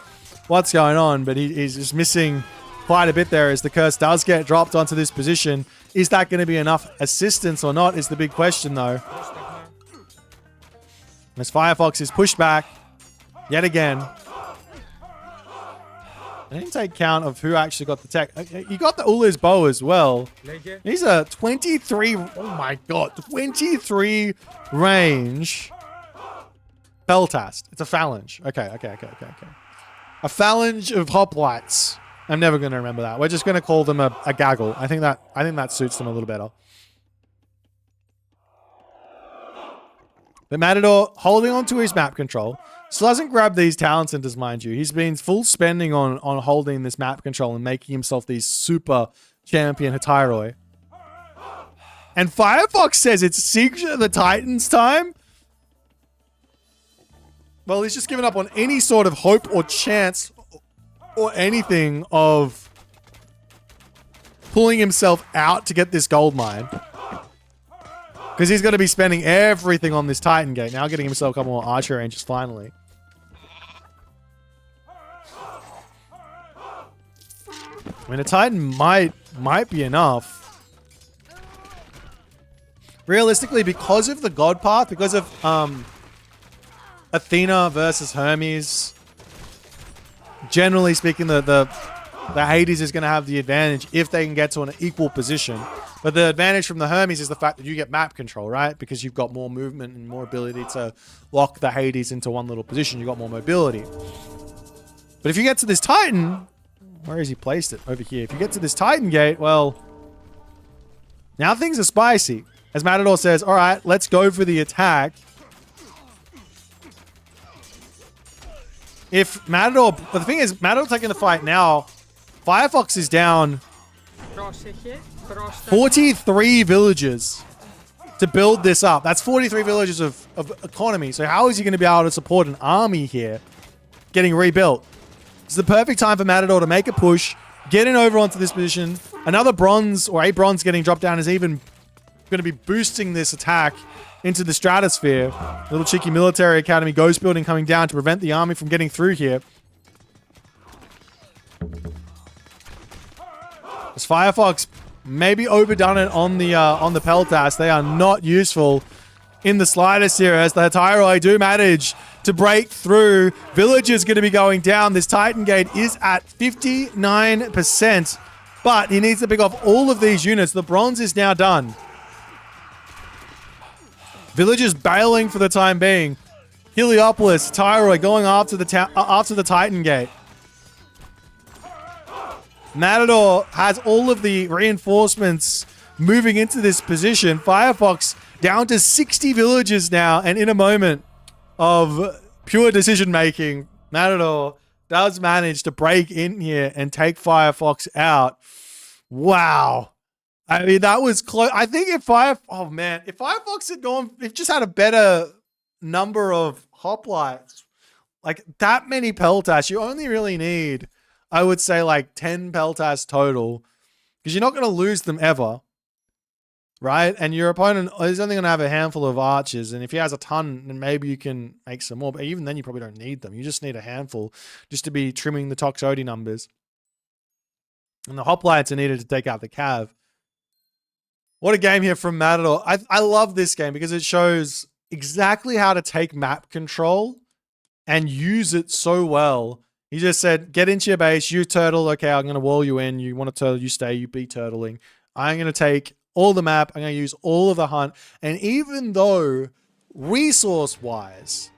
S1: what's going on, but he's just missing quite a bit there as the curse does get dropped onto this position. Is that going to be enough assistance or not is the big question, though. As Firefox is pushed back yet again. I didn't take count of who actually got the tech. You got the Ulu's bow as well. He's a 23... Oh my god. 23 range Feltast. It's a phalange. Okay. A phalange of hoplites. I'm never going to remember that. We're just going to call them a gaggle. I think that suits them a little better. But Matador holding on to his map control. Still hasn't grabbed these talent centers, mind you. He's been full spending on holding this map control and making himself these super champion Hatyroi. And Firefox says it's Secret of the Titans time. Well, he's just given up on any sort of hope or chance or anything of pulling himself out to get this gold mine. Because he's going to be spending everything on this Titan gate. Now getting himself a couple more archer ranges finally. I mean, a Titan might be enough. Realistically, because of the God path, because of Athena versus Hermes, generally speaking, the Hades is going to have the advantage if they can get to an equal position. But the advantage from the Hermes is the fact that you get map control, right? Because you've got more movement and more ability to lock the Hades into one little position. You've got more mobility. But if you get to this Titan... Where has he placed it? Over here. If you get to this Titan gate, well... Now things are spicy. As Matador says, all right, let's go for the attack. If Matador... But the thing is, Matador taking the fight now. Firefox is down 43 villagers to build this up. That's 43 villagers of economy. So how is he going to be able to support an army here getting rebuilt? This is the perfect time for Matador to make a push, get in over onto this position. Another bronze or a bronze getting dropped down is even going to be boosting this attack into the stratosphere. Little cheeky military academy ghost building coming down to prevent the army from getting through here. As Firefox maybe overdone it on the Peltas. They are not useful in the slightest here as the Hatyroi do manage to break through. Village is going to be going down. This Titan gate is at 59%, but he needs to pick off all of these units. The bronze is now done. Village is bailing for the time being. Heliopolis, Hatyroi going after the Titan gate. Matador has all of the reinforcements moving into this position. Firefox down to 60 villagers now, and in a moment of pure decision making, Matador does manage to break in here and take Firefox out. Wow. I mean, that was close. I think if Firefox had gone, if just had a better number of hoplites. Like that many peltas, you only really need, I would say, like 10 peltas total, because you're not going to lose them ever, right? And your opponent is only going to have a handful of archers, and if he has a ton, then maybe you can make some more. But even then, you probably don't need them. You just need a handful just to be trimming the Toxote numbers. And the hoplites are needed to take out the cav. What a game here from Matador. I love this game because it shows exactly how to take map control and use it so well. He just said, get into your base, you turtle, okay, I'm going to wall you in. You want to turtle, you stay, you be turtling. I'm going to take all the map, I'm going to use all of the hunt. And even though resource-wise,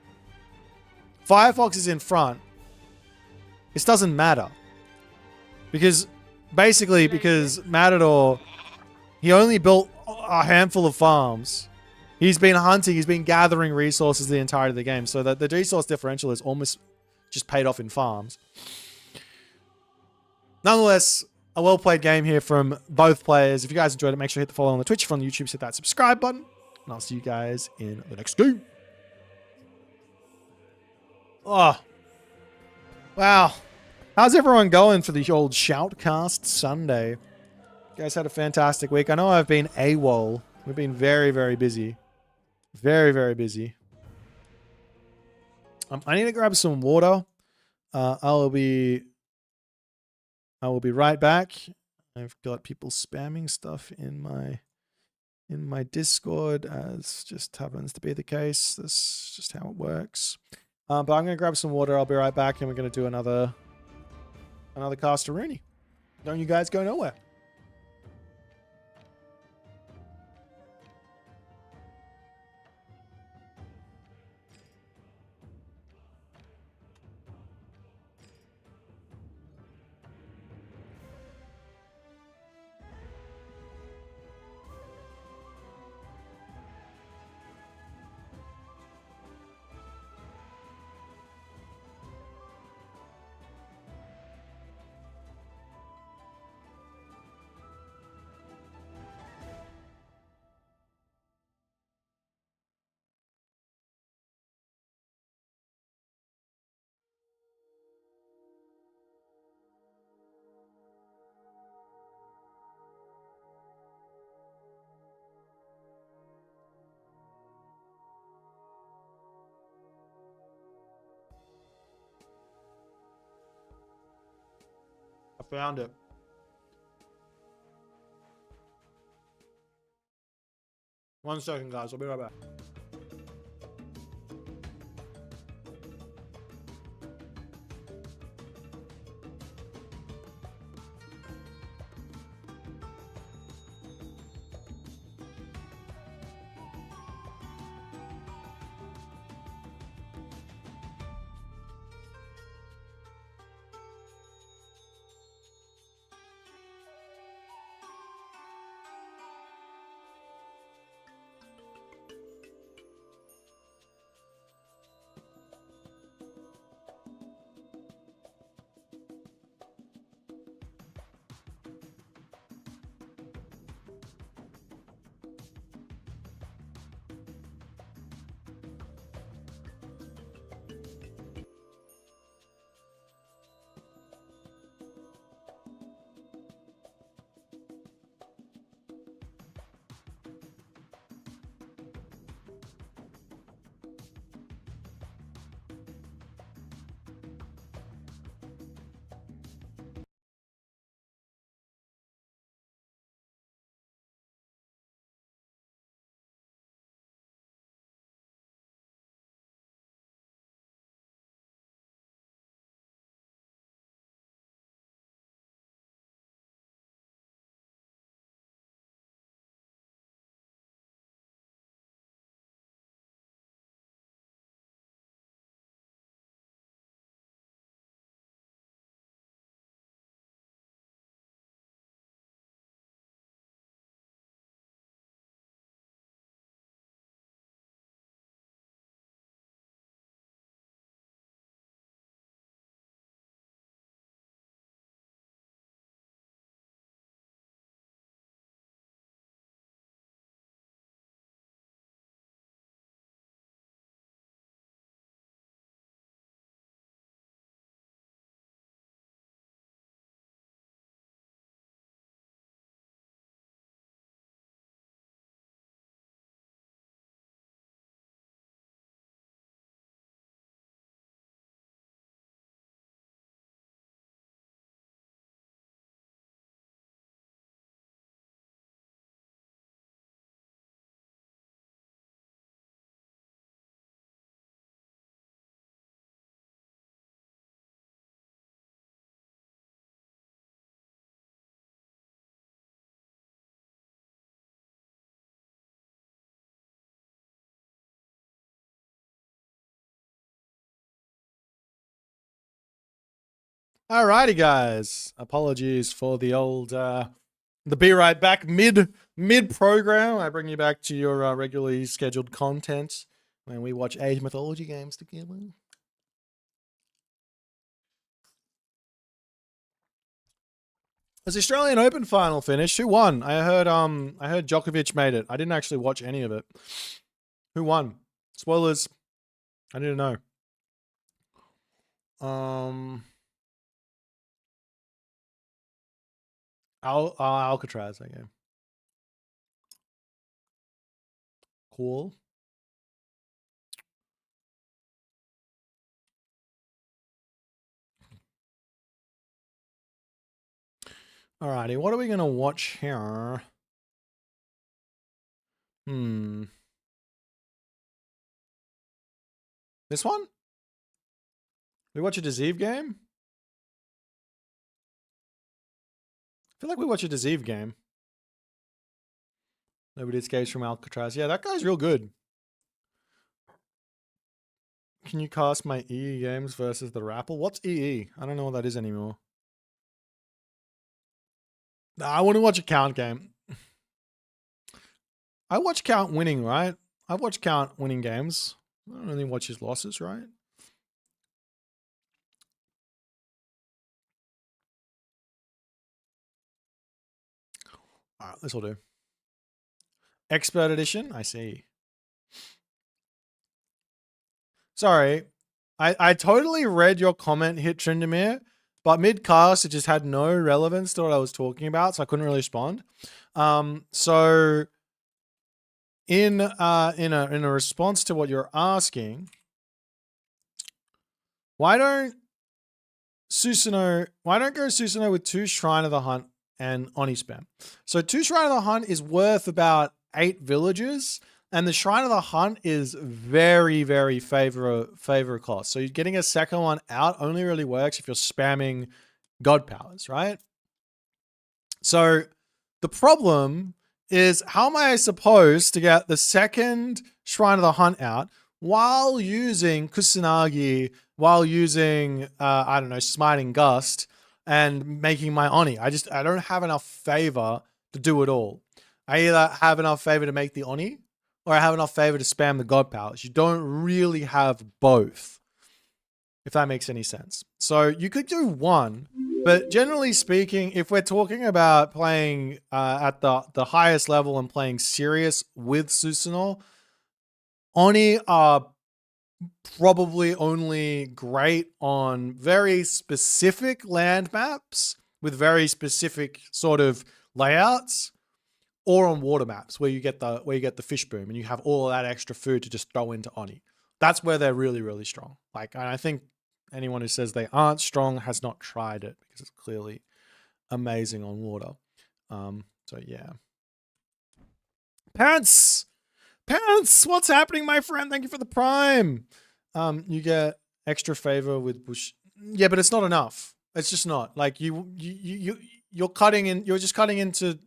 S1: Firefox is in front, this doesn't matter. Because, basically, because Matador, he only built a handful of farms. He's been hunting, he's been gathering resources the entirety of the game. So that the resource differential is almost just paid off in farms. Nonetheless, a well-played game here from both players. If you guys enjoyed it, make sure to hit the follow on the Twitch. If you're on the YouTube, hit that subscribe button. And I'll see you guys in the next game. Oh. Wow. How's everyone going for the old Shoutcast Sunday? You guys had a fantastic week. I know I've been AWOL. We've been very, very busy. Very, very busy. I need to grab some water. I will be right back. I've got people spamming stuff in my Discord, as just happens to be the case. This is just how it works. But I'm gonna grab some water. I'll be right back, and we're gonna do another Castaroony. Don't you guys go nowhere. I found it. One second, guys. I'll be right back. Alrighty, guys. Apologies for the old, the be right back mid program. I bring you back to your regularly scheduled content when we watch Age Mythology games together. As the Australian Open final finished, who won? I heard Djokovic made it. I didn't actually watch any of it. Who won? Spoilers. I need to know. Alcatraz, okay. Cool. Alrighty, what are we gonna watch here? This one? We watch a Deceive game? I feel like we watch a Deceive game. Nobody escapes from Alcatraz. Yeah, that guy's real good. Can you cast my EE games versus the Rapple? What's EE? I don't know what that is anymore. I want to watch a Count game. I watch Count winning, right? I watch Count winning games. I don't really watch his losses, right? All right, this will do. Expert edition? I see. Sorry. I totally read your comment, Hit Trindamir, but mid-cast, it just had no relevance to what I was talking about, so I couldn't really respond. So in a response to what you're asking, why don't go Susanoo with 2 Shrine of the Hunt and Oni spam? So 2 Shrine of the Hunt is worth about 8 villages, and the Shrine of the Hunt is very, very favor cost. So you're getting a second one out only really works if you're spamming God Powers, right? So the problem is, how am I supposed to get the second Shrine of the Hunt out while using Kusanagi, while using, I don't know, Smiting Gust, and making my Oni? I don't have enough favor to do it all. I either have enough favor to make the Oni, or I have enough favor to spam the God Powers. You don't really have both, if that makes any sense. So you could do one, but generally speaking, if we're talking about playing at the highest level and playing serious with Susanoo, Oni are probably only great on very specific land maps with very specific sort of layouts, or on water maps where you get the fish boom and you have all of that extra food to just throw into Oni. That's where they're really, really strong. Like, and I think anyone who says they aren't strong has not tried it, because it's clearly amazing on water. So yeah. Parents, what's happening, my friend? Thank you for the prime. You get extra favor with bush. Yeah, but it's not enough. It's just not. Like you're cutting in. You're just cutting into.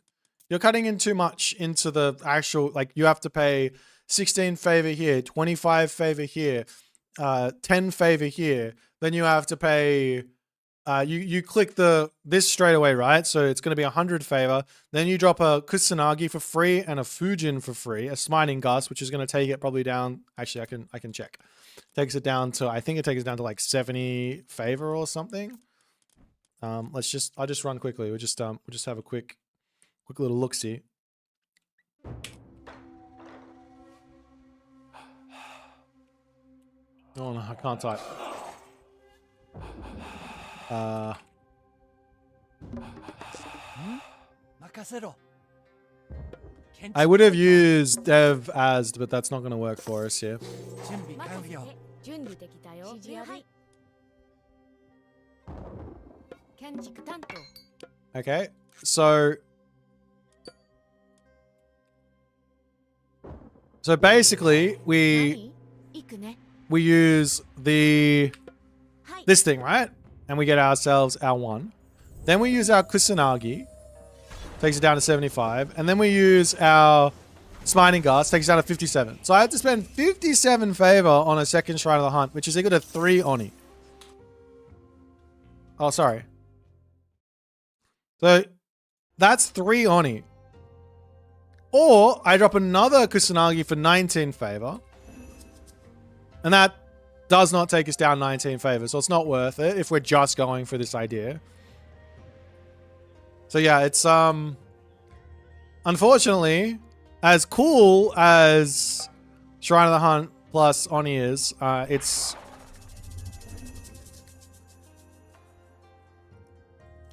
S1: You're cutting in too much into the actual. Like, you have to pay 16 favor here, 25 favor here, 10 favor here. Then you have to pay. You click this straight away, right? So it's going to be 100 favor. Then you drop a Kusanagi for free and a Fujin for free, a Smiting Gust, which is going to take it probably down. Actually, I can check. Takes it down to, I think it takes it down to like 70 favor or something. I'll just run quickly. We'll just have a quick little look-see. Oh no, I can't type. I would have used Dev as, but that's not going to work for us here. Okay, so basically we use this thing, right? And we get ourselves our 1. Then we use our Kusanagi, takes it down to 75, and then we use our Smiting Gust, takes it down to 57. So I have to spend 57 favor on a second Shrine of the Hunt, which is equal to 3 Oni. Oh, sorry. So that's 3 Oni. Or I drop another Kusanagi for 19 favor. And that does not take us down 19 favor. So it's not worth it if we're just going for this idea. So yeah, it's unfortunately, as cool as Shrine of the Hunt plus Oni is, it's...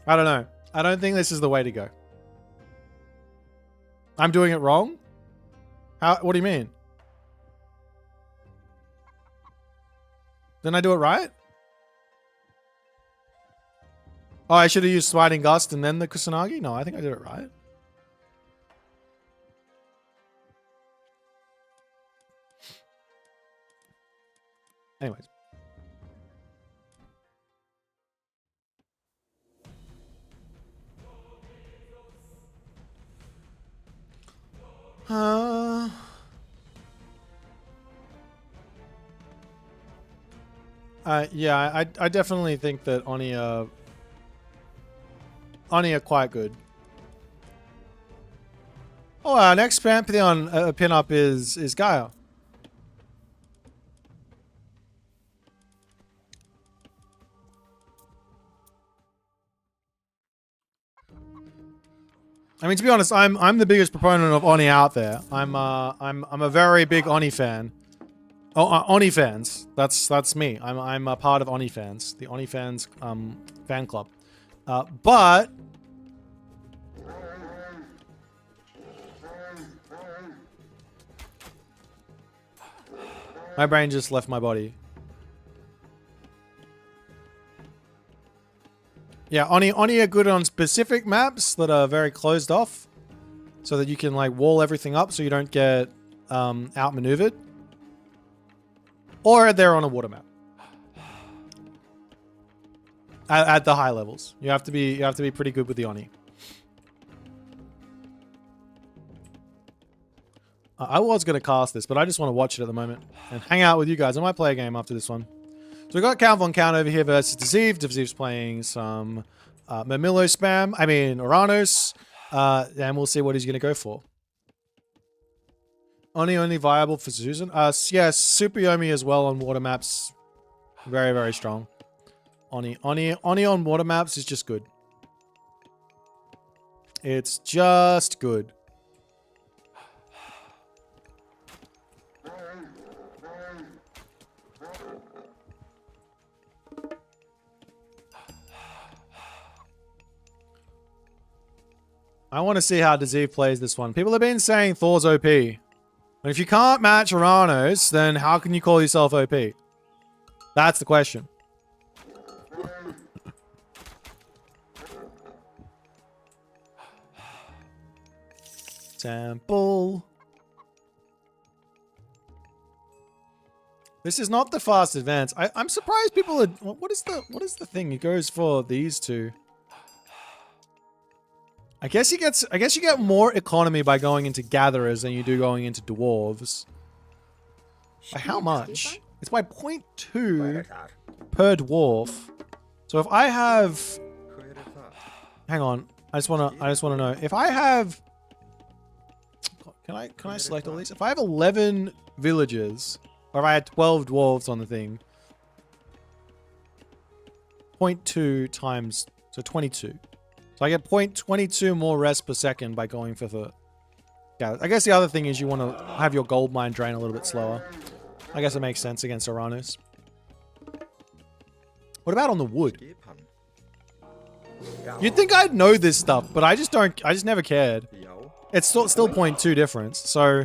S1: I don't know. I don't think this is the way to go. I'm doing it wrong? How? What do you mean? Didn't I do it right? Oh, I should have used Smiting Gust and then the Kusanagi? No, I think I did it right. Anyways. Yeah, I definitely think that Oni are quite good. Oh, our next Pantheon pinup is Gaia. I mean, to be honest, I'm the biggest proponent of Oni out there. I'm a very big Oni fan. Oh, Oni fans. That's me. I'm a part of Oni fans, the Oni fans fan club. But my brain just left my body. Yeah, Oni are good on specific maps that are very closed off, so that you can like wall everything up so you don't get outmaneuvered. Or they're on a water map. At the high levels, you have to be pretty good with the Oni. I was gonna cast this, but I just want to watch it at the moment and hang out with you guys. I might play a game after this one. So we got Count Von Count over here versus Deceive. Deceive's playing some Mamilo spam. I mean Oranos, and we'll see what he's gonna go for. Oni only viable for Susan. Yes, Super Yomi as well on water maps. Very, very strong. Oni on water maps is just good. It's just good. I want to see how Deceive plays this one. People have been saying Thor's OP. But if you can't match Oranos, then how can you call yourself OP? That's the question. Temple. This is not the fast advance. I'm surprised people are... What is the thing? He goes for these two. I guess you get more economy by going into gatherers than you do going into dwarves. By how much? It's by 0.2 per dwarf. So if I have, hang on, I just wanna know if I have. Can I select all these? If I have 11 villages, or if I had 12 dwarves on the thing, 0.2 times, so 22. So I get 0.22 more rest per second by going for the... Yeah, I guess the other thing is you want to have your gold mine drain a little bit slower. I guess it makes sense against Oranos. What about on the wood? You'd think I'd know this stuff, but I just never cared. It's still 0.2 difference, so...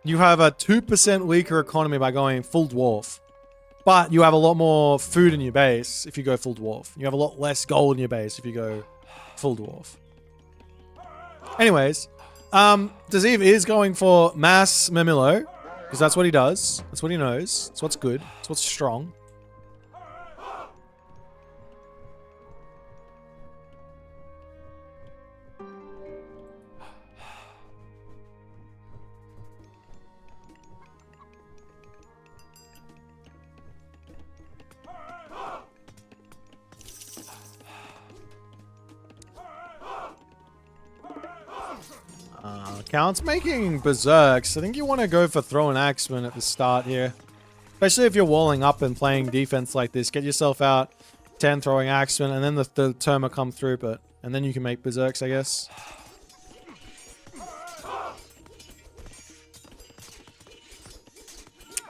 S1: You have a 2% weaker economy by going full dwarf. But you have a lot more food in your base if you go full dwarf. You have a lot less gold in your base if you go full dwarf. Anyways, Deceive is going for mass Mamilo, because that's what he does. That's what he knows. That's what's good. That's what's strong. Count's making berserks. I think you want to go for throwing axemen at the start here. Especially if you're walling up and playing defense like this. Get yourself out 10 throwing axemen, and then the Terma come through, and then you can make berserks, I guess.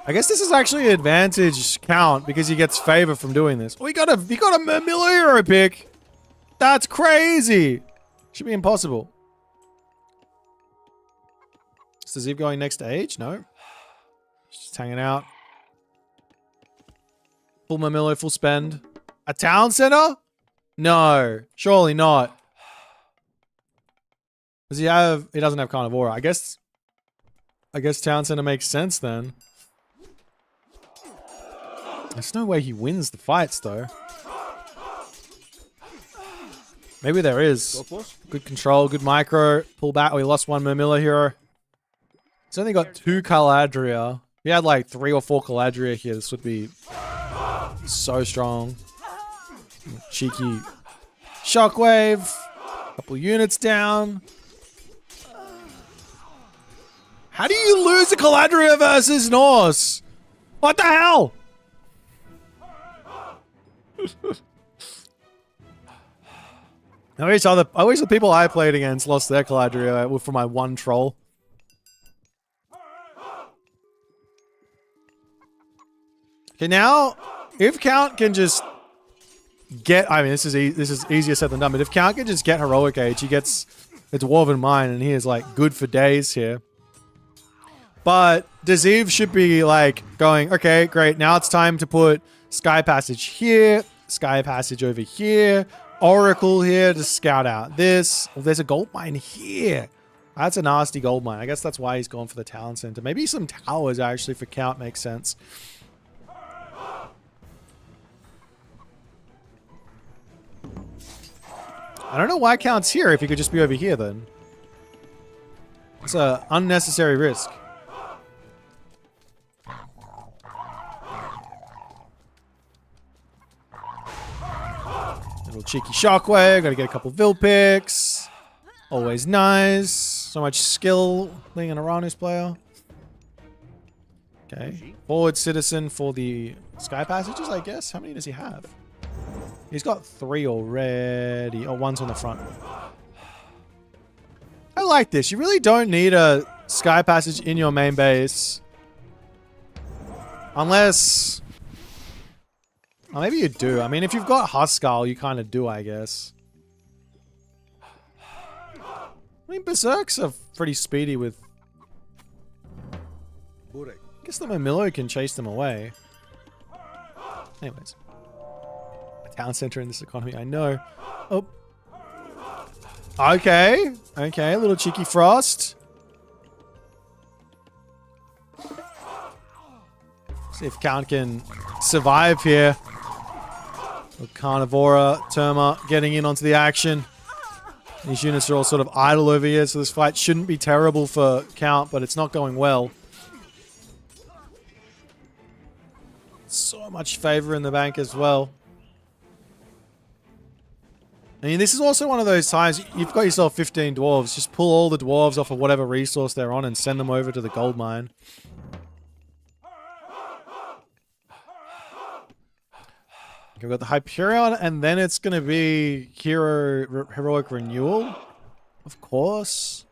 S1: I guess this is actually an advantage Count because he gets favor from doing this. Oh, he got a Murmillo hero pick. That's crazy. Should be impossible. Is Ziv going next to age? No. Just hanging out. Full Murmillo, full spend. A town center? No, surely not. Does he have? He doesn't have Carnivora. I guess town center makes sense then. There's no way he wins the fights, though. Maybe there is. Good control, good micro. Pull back. Oh, he lost one Murmillo hero. He's only got 2 Caladria. If he had like 3 or 4 Caladria here, this would be so strong. Cheeky shockwave. Couple units down. How do you lose a Caladria versus Norse? What the hell? I wish the people I played against lost their Caladria for my one troll. Okay, now if Count can just get, I mean, this is easier said than done, but if Count can just get heroic age, he gets a dwarven mine, and he is like good for days here. But Deziv should be like going, okay, great. Now it's time to put Sky Passage here, Sky Passage over here, Oracle here to scout out this. Oh, there's a gold mine here. That's a nasty gold mine. I guess that's why he's gone for the Talent Center. Maybe some towers actually for Count makes sense. I don't know why Count's here if he could just be over here then. It's an unnecessary risk. Little cheeky shockwave. Gotta get a couple Vil picks. Always nice. So much skill being an Uranus player. Okay. Forward citizen for the Sky Passages, I guess. How many does he have? He's got 3 already. Oh, one's on the front. I like this. You really don't need a Sky Passage in your main base. Unless... oh, maybe you do. I mean, if you've got Huskal, you kind of do, I guess. I mean, Berserks are pretty speedy with... I guess the Murmillo can chase them away. Anyways. A town center in this economy, I know. Oh. Okay. Okay, a little cheeky frost. See if Count can survive here. Carnivora, Terma getting in onto the action. These units are all sort of idle over here, so this fight shouldn't be terrible for Count, but it's not going well. So much favor in the bank as well. I mean, this is also one of those times, you've got yourself 15 dwarves, just pull all the dwarves off of whatever resource they're on and send them over to the gold mine. We've got the Hyperion, and then it's going to be Heroic Renewal, of course.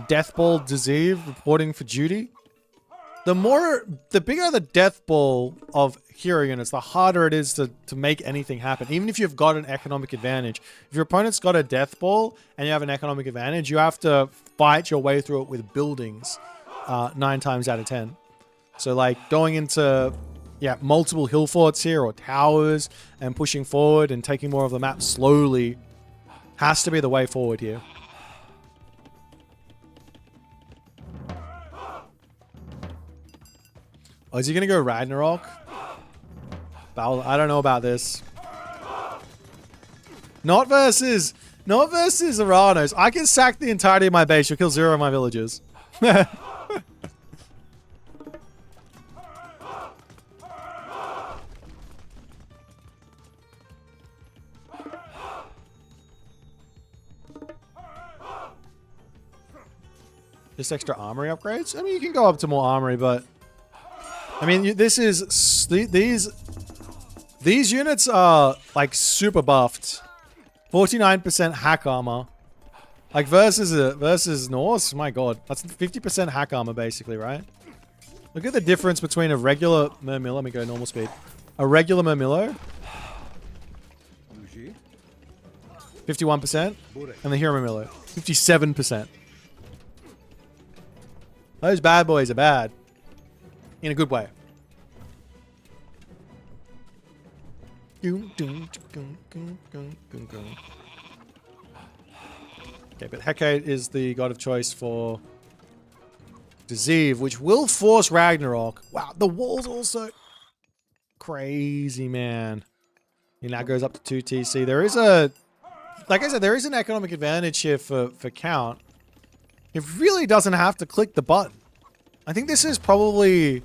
S1: Death Ball Deceive reporting for duty. The bigger the Death Ball of hero units, the harder it is to make anything happen. Even if you've got an economic advantage. If your opponent's got a Death Ball and you have an economic advantage, you have to fight your way through it with buildings 9 times out of 10. So like going into... yeah, multiple hill forts here or towers and pushing forward and taking more of the map slowly has to be the way forward here. Oh, is he going to go Ragnarok? I don't know about this. Not versus Aranos. I can sack the entirety of my base. You'll kill 0 of my villagers. Just extra armory upgrades? I mean, you can go up to more armory, but... I mean, this is... These units are, like, super buffed. 49% hack armor. Like, versus Norse? My god. That's 50% hack armor, basically, right? Look at the difference between a regular Murmillo. Let me go normal speed. A regular Murmillo. 51%. And the Hero Murmillo. 57%. Those bad boys are bad. In a good way. Okay, but Hecate is the god of choice for Deceive, which will force Ragnarok. Wow, the wall's also crazy, man. He now goes up to 2 TC. There is a... Like I said, there is an economic advantage here for Count. He really doesn't have to click the button. I think this is probably...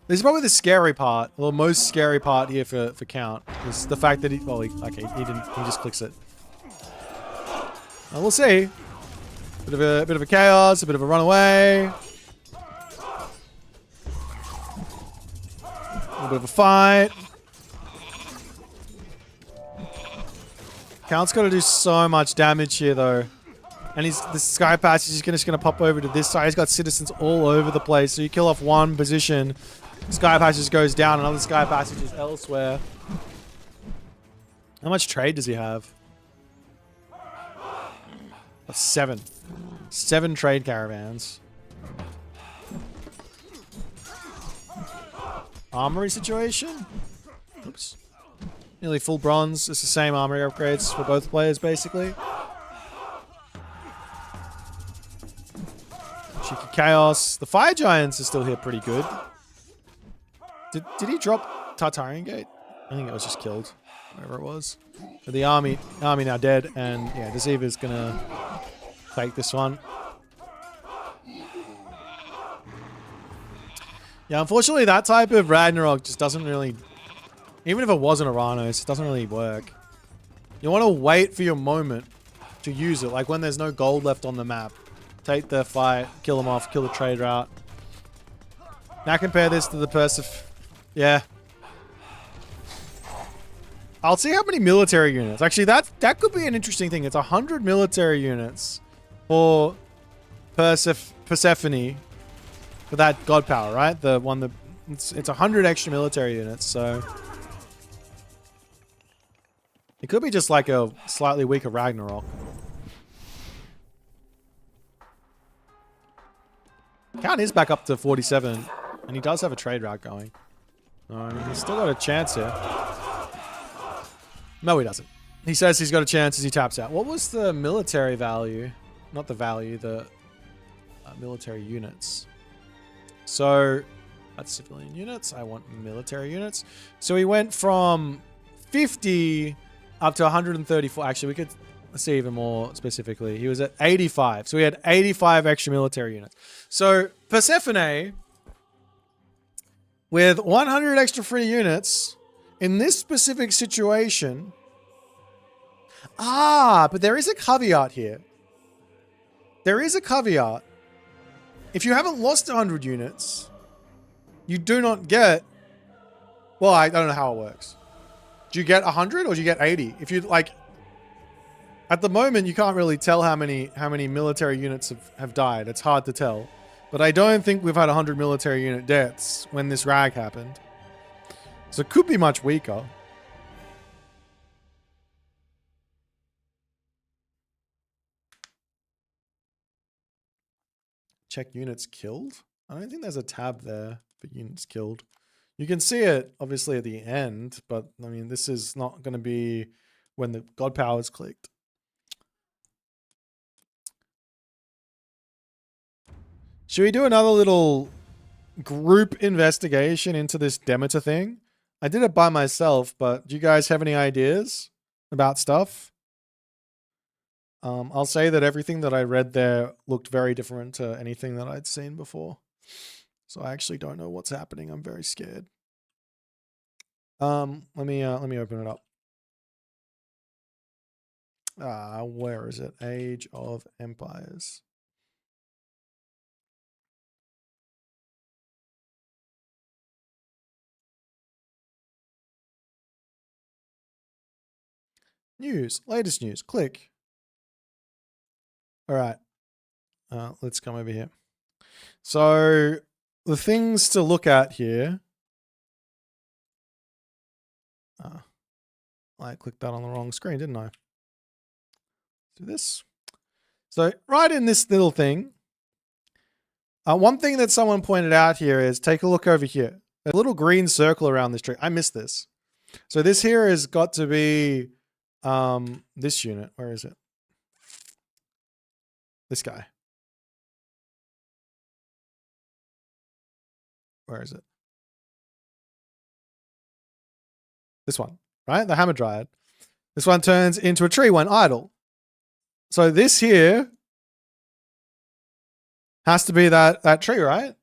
S1: This is probably the scary part, or the most scary part here for Count. Is the fact that he... Well, okay, he didn't... He just clicks it. Well, we'll see. Bit of a chaos, a bit of a runaway. A little bit of a fight. Count's got to do so much damage here, though. And the Sky Passage is just going to pop over to this side. He's got citizens all over the place. So you kill off one position, Sky Passage goes down. Another Sky Passage is elsewhere. How much trade does he have? That's 7. 7 trade caravans. Armory situation? Oops. Nearly full bronze. It's the same armory upgrades for both players, basically. Cheeky Chaos. The Fire Giants are still here pretty good. Did he drop Tartarian Gate? I think it was just killed. Whatever it was. But the army now dead, and yeah, Deceive is gonna take this one. Yeah, unfortunately that type of Ragnarok just doesn't really... Even if it wasn't Uranos, it doesn't really work. You want to wait for your moment to use it, like when there's no gold left on the map. Take the fight, kill them off, kill the trade route. Now compare this to the Yeah. I'll see how many military units. Actually, that could be an interesting thing. It's 100 military units for Persephone for that god power, right? The one that it's 100 extra military units, so it could be just like a slightly weaker Ragnarok. Count is back up to 47, and he does have a trade route going. I mean, he's still got a chance here. No, he doesn't. He says he's got a chance as he taps out. What was the military value? Not the value, the military units. So, that's civilian units. I want military units. So he went from 50 up to 134. Actually, we could see even more specifically. He was at 85. So he had 85 extra military units. So Persephone, with 100 extra free units, in this specific situation... but there is a caveat here. There is a caveat. If you haven't lost 100 units, you do not get... Well, I don't know how it works. Do you get 100 or do you get 80? If you, like... At the moment, you can't really tell how many military units have died. It's hard to tell. But I don't think we've had 100 military unit deaths when this rag happened. So it could be much weaker. Check units killed? I don't think there's a tab there for units killed. You can see it, obviously, at the end, but, I mean, this is not going to be when the god power is clicked. Should we do another little group investigation into this Demeter thing? I did it by myself, but do you guys have any ideas about stuff? I'll say that everything that I read there looked very different to anything that I'd seen before. So I actually don't know what's happening. I'm very scared. Let me open it up. Where is it? Age of Empires. News. Latest news. Click. All right. Let's come over here. So the things to look at here. I clicked that on the wrong screen, didn't I? Do this. So right in this little thing, one thing that someone pointed out here is take a look over here. A little green circle around this tree. I missed this. So this here has got to be this unit. Where is it? This guy. Where is it? This one, right? The hammer dryad. This one turns into a tree when idle. So this here has to be that tree, right?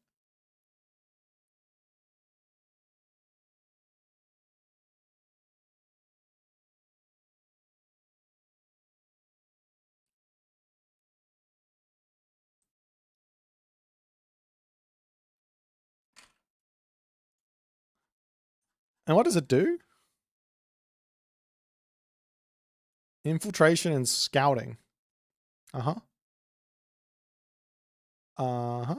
S1: And what does it do? Infiltration and scouting. Uh-huh. Uh-huh.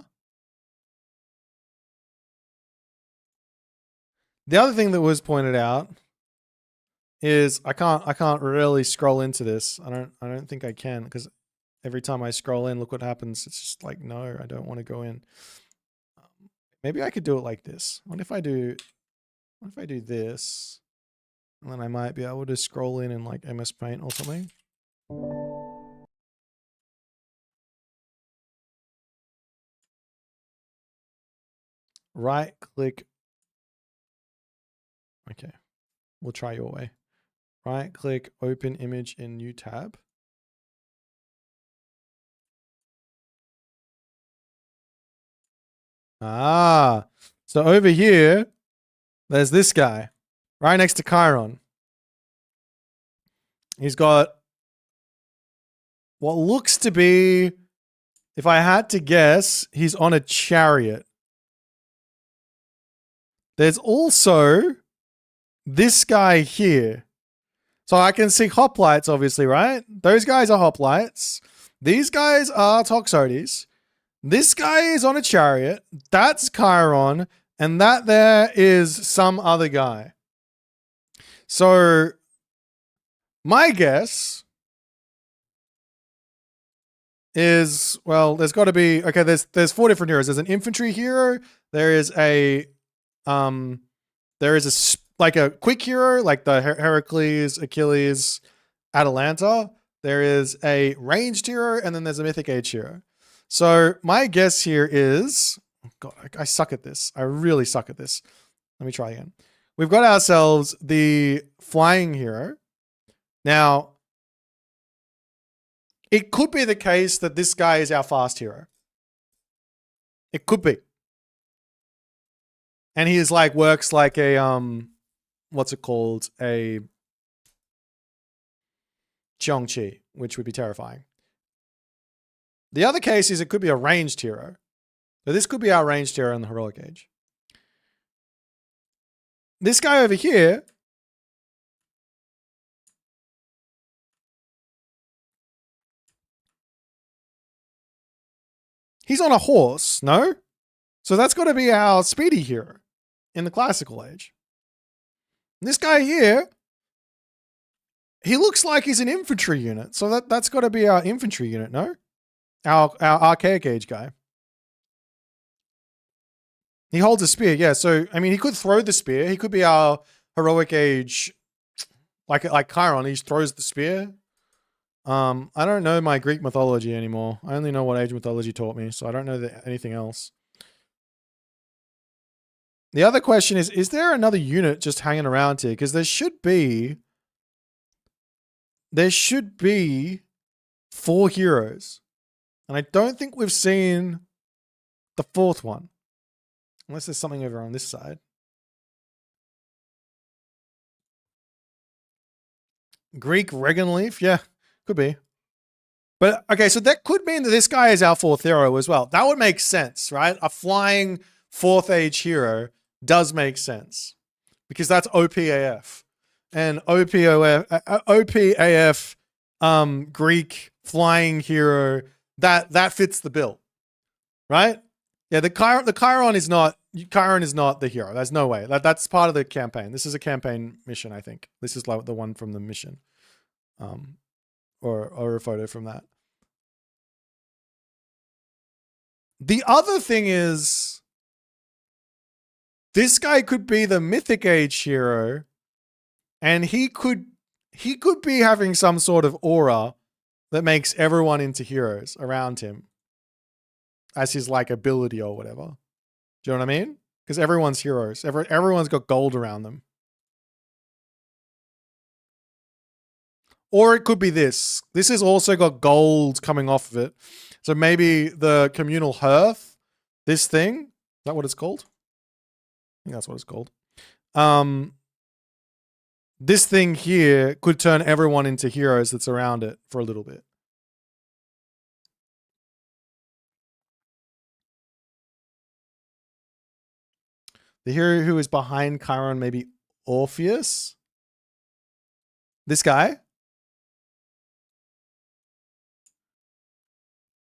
S1: The other thing that was pointed out is I can't really scroll into this. I don't think I can, because every time I scroll in, look what happens. It's just like, no, I don't want to go in. Maybe I could do it like this. What if I do this? And then I might be able to scroll in like MS Paint or something. Right click. Okay, we'll try your way. Right click, open image in new tab. Ah, so over here, there's this guy right next to Chiron. He's got what looks to be, if I had to guess, he's on a chariot. There's also this guy here. So I can see hoplites, obviously, right? Those guys are hoplites. These guys are toxotes. This guy is on a chariot. That's Chiron. And that there is some other guy. So my guess is, well, there's got to be, okay, there's 4 different heroes. There's an infantry hero. There is a like a quick hero, like the Heracles, Achilles, Atalanta. There is a ranged hero, and then there's a mythic age hero. So my guess here is, oh God, I suck at this. I really suck at this. Let me try again. We've got ourselves the flying hero. Now, it could be the case that this guy is our fast hero. It could be. And he is like, works like a, what's it called? A Zhongqi, which would be terrifying. The other case is it could be a ranged hero. So this could be our ranged hero in the heroic age. This guy over here, he's on a horse, no? So that's got to be our speedy hero in the classical age. This guy here, he looks like he's an infantry unit. So that's got to be our infantry unit, no? Our archaic age guy. He holds a spear, yeah. So, I mean, he could throw the spear. He could be our heroic age, like Chiron. He throws the spear. I don't know my Greek mythology anymore. I only know what age mythology taught me, so I don't know anything else. The other question is there another unit just hanging around here? Because there should be 4 heroes. And I don't think we've seen the 4th one. Unless there's something over on this side. Greek Regan Leaf? Yeah, could be. But, okay, so that could mean that this guy is our 4th hero as well. That would make sense, right? A flying 4th age hero does make sense. Because that's OPAF. and OPAF Greek flying hero, that fits the bill, right? Yeah, the Chiron is not the hero. There's no way. That's part of the campaign. This is a campaign mission, I think. This is like the one from the mission. Or a photo from that. The other thing is, this guy could be the Mythic Age hero, and he could be having some sort of aura that makes everyone into heroes around him as his like ability or whatever. Do you know what I mean? Because everyone's heroes. Everyone's got gold around them. Or it could be this. This has also got gold coming off of it. So maybe the communal hearth, this thing, is that what it's called? I think that's what it's called. This thing here could turn everyone into heroes that's around it for a little bit. The hero who is behind Chiron may be Orpheus. This guy.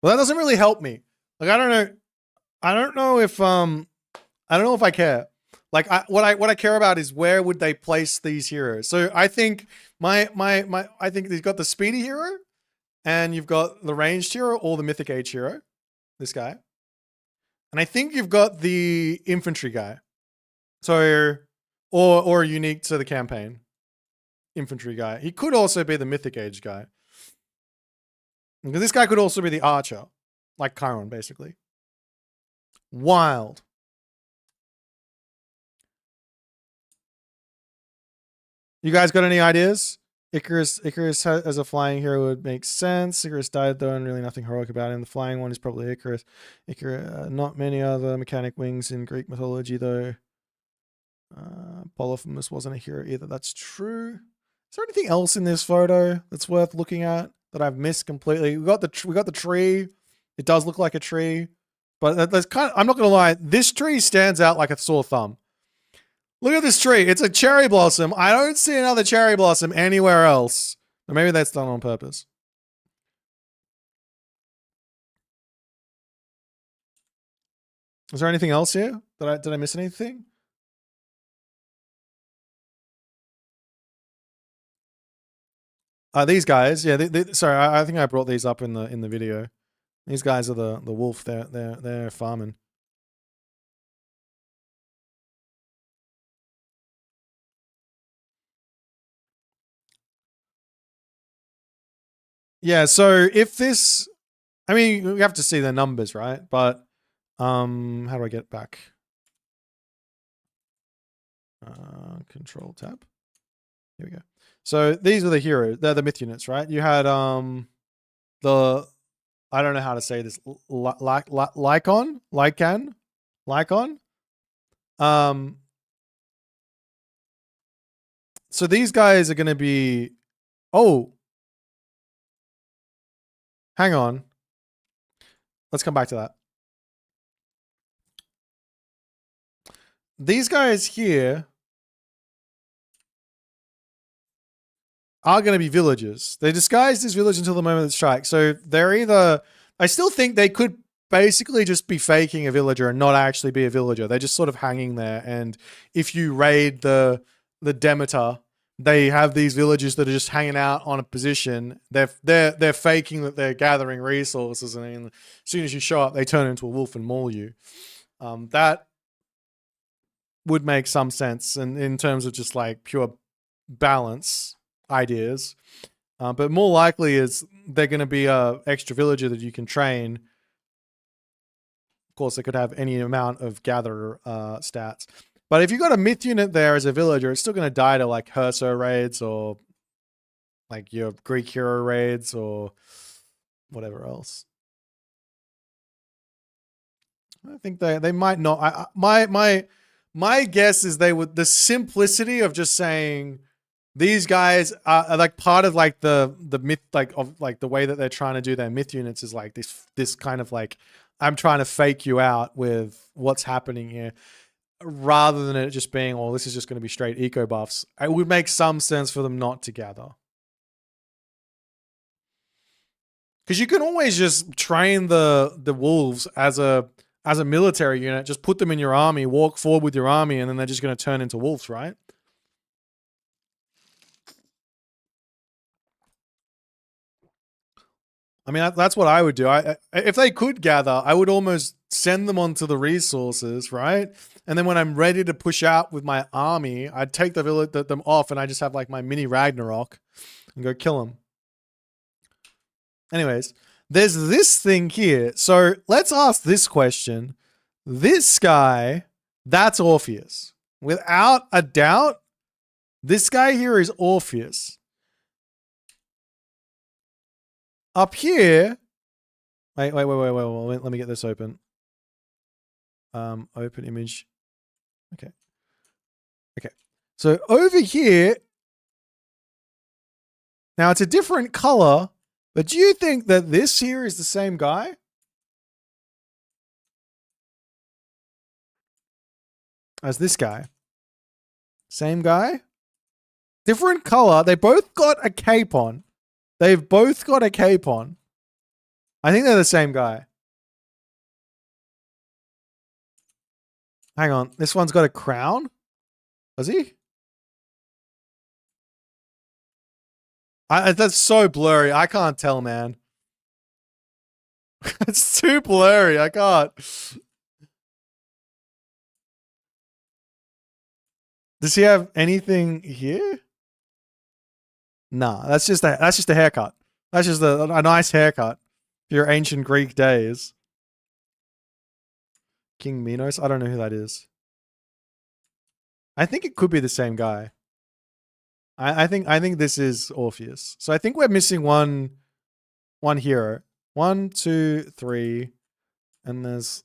S1: Well, that doesn't really help me. Like, I don't know if I care. Like, what I care about is where would they place these heroes. So I think I think you've got the speedy hero, and you've got the ranged hero or the mythic age hero, this guy, and I think you've got the infantry guy. So, or unique to the campaign, infantry guy. He could also be the mythic age guy. Because this guy could also be the archer, like Chiron, basically. Wild. You guys got any ideas? Icarus as a flying hero would make sense. Icarus died though, and really nothing heroic about him. The flying one is probably Icarus. Not many other mechanic wings in Greek mythology though. Polyphemus wasn't a hero either. That's true. Is there anything else in this photo that's worth looking at that I've missed completely? We got the tree. It does look like a tree, but that's kind of, I'm not gonna lie, this tree stands out like a sore thumb. Look at this tree. It's a cherry blossom. I don't see another cherry blossom anywhere else. Or maybe that's done on purpose. Is there anything else here? Did I miss anything? These guys, yeah. Sorry, I think I brought these up in the video. These guys are the wolf. They're farming. Yeah. So if this, I mean, we have to see the numbers, right? But how do I get back? Control tab. Here we go. So these are the heroes. They're the myth units, right? You had the, I don't know how to say this, Lycan. So these guys are going to be, oh, hang on. Let's come back to that. These guys here are going to be villagers. They disguised as village until the moment of the strike. So they're either, I still think they could basically just be faking a villager and not actually be a villager. They're just sort of hanging there. And if you raid the Demeter, they have these villagers that are just hanging out on a position. They're faking that they're gathering resources, and as soon as you show up, they turn into a wolf and maul you. That would make some sense, and in terms of just like pure balance ideas. But more likely is they're going to be a extra villager that you can train. Of course, they could have any amount of gather stats. But if you've got a myth unit there as a villager, it's still going to die to like Herso raids or like your Greek hero raids or whatever else. I think they might not. My guess is they would, the simplicity of just saying these guys are like part of like the myth, like of like the way that they're trying to do their myth units is like this kind of like, I'm trying to fake you out with what's happening here. rather than it just being, oh, this is just going to be straight eco buffs. It would make some sense for them not to gather. Because you can always just train the wolves as a military unit, just put them in your army, walk forward with your army, and then they're just going to turn into wolves, right? I mean, that's what I would do. If they could gather, I would almost send them onto the resources, right? And then when I'm ready to push out with my army, I'd take them off, and I just have like my mini Ragnarok and go kill them. Anyways, there's this thing here. So let's ask this question. This guy, that's Orpheus. Without a doubt, this guy here is Orpheus. Up here, wait, let me get this open. Open image. Okay. So over here, now it's a different color, but do you think that this here is the same guy? As this guy? Same guy? Different color. They both got a cape on. They've both got a cape on. I think they're the same guy. Hang on. This one's got a crown? Does he? That's so blurry. I can't tell, man. It's too blurry. I can't. Does he have anything here? Nah, that's just a haircut. That's just a nice haircut for your ancient Greek days. King Minos? I don't know who that is. I think it could be the same guy. I think this is Orpheus. So I think we're missing one hero. 1, 2, 3, and there's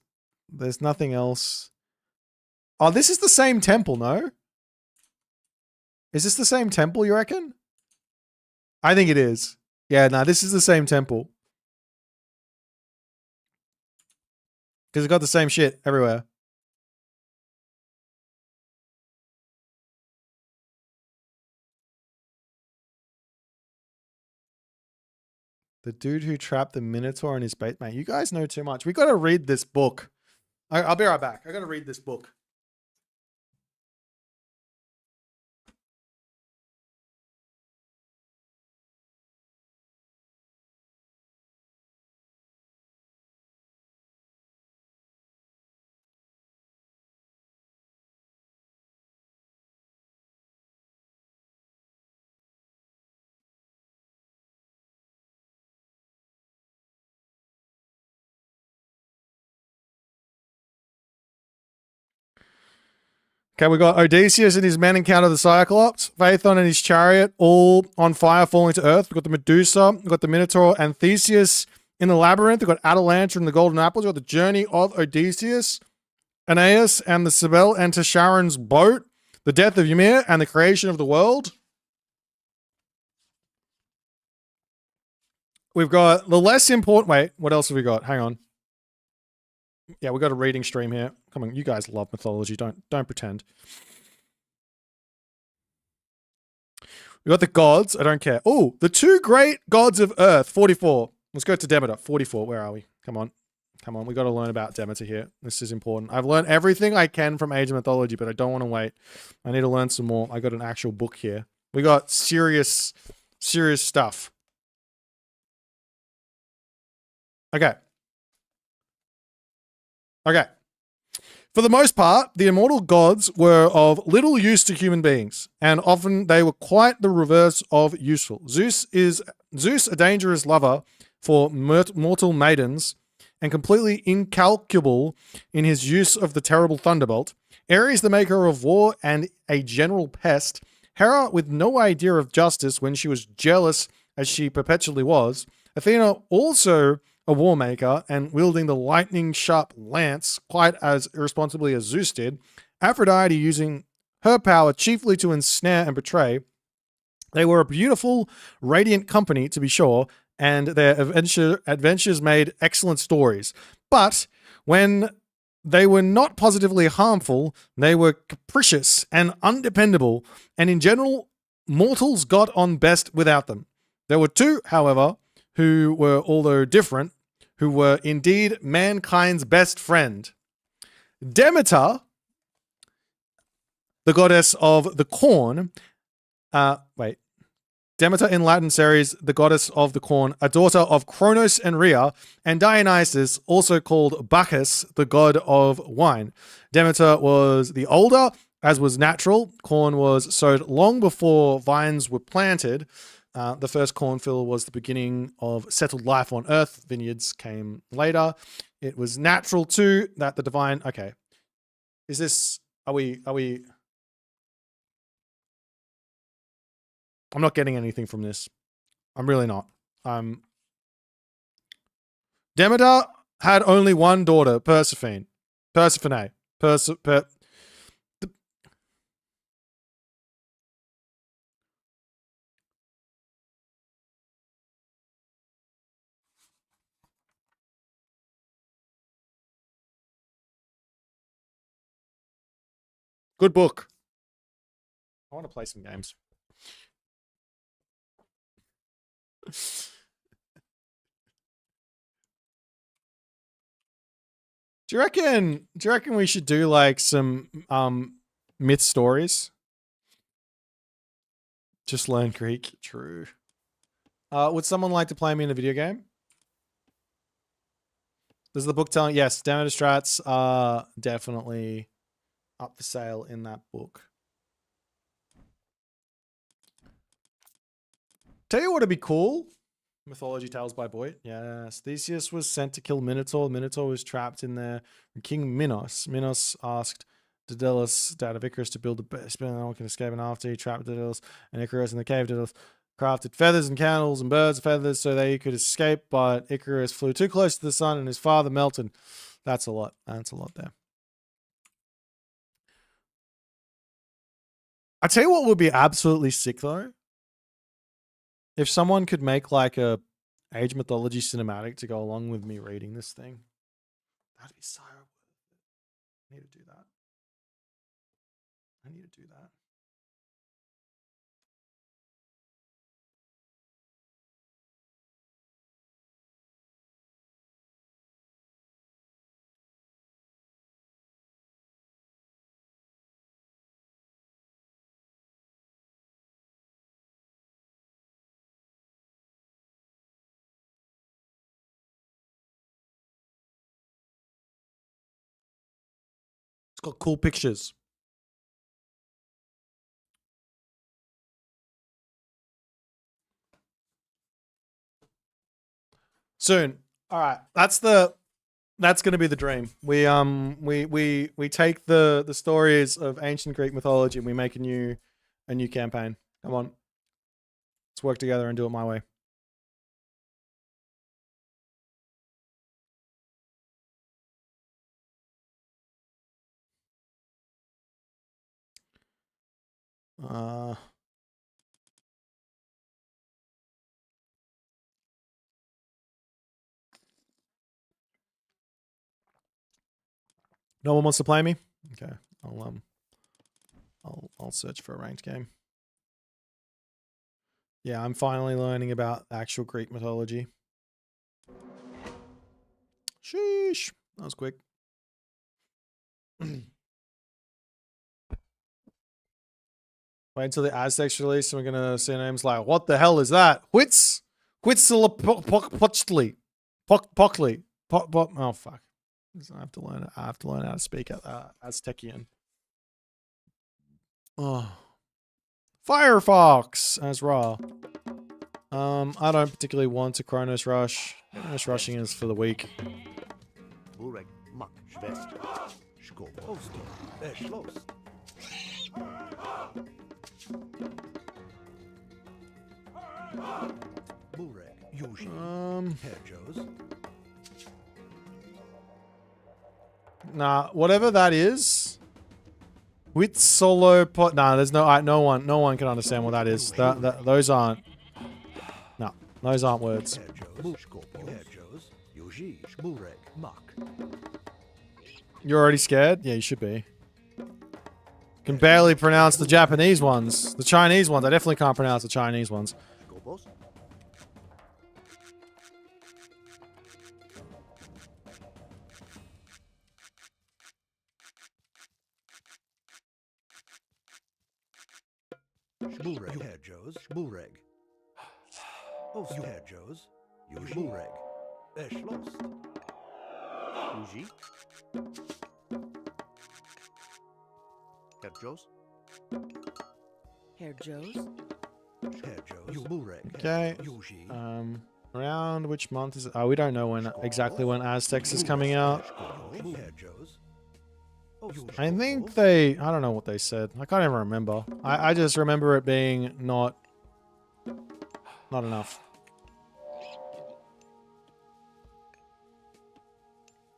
S1: nothing else. Oh, this is the same temple, no? Is this the same temple, you reckon? I think it is. Yeah, no, this is the same temple. Because it's got the same shit everywhere. The dude who trapped the Minotaur in his bait, mate. You guys know too much. We got to read this book. I'll be right back. I got to read this book. Okay, we got Odysseus and his men encounter the Cyclops, Phaethon and his chariot, all on fire falling to earth. We've got the Medusa, we've got the Minotaur, and Theseus in the labyrinth. We've got Atalanta and the Golden Apples. We've got the journey of Odysseus, Aeneas and the Cybele enter Charon's boat, the death of Ymir, and the creation of the world. We've got the less important... Wait, what else have we got? Hang on. Yeah, we got a reading stream here. Come on, you guys love mythology. Don't pretend. We got the gods. I don't care. Oh, the 2 great gods of Earth. 44. Let's go to Demeter. 44. Where are we? Come on. We got to learn about Demeter here. This is important. I've learned everything I can from Age of Mythology, but I don't want to wait. I need to learn some more. I got an actual book here. We got serious stuff. Okay. For the most part, the immortal gods were of little use to human beings, and often they were quite the reverse of useful. Zeus, a dangerous lover for mortal maidens, and completely incalculable in his use of the terrible thunderbolt. Ares, the maker of war and a general pest. Hera, with no idea of justice when she was jealous, as she perpetually was. Athena, also a war maker and wielding the lightning sharp lance quite as irresponsibly as Zeus did. Aphrodite, using her power chiefly to ensnare and betray. They were a beautiful, radiant company, to be sure, and their adventures made excellent stories. But when they were not positively harmful, they were capricious and undependable, and in general, mortals got on best without them. There were two, however, who were, although different, who were indeed mankind's best friend. Demeter, the goddess of the corn, Demeter in Latin series, the goddess of the corn, a daughter of Cronos and Rhea, and Dionysus, also called Bacchus, the god of wine. Demeter was the older, as was natural. Corn was sowed long before vines were planted. The first cornfield was the beginning of settled life on Earth. Vineyards came later. It was natural too that the divine. Okay, is this? Are we? I'm not getting anything from this. I'm really not. Demeter had only one daughter, Persephone. Good book. I want to play some games. Do you reckon we should do like some myth stories? Just learn Greek. True. Would someone like to play me in a video game? Does the book tell? Yes, Demeter strats are definitely up for sale in that book. Tell you what would be cool. Mythology Tales by Boit. Yes. Theseus was sent to kill Minotaur. Minotaur was trapped in there. King Minos asked Daedalus, dad of Icarus, to build a best no one can escape, and after he trapped Daedalus and Icarus in the cave, Daedalus crafted feathers and candles and birds' feathers so they could escape, but Icarus flew too close to the sun and his father melted. That's a lot. That's a lot there. I tell you what would be absolutely sick though. If someone could make like a Age Mythology cinematic to go along with me reading this thing, that'd be so. I need to do that. It's got cool pictures. Soon. All right. That's going to be the dream. We take the stories of ancient Greek mythology and we make a new campaign. Come on. Let's work together and do it my way. No one wants to play me? Okay. I'll search for a ranked game. Yeah, I'm finally learning about actual Greek mythology. Sheesh. That was quick. Wait until the Aztecs release and we're going to see names like, what the hell is that? Huitzilipochtli. Oh, fuck. I have to learn how to speak Aztecian. Oh. Firefox as raw. I don't particularly want to Chronos Rush. Chronos rushing is for the weak. Nah, whatever that is. With solo pot. Nah, there's no one can understand what that is. Those aren't. No, those aren't words. You're already scared? Yeah, you should be. Can barely pronounce the Japanese ones. The Chinese ones. I definitely can't pronounce the Chinese ones.
S2: Shmureg. Head Joes. Shmureg. Oh, you head Joes. You Shmureg. Schloss. Uji. Head Joes.
S3: Herr Joes.
S2: Head Joes. You Shmureg.
S1: Okay. Around which month is it? Oh, we don't know when exactly when Aztecs is coming out.
S2: Head Joes.
S1: I think they... I don't know what they said. I can't even remember. I just remember it being not enough.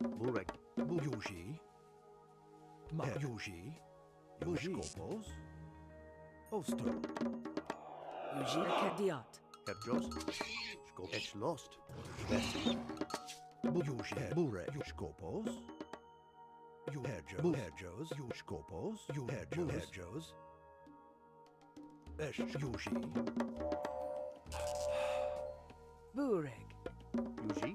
S2: Burek. Yuji. Yuji. Yushkopos. Oster.
S3: Yuji Akadiat.
S2: Hedjos. Skopos lost. Yuji. Burek. Yushkopos. You hedjos, you skopos, you hedjos, Yuji.
S3: Bureg.
S2: Yuji.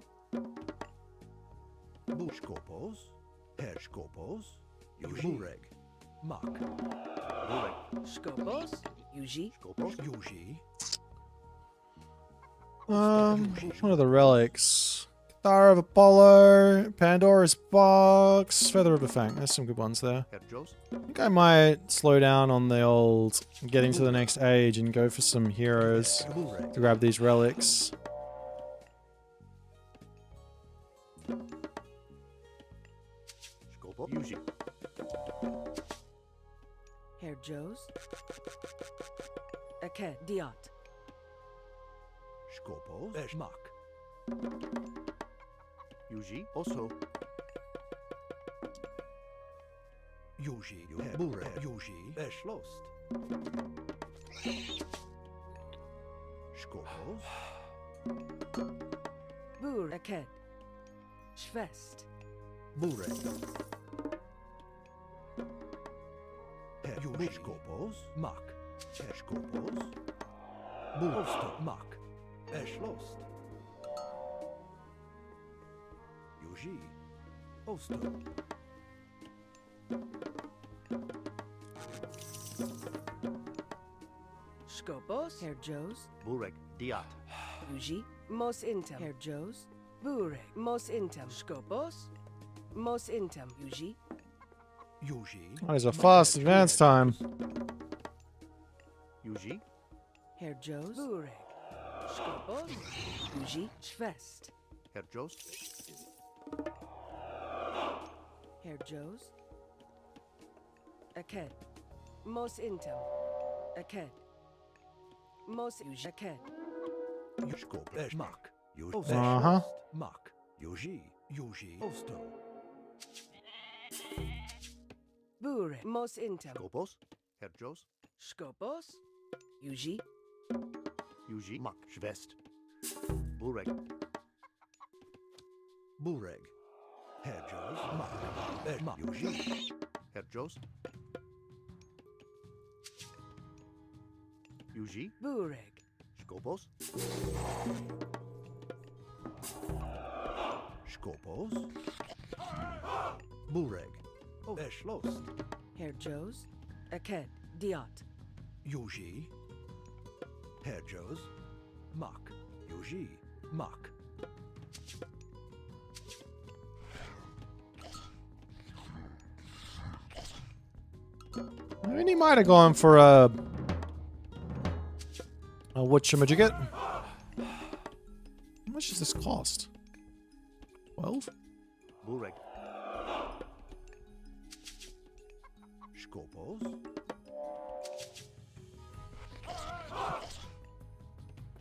S2: Bushkopos, hedgeskopos, Bureg. Mak. Bureg.
S3: Skopos. Yuji.
S2: Skopos, Yuji.
S1: What are the relics? Star of Apollo, Pandora's Box, Feather of a Fang. There's some good ones there.
S2: Hedjos.
S1: I think I might slow down on the old getting to the next age and go for some heroes to grab these relics.
S2: Skopos, Yuji.
S3: Herr Joes. Akadiat.
S2: Skopos, Mak. Yuji also. Yuji, you have Bureg. Yuji, Schlost. Skopos.
S3: Bur Aked. Schwest.
S2: Bureg. Yuji, Skopos, Mak. Skopos. Burosto, Mak. Schlost. Yuji. Oster.
S3: Skopos. Herr Joes.
S2: Bureg. Diat.
S3: Yuji. Mos Intem. Herr Joes. Bureg. Mos Intem. Skopos. Mos Intem. Yuji.
S2: Yuji.
S1: That is a fast advance time.
S2: Yuji.
S3: Herr Joes. Bureg. Skopos. Yuji. Schwest.
S2: Hedjos.
S3: Herr Joes. Aked. Mos Intem. Aked. Mos Yuji. Aked.
S2: Yushkop. Mak.
S1: Uh-huh.
S2: Mak. Yuji. Yuji. Oster.
S3: Bureg. Mos Intem.
S2: Skopos. Hedjos.
S3: Skopos. Yuji.
S2: Yuji. Mak. Schwest. Bureg. Bureg. Hedjos. Mak. Mak. Yuji. Hedjos. Yuji.
S3: Bureg.
S2: Skopos. Skopos. Bureg. Schloss.
S3: Herr Joes. Aked. Diat.
S2: Yuji. Hedjos. Mak. Yuji. Mak.
S1: I mean, he might have gone for a whatchamajigget. How much does this cost? 12?
S2: Bureg. Skopos.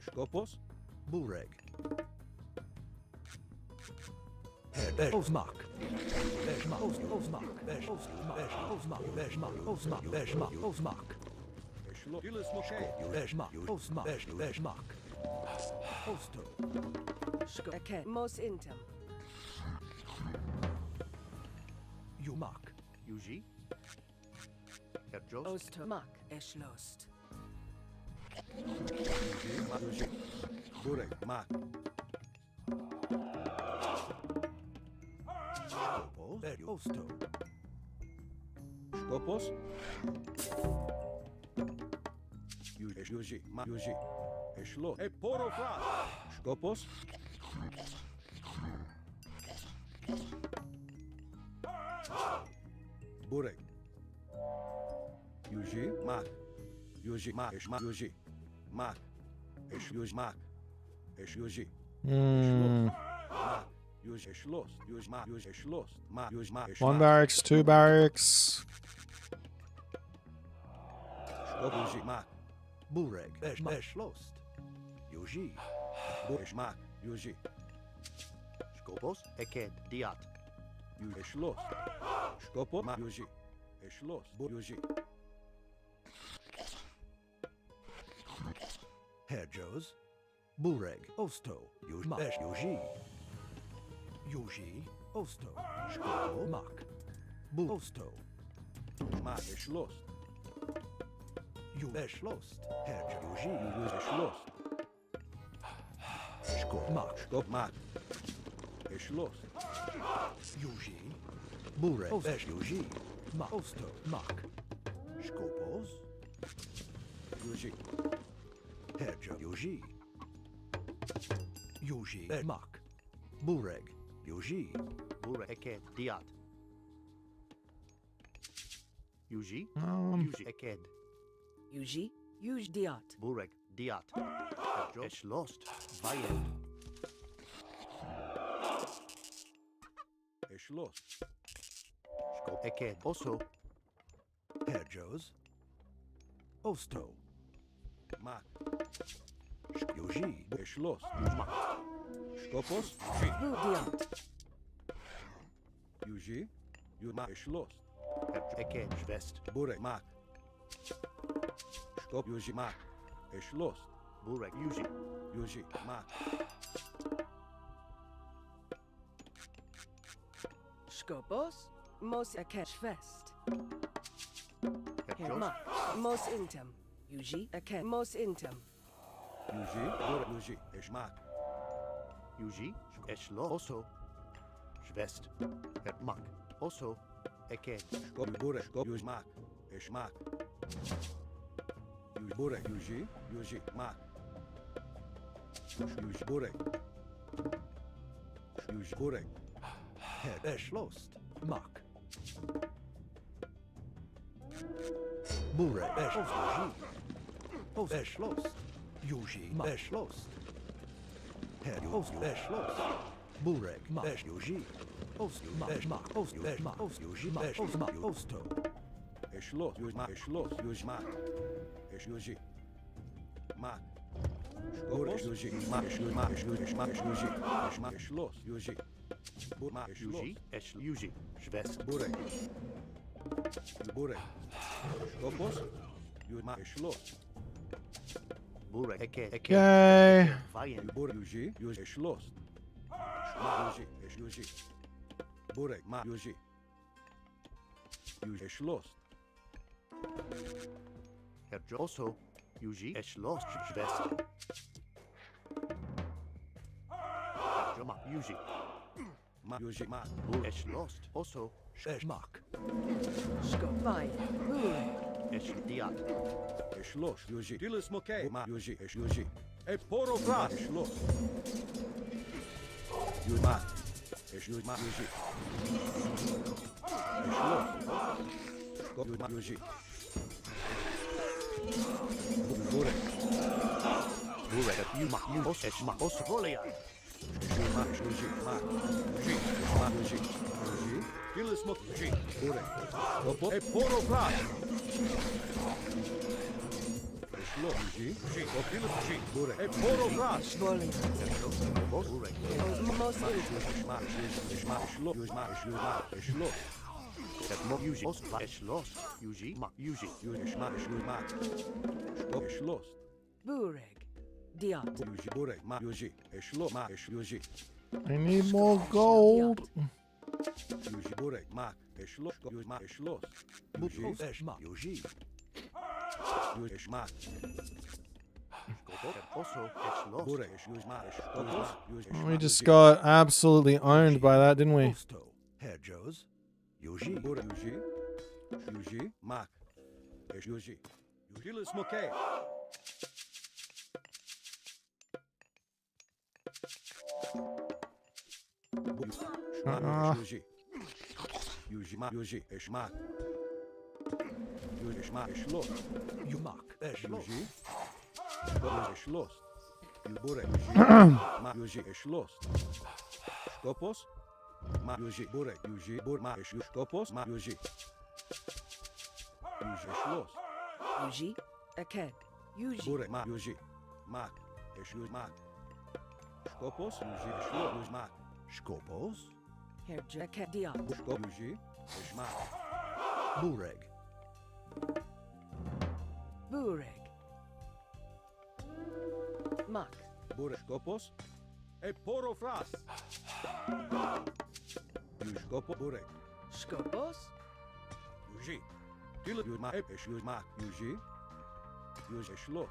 S2: Skopos. Bureg. Osmak. Osmak. Osmak. Osmak. Osmak. Osmak.
S3: Aked. Mos Intem.
S2: You mock.
S4: Yuji. Herr Jost.
S3: Osto mak eschlost.
S2: Yuji. Burek. Mock. Skopos. Osto. Skopos. Yuji. Yuji. Eschlo. E poro flat. Skopos. Burek. Yuji. Mak. Yuji. Mak. Eshma. Yuji. Mak. Esh. Yuji. Mak. Esh. Yuji.
S1: Hmm.
S2: Mak. Yuji. Eschlost. Yuji. Mak. Yuji. Eschlost. Mak. Yuji. Mak.
S1: One barracks, two barracks.
S2: Yuji. Mak. Burek. Eschlost. Yuji. Burek. Mak. Yuji.
S4: Skopos. Eked. Diat.
S2: Yuji. Eschlost. Skopos. Mak. Yuji. Eschlost. Yuji. Herr Joes. Bureg. Osto. Yuji. Yuji. Yuji. Osto. Skopo. Mak. Osto. Mak. Eschlost. Yuji. Eschlost. Herr Yuji. Yuji. Eschlost. Skop. Mak. Skop. Mak. Eschlost. Yuji. Bureg. Yuji. Mak. Osto. Mak. Skopos. Yuji. Herr Yuji. Yuji. Mak. Bureg. Yuji.
S4: Burek. Eked. Diat. Yuji. Yuji. Eked.
S3: Yuji. Yuj diat.
S4: Burek. Diat. Herr Jost. Eschlost. Vayen.
S2: Eschlost.
S4: Skop. Eked. Oso.
S2: Herr Joes. Osto. Mak. Yuji. Eschlost.
S4: Mak.
S2: Skopos.
S3: Bu diat.
S2: Yuji. Yuji. Eschlost.
S4: Herr Eked. Schwest.
S2: Bureg. Mak. Skop. Yuji. Mak. Eschlost.
S4: Burek. Yuji.
S2: Yuji. Mak.
S3: Skopos. Mos ekech fest.
S4: Herr
S3: Herr
S4: Jost.
S3: mak. Mos intem. Yuji. Eke. Mos intem.
S2: Yuji. Bureg. Yuji. Eschmak.
S4: Yuji. Eschlo. Oso. Schwest. Herr Mak. Oso. Eked.
S2: Skop. Bureg. Skop. Yuji. Mak. Eschmak. Yuji. Bureg. Yuji. Yuji. Mak. Yuji. Bureg. Yuji. Bureg. Herr Eschlost. Mak. Bureg. Eschlost. Yuji. Eschlost. Yuji. Mak. Eschlost. Herr Eschlost. Bureg. Mak. Yuji. Osto. Mak. Osto. Mak. Yuji. Mak. Osto. Eschlost. Yuji. Mak. Eschlost. Yuji. Mak. Yuji. Mak. Bureg. Yuji. Mak. Yuji. Mak. Yuji. Mak. Yuji. Mak. Eschlost. Yuji. Mak.
S4: Yuji. Esch. Yuji. Schwest.
S2: Bureg. Bureg. Skopos. Yuji. Mak. Eschlost.
S4: Burek. Eked. Eked.
S1: Okay.
S4: Vayen.
S2: Bureg. Yuji. Yuji. Eschlost. Mak. Yuji. Yuji. Bureg. Mak. Yuji. Yuji. Eschlost.
S4: Herr Jost. Oso. Yuji. Eschlost. Schwest. Herr Jost. Mak. Yuji.
S2: Mak. Yuji. Mak.
S4: Burek. Eschlost. Oso.
S2: Mak.
S3: Skopvai. Bureg.
S4: Esch. Diat.
S2: Eschlost. Yuji. Dilis Mokay. Mak. Yuji. Esch. Yuji. E poro flat. Eschlost. Yuji. Mak. Esch. Yuji. Mak. Yuji. Eschlost. Skop. Yuji. Mak. Yuji. Bureg.
S4: Burek. Yu. Mak. Yu. Os. Esch. Mak. Os. Volia.
S2: Yuji. Mak. Yuji. Mak. Yuji. Mak. Yuji. Yuji. Dilis Mokay. Yuji. Bureg. Skop. E poro flat. Eschlost. Yuji. Skop. Dilis Yuji. Bureg. E poro flat.
S3: Svoli.
S4: Burek.
S3: Mos intem.
S2: Eschmak. Eschmak. Eschlost. Yuji. Mak. Eschlost.
S4: Herr Mo. Yuji. Os. Eschlost. Yuji. Mak. Yuji.
S2: Yuji. Eschmak. Eschmak. Skop. Eschlost.
S3: Bureg. Diat.
S2: Yuji. Bureg. Mak. Yuji. Eschlost. Mak. Yuji.
S1: I need more gold.
S2: Yuji Burek Mak Eschlos Yuji Mak Eschlos Yuji Eschma Yuji Yuji Eschmak
S4: Also, it's lost.
S2: Burek Yuji Mak Eschlos Yuji
S1: We just got absolutely owned by that, didn't we?
S2: Osto Herr Joes Yuji Burek Yuji Yuji Mak Esch Yuji Yuji Le Smoke Yuji Yuji Mak Yuji Eschmak Yuji Eschmak Eschlos Yumak Eschlos Yuji Eschlos Burek Yuji Mak Yuji Eschlos Skopos Mak Yuji Burek Yuji Bur Mak Esch Skopos Mak Yuji Yuji Eschlos
S3: Yuji. Aked. Yuji.
S2: Burek Mak Yuji Mak Esch Yuji Mak Skopos Yuji Eschlos Yuji Mak Skopos
S3: Herr Aked Diot.
S2: Skop Yuji Eschmak Burek
S3: Bureg. Mak.
S2: Burek Skopos E Porofras Yuji Skopos Burek
S3: Skopos.
S2: Yuji Dile Yuji Mak Esch Yuji Mak Yuji Yuji Eschlos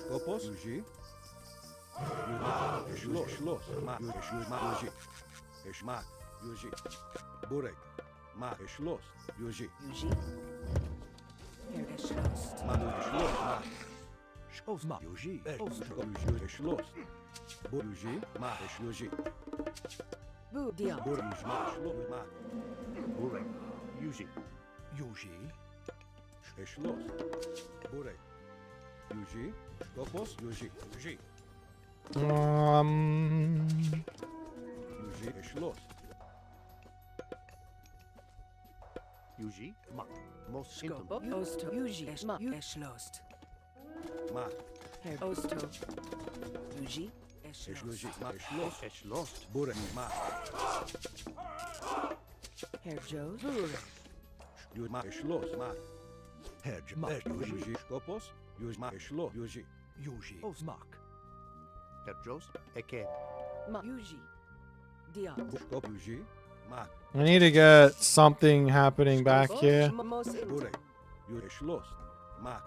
S2: Skopos Yuji Yuji Mak Eschlos Mak Yuji Eschlos Mak Yuji Eschmak Yuji Burek Mak Eschlos Yuji
S3: Yuji. Herr Eschlost.
S2: Mak Yuji Eschlos Mak Schos Mak Yuji Osto Yuji Eschlos Bur Yuji Mak Esch Yuji
S3: Bu Diot.
S2: Bur Yuji Mak Eschlos Mak
S4: Burek. Yuji.
S2: Yuji Eschlos Burek Yuji Skopos Yuji Yuji Yuji Eschlos
S4: Yuji. Mak. Most symptom.
S3: Skopo. Osto. Yuji. Eschma. Eschlost.
S2: Mak
S3: Herr Osto. Yuji.
S2: Esch
S3: Eschlost.
S2: Yuji Mak Eschlos
S4: It's lost.
S2: Burek Mak
S3: Herr Joes. Bureg.
S2: Yuji Mak Eschlos Mak Hedge Mak Yuji Skopos Yuji Mak Eschlos Yuji Yuji Osmak
S4: Terjos. Eked.
S3: Ma. Yuji. Diot.
S2: Skop Yuji Mak
S1: I need to get something happening back here.
S3: Mos in.
S2: Burek Yuji Eschlos Mak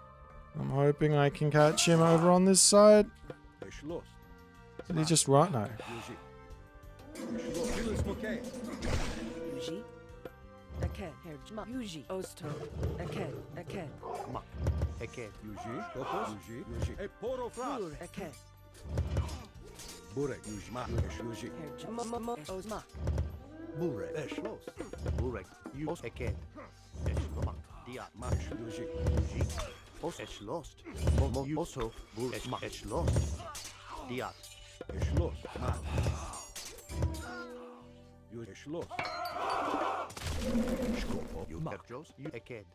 S1: I'm hoping I can catch him over on this side.
S2: Eschlos
S1: Did he just run? No.
S2: Yuji Eschlos Dile Smoke
S3: Yuji. Aked. Herr Jma. Yuji. Osto. Aked. Aked.
S4: Mak. Eked.
S2: Yuji Skopos Yuji Yuji E Porofras
S3: Bureg. Aked.
S2: Burek Yuji Mak Esch Yuji
S3: Herr Jma. Osmak.
S2: Burek Eschlos
S4: Burek. Yus. Eked. It's mak. Diat.
S2: Mak Esch Yuji
S4: Yuji. Os. It's lost. Mo. Also. Burek. Mak. It's lost. Diat.
S2: Eschlos Mak Yuji Eschlos Skopo Yumak
S4: Terjos. Eked.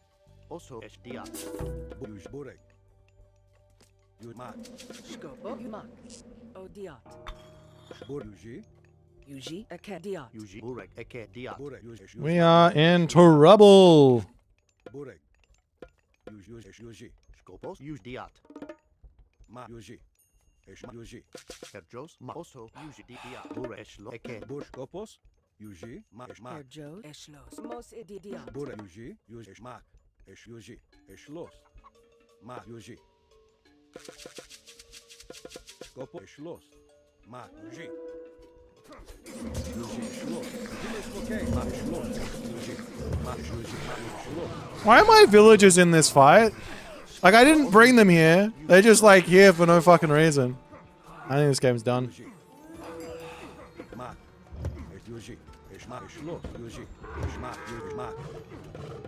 S4: Also. It's diat.
S2: Yuji Burek Yuji Mak
S3: Skopo. Yumak. Odiot.
S2: Bur Yuji
S3: Yuji. Aked. Diot.
S4: Yuji. Burek. Eked. Diat.
S2: Burek Yuji Esch
S1: We are in trouble.
S2: Burek Yuji Esch Yuji
S4: Skopos. Use diat.
S2: Mak Yuji Esch Mak Yuji
S4: Terjos. Mak. Also. Yuji. Diat. Burek. It's lost. Eked.
S2: Bur Skopos Yuji Mak Esch
S3: Herr
S2: Mak
S3: Joes. Eschlos. Mos Diot.
S2: Burek Yuji Yuji Esch Mak Esch Yuji Eschlos Mak Yuji Skopo Eschlos Mak Yuji Yuji Eschlos Dile Smoke Mak Eschlos Yuji Mak Yuji Mak Eschlos
S1: Why are my villagers in this fight? Like, I didn't bring them here. They're just, like, here for no fucking reason. I think this game's done.
S2: Yuji Mak Esch Yuji Esch Mak Eschlos Yuji Esch Mak Yuji Mak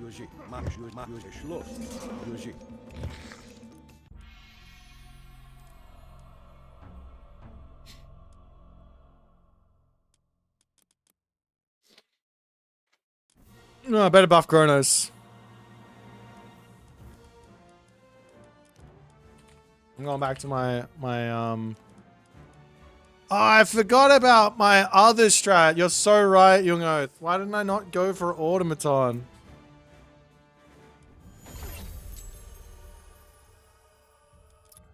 S2: Yuji Mak Esch Yuji Mak Yuji Eschlos Yuji
S1: No, I better buff Kronos. I'm going back to my Oh, I forgot about my other strat. You're so right, Young Oath. Why didn't I not go for Automaton?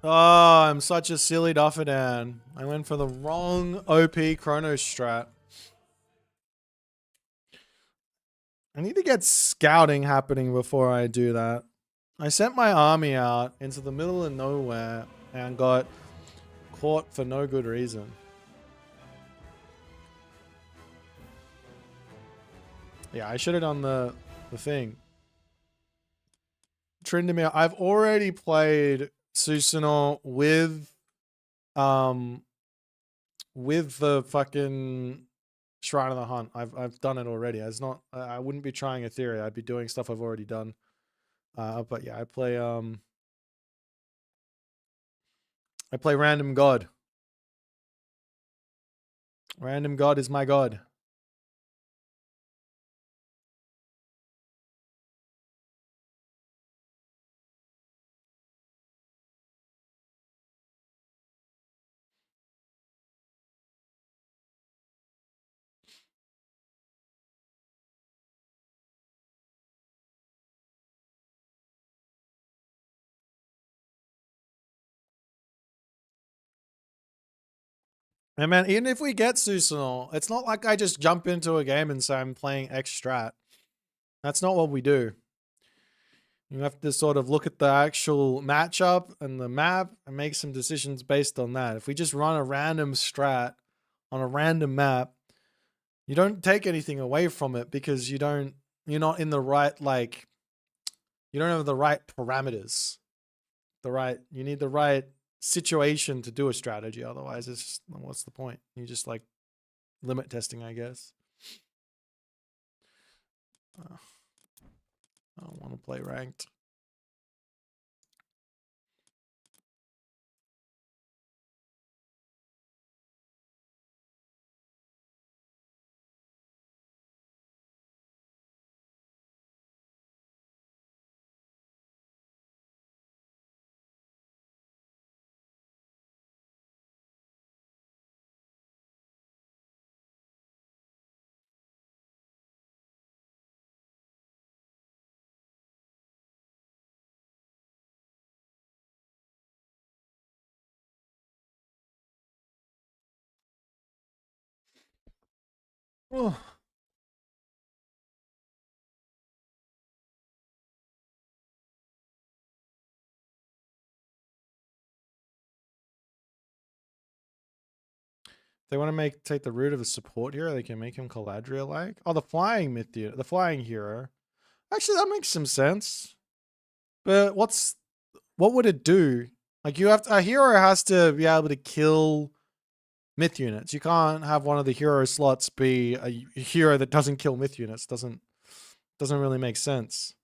S1: Oh, I'm such a silly Dufferdan. I went for the wrong OP Chronos strat. I need to get scouting happening before I do that. I sent my army out into the middle of nowhere and got caught for no good reason. Yeah, I should have done the thing. Trindamir, I've already played Susanoo with the fucking Shrine of the Hunt. I've done it already. It's not. I wouldn't be trying Etheria. I'd be doing stuff I've already done. But yeah, I play Random God. Random God is my god. And man, even if we get Susanoo, it's not like I just jump into a game and say I'm playing X strat. That's not what we do. You have to sort of look at the actual matchup and the map and make some decisions based on that. If we just run a random strat on a random map, you don't take anything away from it because you're not in the right, like, you don't have the right parameters. You need the right situation to do a strategy. Otherwise, it's just, what's the point? You just like limit testing, I guess. I don't want to play ranked. Oh. They want to take the route of a support hero. They can make him Caladria like. Oh, the flying the flying hero. Actually, that makes some sense. But what would it do? Like a hero has to be able to kill myth units. You can't have one of the hero slots be a hero that doesn't kill myth units. Doesn't really make sense.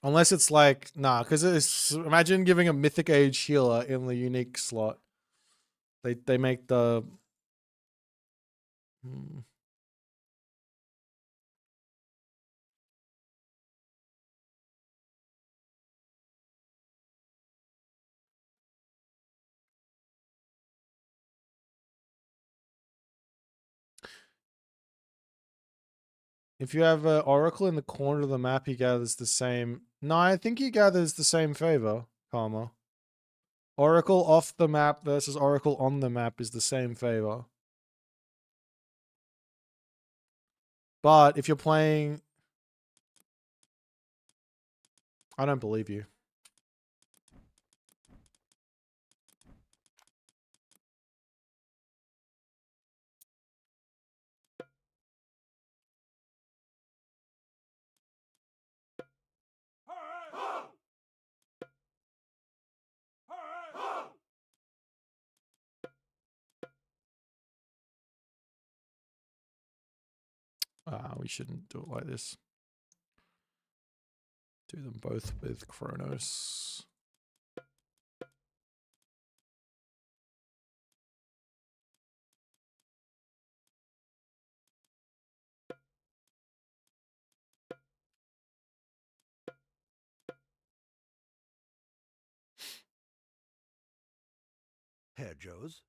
S1: Unless it's like, nah, because imagine giving a mythic age healer in the unique slot. They make the If you have an oracle in the corner of the map, he gathers the same. No, I think he gathers the same favor, Karma. Oracle off the map versus Oracle on the map is the same favor. But if you're playing... I don't believe you. We shouldn't do it like this. Do them both with Chronos.
S2: Herr Joes.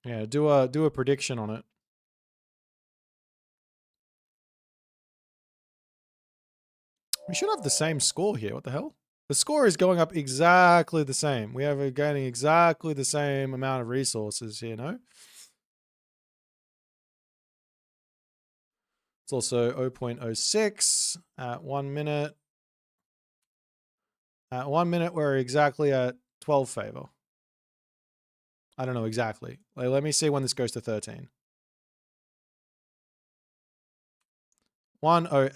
S1: Yeah, do a prediction on it. We should have the same score here. What the hell? The score is going up exactly the same. We are gaining exactly the same amount of resources here, no? It's also 0.06 at 1 minute. At 1 minute, we're exactly at 12 favor. I don't know exactly. Let me see when this goes to 13. 108. All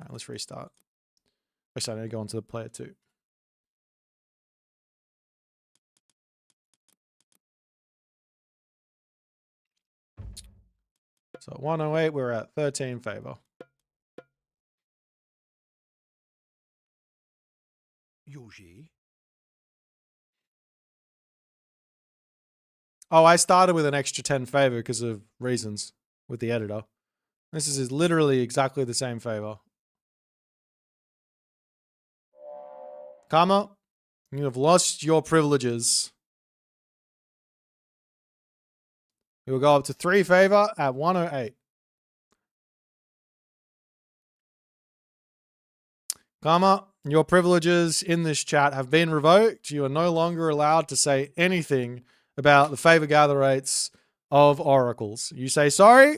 S1: right, let's restart. Actually, I need to go on to the player 2. So 108, we're at 13 favor.
S2: Yuji.
S1: Oh, I started with an extra 10 favor because of reasons with the editor. This is literally exactly the same favor. Karma, you have lost your privileges. We will go up to 3 favor at 108. Karma, your privileges in this chat have been revoked. You are no longer allowed to say anything about the favor gather rates of oracles. You say sorry.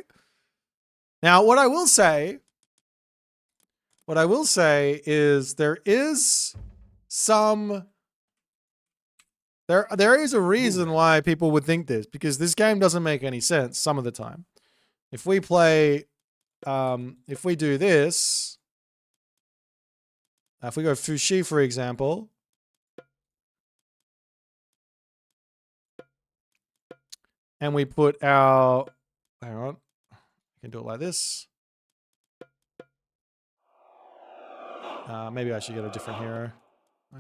S1: Now, what I will say is there is a reason why people would think this, because this game doesn't make any sense some of the time. If we play, if we do this, if we go Fushi, for example, and we put our, hang on, I can do it like this. Maybe I should get a different hero.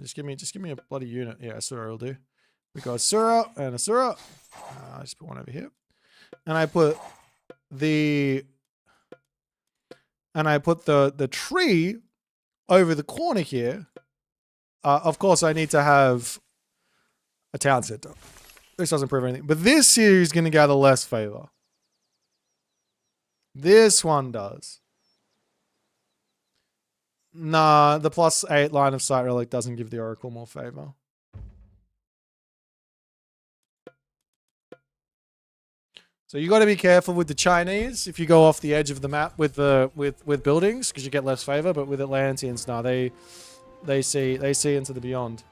S1: Just give me a bloody unit. Yeah, Asura will do. We got Asura and Asura. I just put one over here, and I put the tree over the corner here. Of course, I need to have a town center. This doesn't prove anything, but this here is going to gather less favor. This one does. Nah, the +8 line of sight relic doesn't give the Oracle more favor. So you got to be careful with the Chinese if you go off the edge of the map with buildings, because you get less favor. But with Atlanteans, nah, they see into the beyond.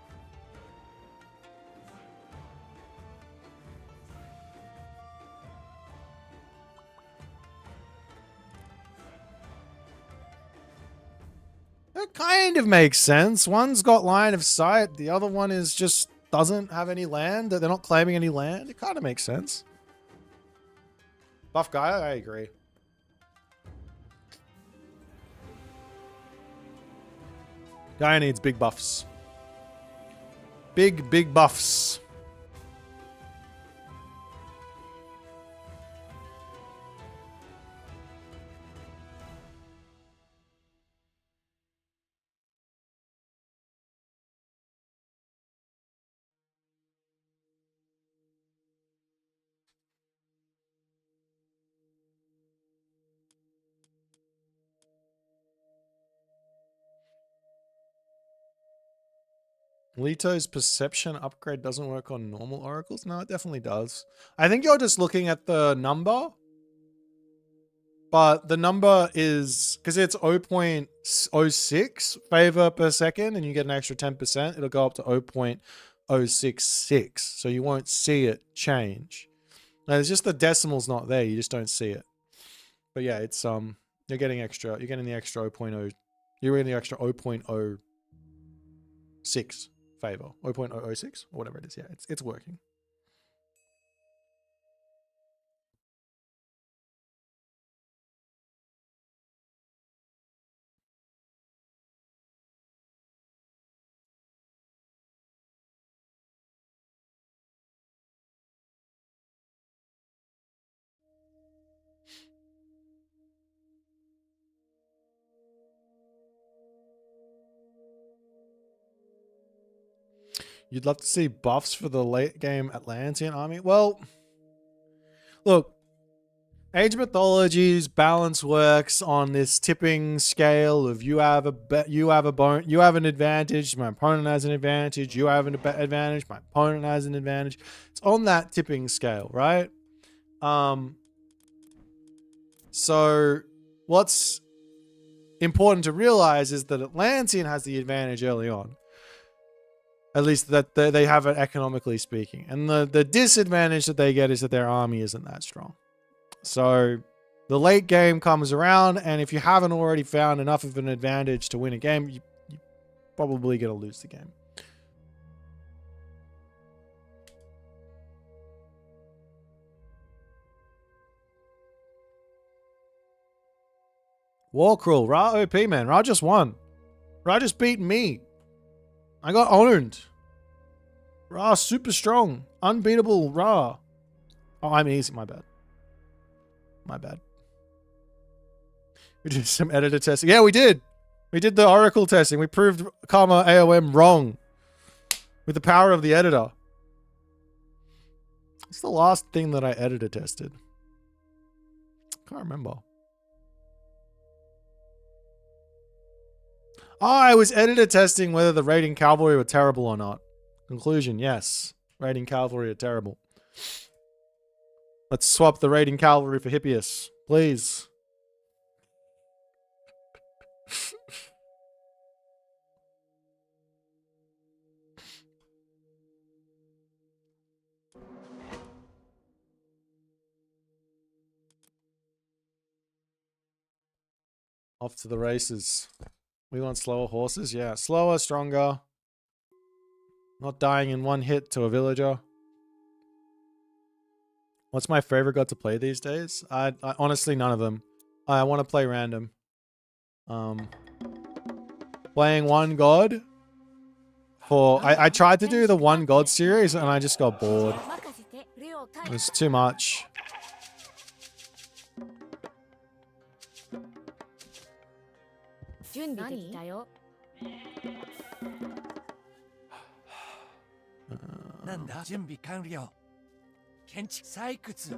S1: That kind of makes sense. One's got line of sight. The other one is just doesn't have any land. They're not claiming any land. It kind of makes sense. Buff guy, I agree. Guy needs big buffs. Big buffs. Leto's perception upgrade doesn't work on normal oracles? No, it definitely does. I think you're just looking at the number. But the number is, because it's 0.06 favor per second and you get an extra 10%, it'll go up to 0.066. So you won't see it change. Now, it's just the decimal's not there. You just don't see it. But yeah, it's you're getting the extra 0.0. You're getting the extra 0.06 favor. 0.006 or whatever it is. Yeah, it's working. You'd love to see buffs for the late game Atlantean army? Well, look, Age of Mythology's balance works on this tipping scale of you have an advantage, my opponent has an advantage, you have an advantage, my opponent has an advantage. It's on that tipping scale, right? So what's important to realize is that Atlantean has the advantage early on. At least that they have it economically speaking. And the disadvantage that they get is that their army isn't that strong. So the late game comes around, and if you haven't already found enough of an advantage to win a game, you're probably going to lose the game. Warcrawl, Ra OP, man. Ra just won. Ra just beat me. I got owned. Ra super strong. Unbeatable Ra. Oh, I'm easy. My bad. My bad. We did some editor testing. Yeah, we did. We did the Oracle testing. We proved Karma AOM wrong with the power of the editor. It's the last thing that I editor tested. Can't remember. Oh, I was editor testing whether the raiding cavalry were terrible or not. Conclusion, yes. Raiding cavalry are terrible. Let's swap the raiding cavalry for Hippias, please. Off to the races. We want slower horses? Yeah, slower, stronger. Not dying in one hit to a villager. What's my favorite god to play these days? I honestly, none of them. I want to play random. Playing one god for... I tried to do the one god series and I just got bored. It was too much. Let's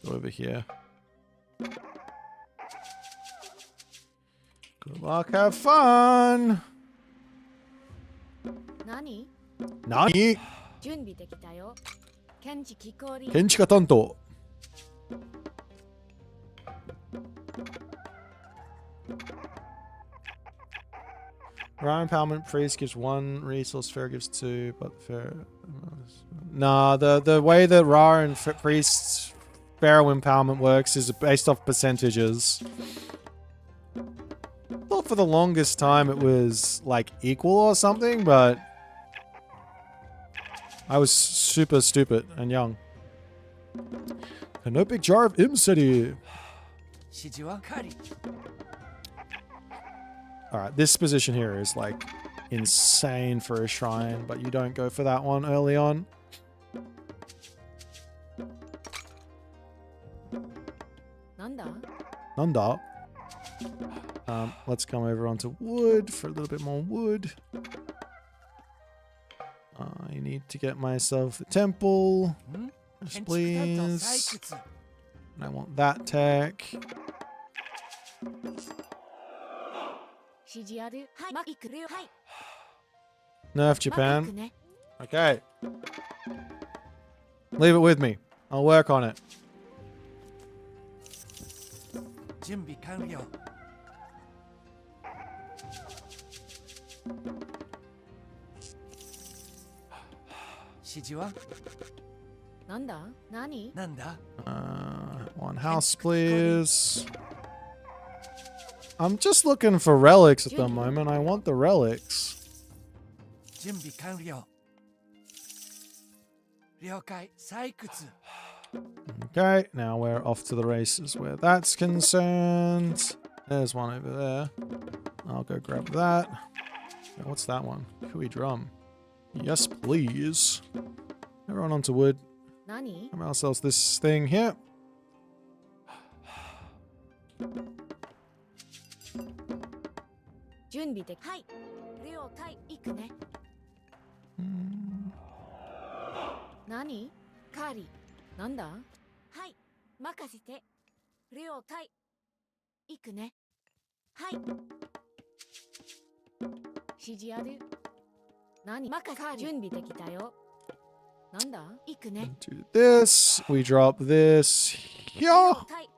S1: go over here. Good luck, have fun! Nani? Kenchi ka tanto. Ryan Empowerment Priest gives 1 resource, Fair gives 2, but Fair... Nah, the way that Ra and Priest's Pharaoh Empowerment works is based off percentages. I thought for the longest time it was like equal or something, but I was super stupid and young. Canopic Jar of City. Alright, this position here is like insane for a shrine, but you don't go for that one early on. Nanda. Let's come over onto wood for a little bit more wood. I need to get myself a temple. Yes, please. And I want that tech. Nerf Japan. Okay. Leave it with me. I'll work on it. One house, please. I'm just looking for relics at the moment. I want the relics. Okay, now we're off to the races where that's concerned. There's one over there. I'll go grab that. What's that one? Kui drum. Yes, please. Everyone onto wood. Have ourselves this thing here.
S5: なんだ？はい、任せて。了解。行くね。はい。指示ある。何？任せ。準備できたよ。なんだ？行くね。
S1: Do this. We drop this here.
S5: 了解。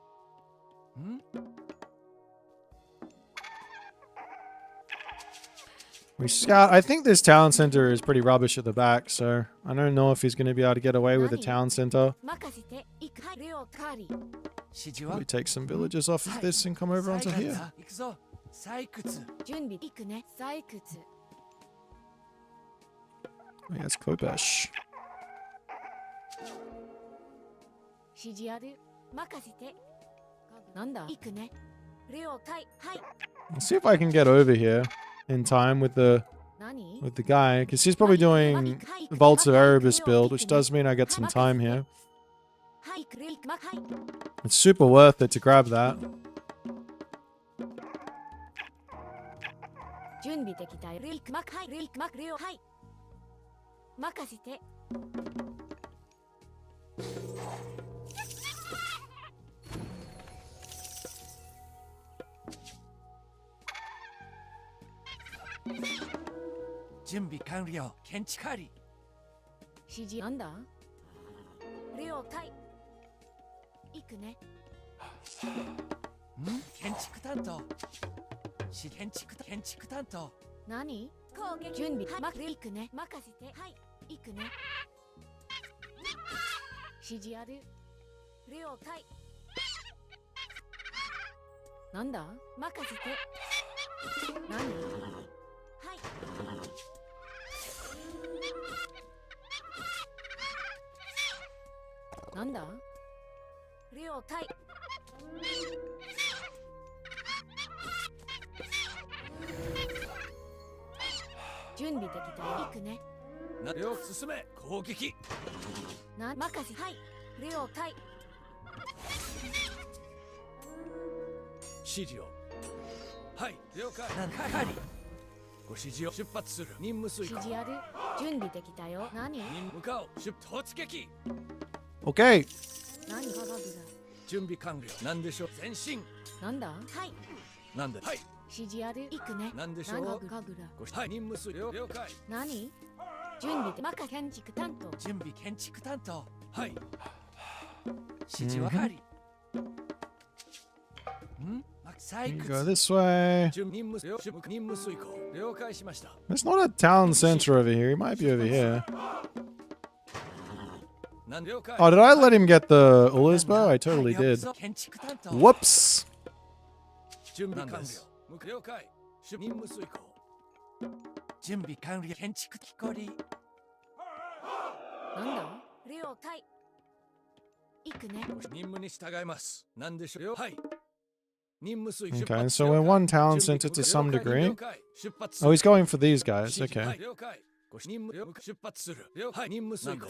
S1: We scout. I think this town center is pretty rubbish at the back, so I don't know if he's going to be able to get away with the town center.
S5: 任せて。行く。はい、了解。
S2: 指示は
S1: We take some villages off of this and come over onto here.
S2: 行くぞ採掘
S5: 準備。行くね。採掘。
S1: Oh, yeah, it's Kopesh.
S5: 指示ある。任せて。なんだ？行くね。了解。はい。
S1: Let's see if I can get over here in time with the
S5: 何？
S1: guy, because he's probably doing the Vaults of Erebus build, which does mean I get some time here.
S5: はい。はい。
S1: It's super worth it to grab that.
S5: 準備できたよ。リクマク。はい。リクマク。了はい。任せて。
S2: 準備完了建築あり
S5: 指示なんだ？了解。行くね。
S2: 建築担当建築担当
S5: 何？攻撃。準備。はい。行くね。任せて。はい。行くね。指示ある。了解。なんだ？任せて。何？はい。なんだ？了解。準備できたよ。行くね。
S2: なよ進め攻撃
S5: 任せ。はい。了解。
S2: 指示をはい了解係ご指示を出発する任務遂行
S5: 指示ある。準備できたよ。何？
S2: 任務向かう突撃
S1: Okay.
S5: 何？ガガグラ。
S2: 準備完了なんでしょう前進
S5: なんだ？はい。
S2: なんではい
S5: 指示ある。行くね。
S2: なんでしょう
S5: ガグガグラ。
S2: はい任務遂了了解
S5: 何？準備で。任せ。建築担当。
S2: 準備建築担当はい指示はかり採
S1: You
S2: 掘
S1: go this way.
S2: 任務遂行了解しました
S1: There's not a town center over here. He might be over here.
S2: なん了解
S1: Oh, did I let him get the Ull's bow? I totally did.
S2: 建築担当
S1: Whoops.
S2: 準備完了了解任務遂行準備完了建築機構り
S5: なんだ？了解。行くね。
S2: 任務に従いますなんでしょうはい
S1: Okay, so we're one town center to some degree. Oh, he's going for these guys. Okay.
S2: 出発するはい任務遂行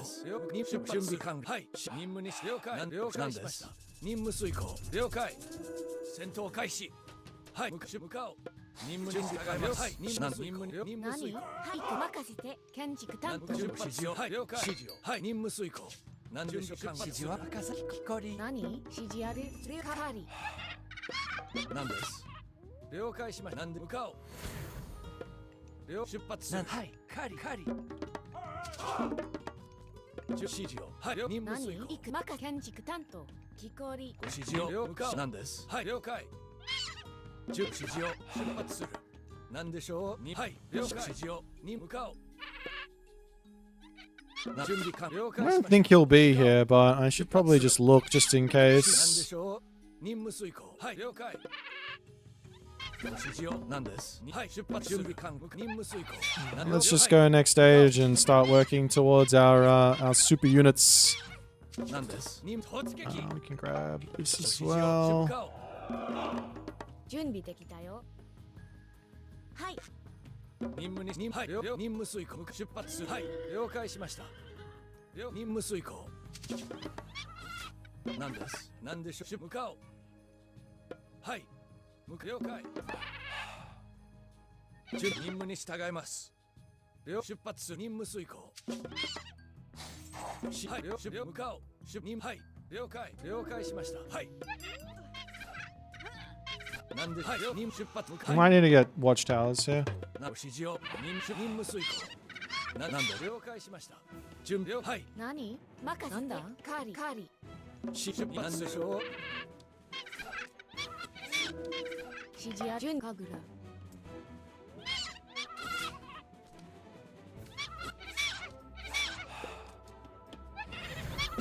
S2: 準備完了はい任務に了解しました任務遂行了解戦闘開始はい向かおう任務に従いますはい任務遂行
S5: 何？はい。任せて。建築担当。
S2: 指示をはい了解指示をはい任務遂行何でしょう指示は赤崎こり
S5: 何？指示ある。了解。
S2: 何です了解しましたなんで向かおう出発するはいカリ指示をはい任務遂行
S5: 何？行く。任せ。建築担当。木こり。
S2: ご指示を向かおう何ですはい了解指示を出発する何でしょうはい了解指示をに向かおう
S1: I don't think he'll be here, but I should probably just look just in case. Let's just go next stage and start working towards our super units. We can grab this as well.
S5: 準備できたよ。はい。
S2: 任務遂行出発するはい了解しました任務遂行何です何でしょう向かおうはい了解任務に従います出発する任務遂行はい向かおう出任はい了解しましたはいなんではい任出発
S1: We might need to get watchtowers here.
S2: な指示を任務遂行なんだ了解しました準備をはい
S5: 何任せてなんだカーリ
S2: 出発なんでしょう
S5: 指示や準神楽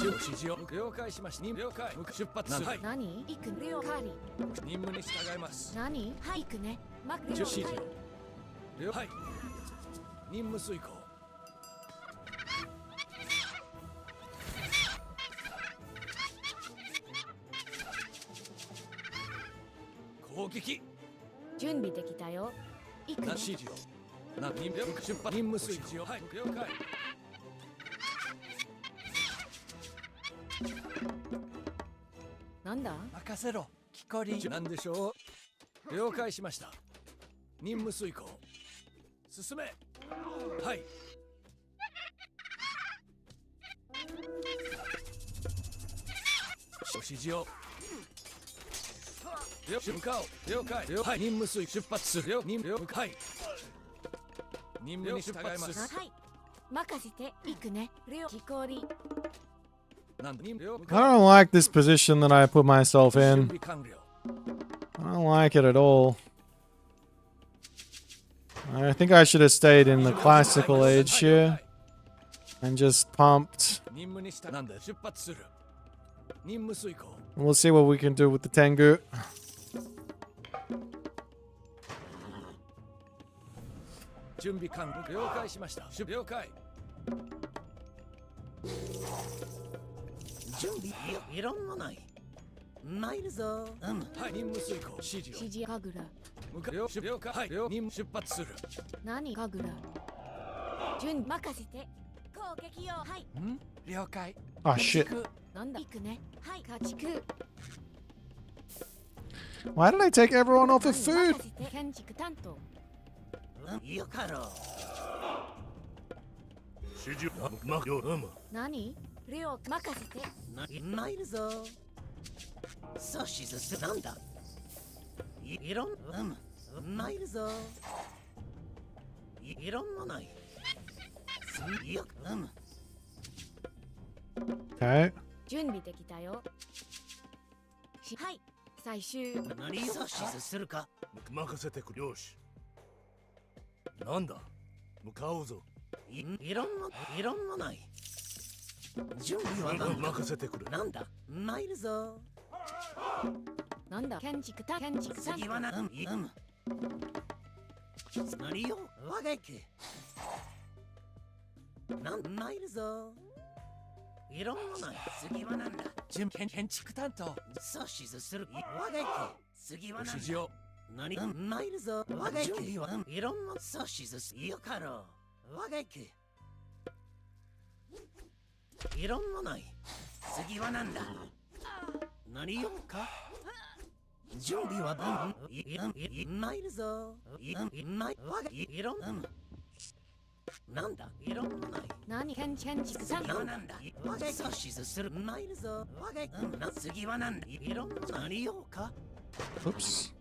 S2: 指示を了解しました了解出発するはい
S5: 何行くレオカーリ
S2: 任務に従います
S5: 何はい行くねマクレオ
S2: 指示を了はい任務遂行攻撃
S5: 準備できたよ行くね
S2: な指示をな任務出発任務遂行はい了解
S5: なんだ
S2: 任せろ木こりなんでしょう了解しました任務遂行進めはい指示を向かおう了解はい任務遂出発するよ任務はい任務に従います
S5: はい任せて行くねレオ木こり
S2: なんだ任務
S1: I don't like this position that I put myself
S2: 準
S1: in.
S2: 備完了
S1: I don't like it at all. I think I should have stayed in the classical age here and just pumped.
S2: 任務に従なんだ出発する任務遂行
S1: We'll see what we can do with the Tengu.
S2: 準備完了了解しました了解
S4: 準備いろんなない参るぞ
S2: はい任務遂行指示を
S5: 指示神楽
S2: 向か了解はい任務出発する
S5: 何神楽準任せて攻撃よはい
S2: 了解
S1: Oh shit.
S5: なんだ行くねはい家畜
S1: Why did I take everyone off of food?
S5: 任せて建築担当
S4: よかろう
S2: 指示まよ
S5: 何レオ任せて
S4: 参るぞ阻止すなんだいろん参るぞいろんなないよ
S1: Okay.
S5: 準備できたよはい最終
S4: 何阻止するか
S2: 任せてくれよしなんだ向かおうぞ
S4: いろんなない準備は
S2: 任せてくれ
S4: なんだ参るぞ
S5: なんだ建築担
S4: 次は何よ我が行く参るぞいろんなない次は何だ
S2: 建築担当
S4: 阻止する我が行く次は何だ
S2: 指示を
S4: 何参るぞ我が行くいろんな阻止するよかろう我が行くいろんなない次は何だ何よか準備は参るぞ我がいろんなんだいろんなない
S5: 何建築担当
S4: 次は何だ我が阻止する参るぞ我が次は何だいろんな何よか
S1: Oops.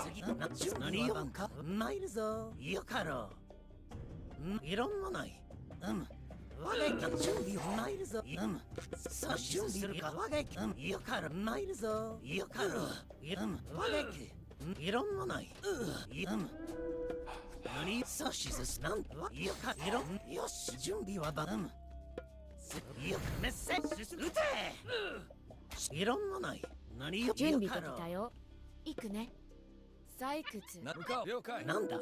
S4: 次何よか参るぞよかろういろんなない我が準備を参るぞさあ準備するか我がよかろ参るぞよかろ我がいろんなない何さあしずなんよかいろんよし準備はばよくメッセージ撃ていろんなない何よ
S5: 準備できたよ行くね採掘
S2: 向かおう了解
S4: なんだ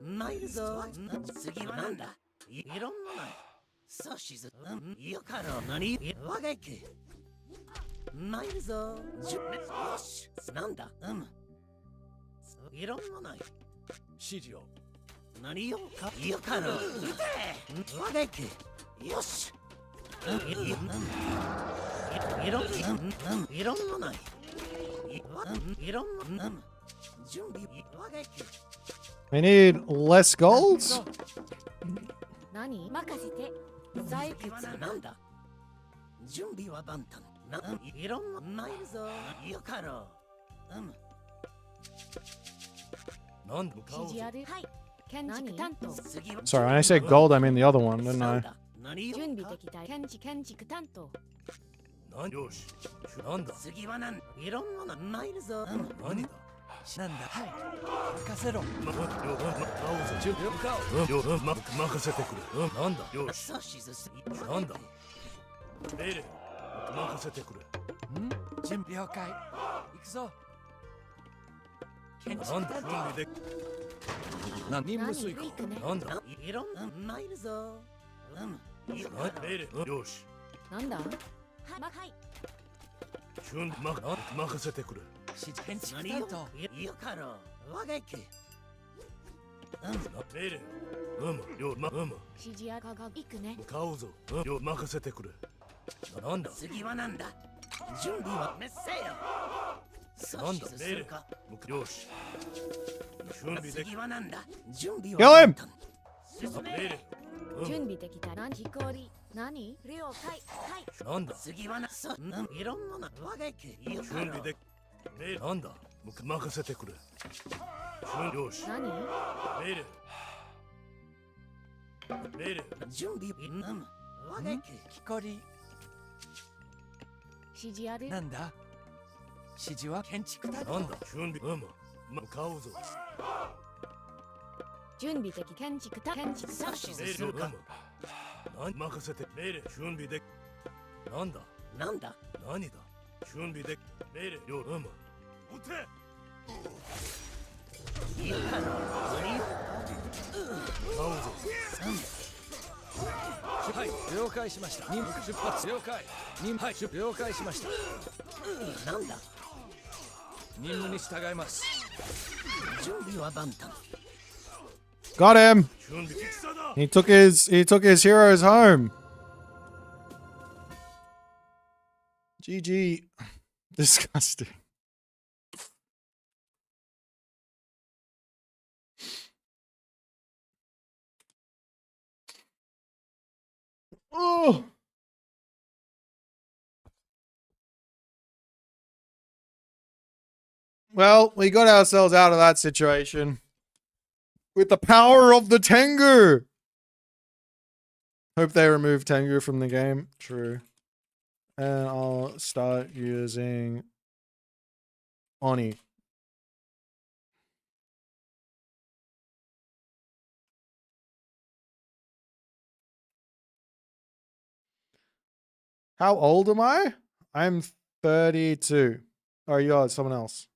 S4: 参るぞ次はなんだいろんなないさあしずよかろう何我が行く参るぞよしなんだいろんなない
S2: 指示を
S4: 何よかよかろう撃て我が行くよしいろんなないいろんな準備我が行く
S1: We need less gold?
S5: 何任せて採掘
S4: なんだ準備は万端。いろんな参るぞ。よかろう。
S2: なんだ
S5: 指示ある。はい。建築担当。
S1: Sorry, when I say gold, I mean the other one, didn't I?
S5: 準備敵対建築担当。
S2: なんよし。なんだ
S4: 次はなんいろんな参るぞ。
S2: 何だ
S6: なんだはい任せろ
S2: 任せてくれ。なんだよし。
S4: さしずす。
S2: なんだ命令任せてくれ。
S6: 準備了解行くぞ
S4: 建
S2: なんだ準備で
S6: 何任務
S5: 何
S6: 遂行
S5: 行くね。
S2: なんだ
S4: いろんな参るぞ。よかろ
S2: 命令よし。
S5: なんだ。はい。
S2: 準備任せてくれ。
S6: 指示建築
S4: 何よ
S6: 担当
S4: よかろう。我が行け。
S2: 命令
S5: 指示ある。行くね。
S2: 向かうぞ。任せてくれ。なんだ
S4: 次はなんだ。準備はめっせよ。
S2: なんだ
S4: さしずするか。
S2: よし。準備で
S4: 次はなんだ。準備
S1: Kill
S4: は
S1: him!
S4: 進
S2: 命
S4: め。
S2: 令
S5: 準備敵対何飛行り。何了解。はい。
S2: なんだ
S4: 次はなさいろんな我が行け。よかろう。
S2: 準備で命令なんだ任せてくれ。よし。
S5: 何。
S2: 命令命令
S4: 準備我が行け。
S6: 木こり
S5: 指示ある。
S6: なんだ指示は建築担当
S2: なんだ準備向かうぞ。
S5: 準備的建築担
S4: さしず
S2: 命令
S4: するか。
S2: 任せて命令準備でなんだ
S4: なんだ。
S2: 何だ準備で命令よ撃て
S4: よかろう。
S2: 向かうぞ。
S6: はい了解しました任務出発了解はい了解しました
S4: なんだ。
S6: 任務に従います
S4: 準備は万端。
S1: Got him!
S2: 準備戦だ
S1: He took his heroes home. GG. Disgusting. Oh. Well, we got ourselves out of that situation with the power of the Tengu. Hope they remove Tengu from the game. True. And I'll start using Oni. How old am I? I'm 32. Or you are someone else.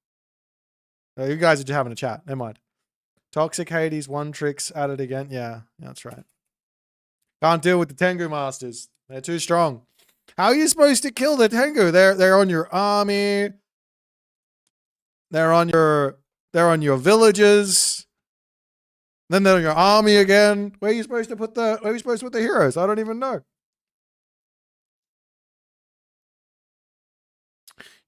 S1: Oh, you guys are just having a chat. Never mind. Toxic Hades, one tricks at it again. Yeah, that's right. Can't deal with the Tengu masters. They're too strong. How are you supposed to kill the Tengu? They're on your army. They're on your villages. Then they're on your army again. Where are you supposed to put the heroes? I don't even know.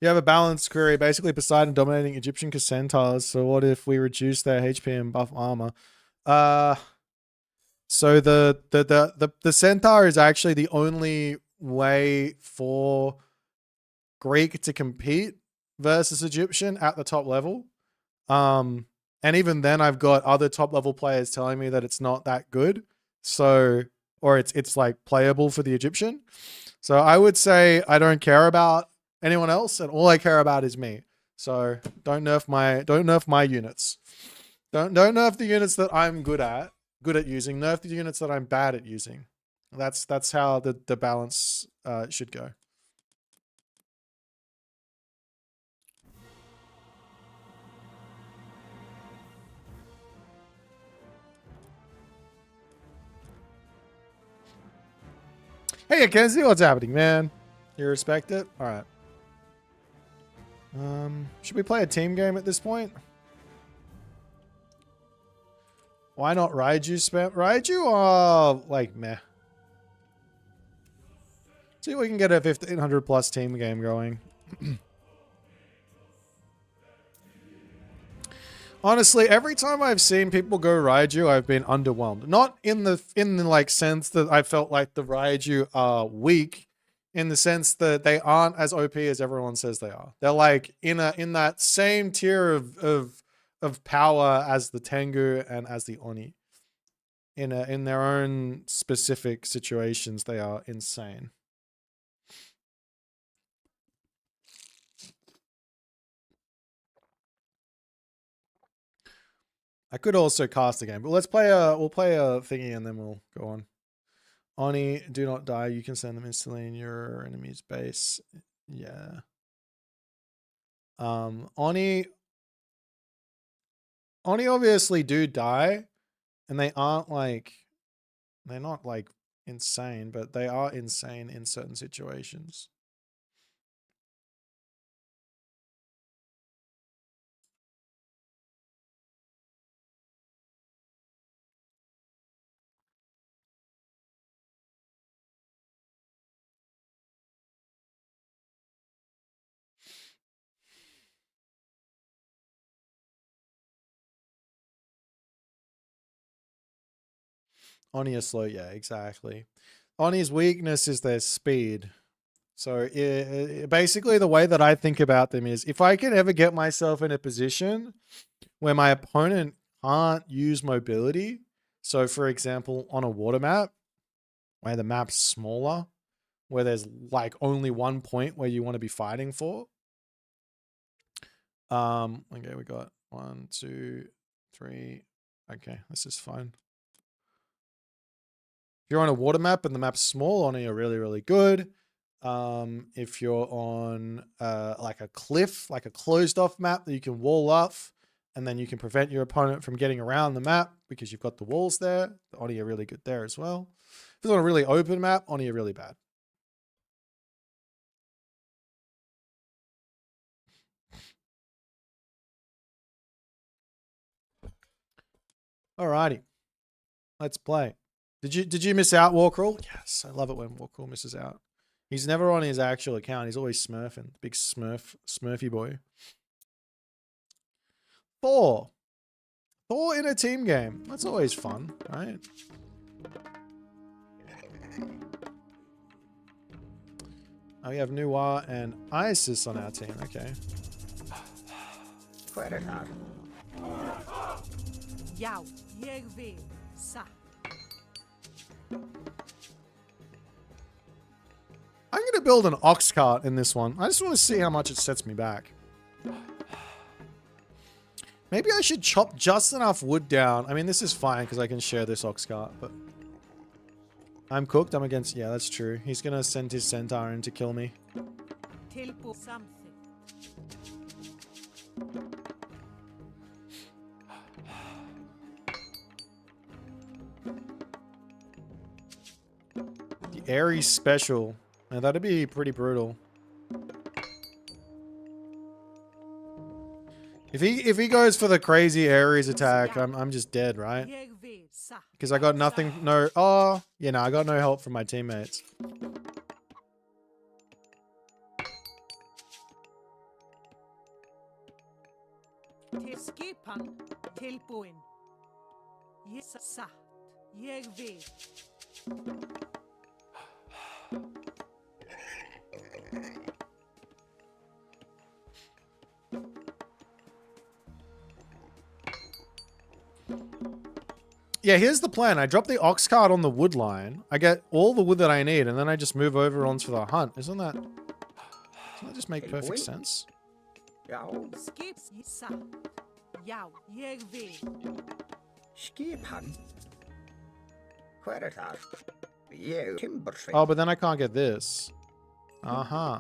S1: You have a balanced query, basically Poseidon dominating Egyptian centaurs. So what if we reduce their HP and buff armor? So the centaur is actually the only way for Greek to compete versus Egyptian at the top level. And even then I've got other top level players telling me that it's not that good. So, or it's like playable for the Egyptian. So I would say I don't care about anyone else, and all I care about is me. So don't nerf my units. Don't nerf the units that I'm good at using. Nerf the units that I'm bad at using. That's how the balance should go. Hey, I can't see what's happening, man. You respect it? All right. Should we play a team game at this point? Why not Raiju spam? Raiju? Oh, like meh. See if we can get a 1500 plus team game going. Honestly, every time I've seen people go Raiju, I've been underwhelmed. Not in the like sense that I felt like the Raiju are weak. in the sense that they aren't as OP as everyone says they are. They're like in that same tier of power as the Tengu and as the Oni. In their own specific situations, they are insane. I could also cast a game, but we'll play a thingy and then we'll go on. Oni, do not die. You can send them instantly in your enemy's base. Yeah. Oni obviously do die, and they aren't like, they're not like insane, but they are insane in certain situations. Oni are slow, yeah, exactly. Oni's weakness is their speed. So basically the way that I think about them is if I can ever get myself in a position where my opponent can't use mobility, so for example, on a water map, where the map's smaller, where there's like only one point where you want to be fighting for. Okay, we got 1, 2, 3. Okay, this is fine. If you're on a water map and the map's small, Oni are really, really good. If you're on like a cliff, like a closed off map that you can wall off, and then you can prevent your opponent from getting around the map because you've got the walls there, the Oni are really good there as well. If it's on a really open map, Oni are really bad. Alrighty. Let's play. Did you miss out, Warcrawl? Yes, I love it when Warcrawl misses out. He's never on his actual account. He's always smurfing. Big smurfy boy. Thor in a team game. That's always fun, right? Oh, we have Nuwa and Isis on our team. Okay.
S7: Já, ég vil, satt.
S1: I'm going to build an ox cart in this one. I just want to see how much it sets me back. Maybe I should chop just enough wood down. I mean, this is fine because I can share this ox cart, but I'm cooked. I'm against... Yeah, that's true. He's going to send his centaur in to kill me.
S7: Tilbúið something.
S1: The Ares special. Now, that'd be pretty brutal. If he goes for the crazy Ares attack, I'm just dead, right?
S7: Ég vil, satt.
S1: Because I got nothing, no, oh, you know, I got no help from my teammates.
S7: Til skipan, tilbúin. Ég satt. Ég vil.
S1: Yeah, here's the plan. I drop the ox cart on the wood line. I get all the wood that I need, and then I just move over onto the hunt. Doesn't that just make perfect sense?
S7: Skip, satt. Já, ég vil.
S8: Skipan. Hver það? Ég timbersveit.
S1: Oh, but then I can't get this. Uh-huh.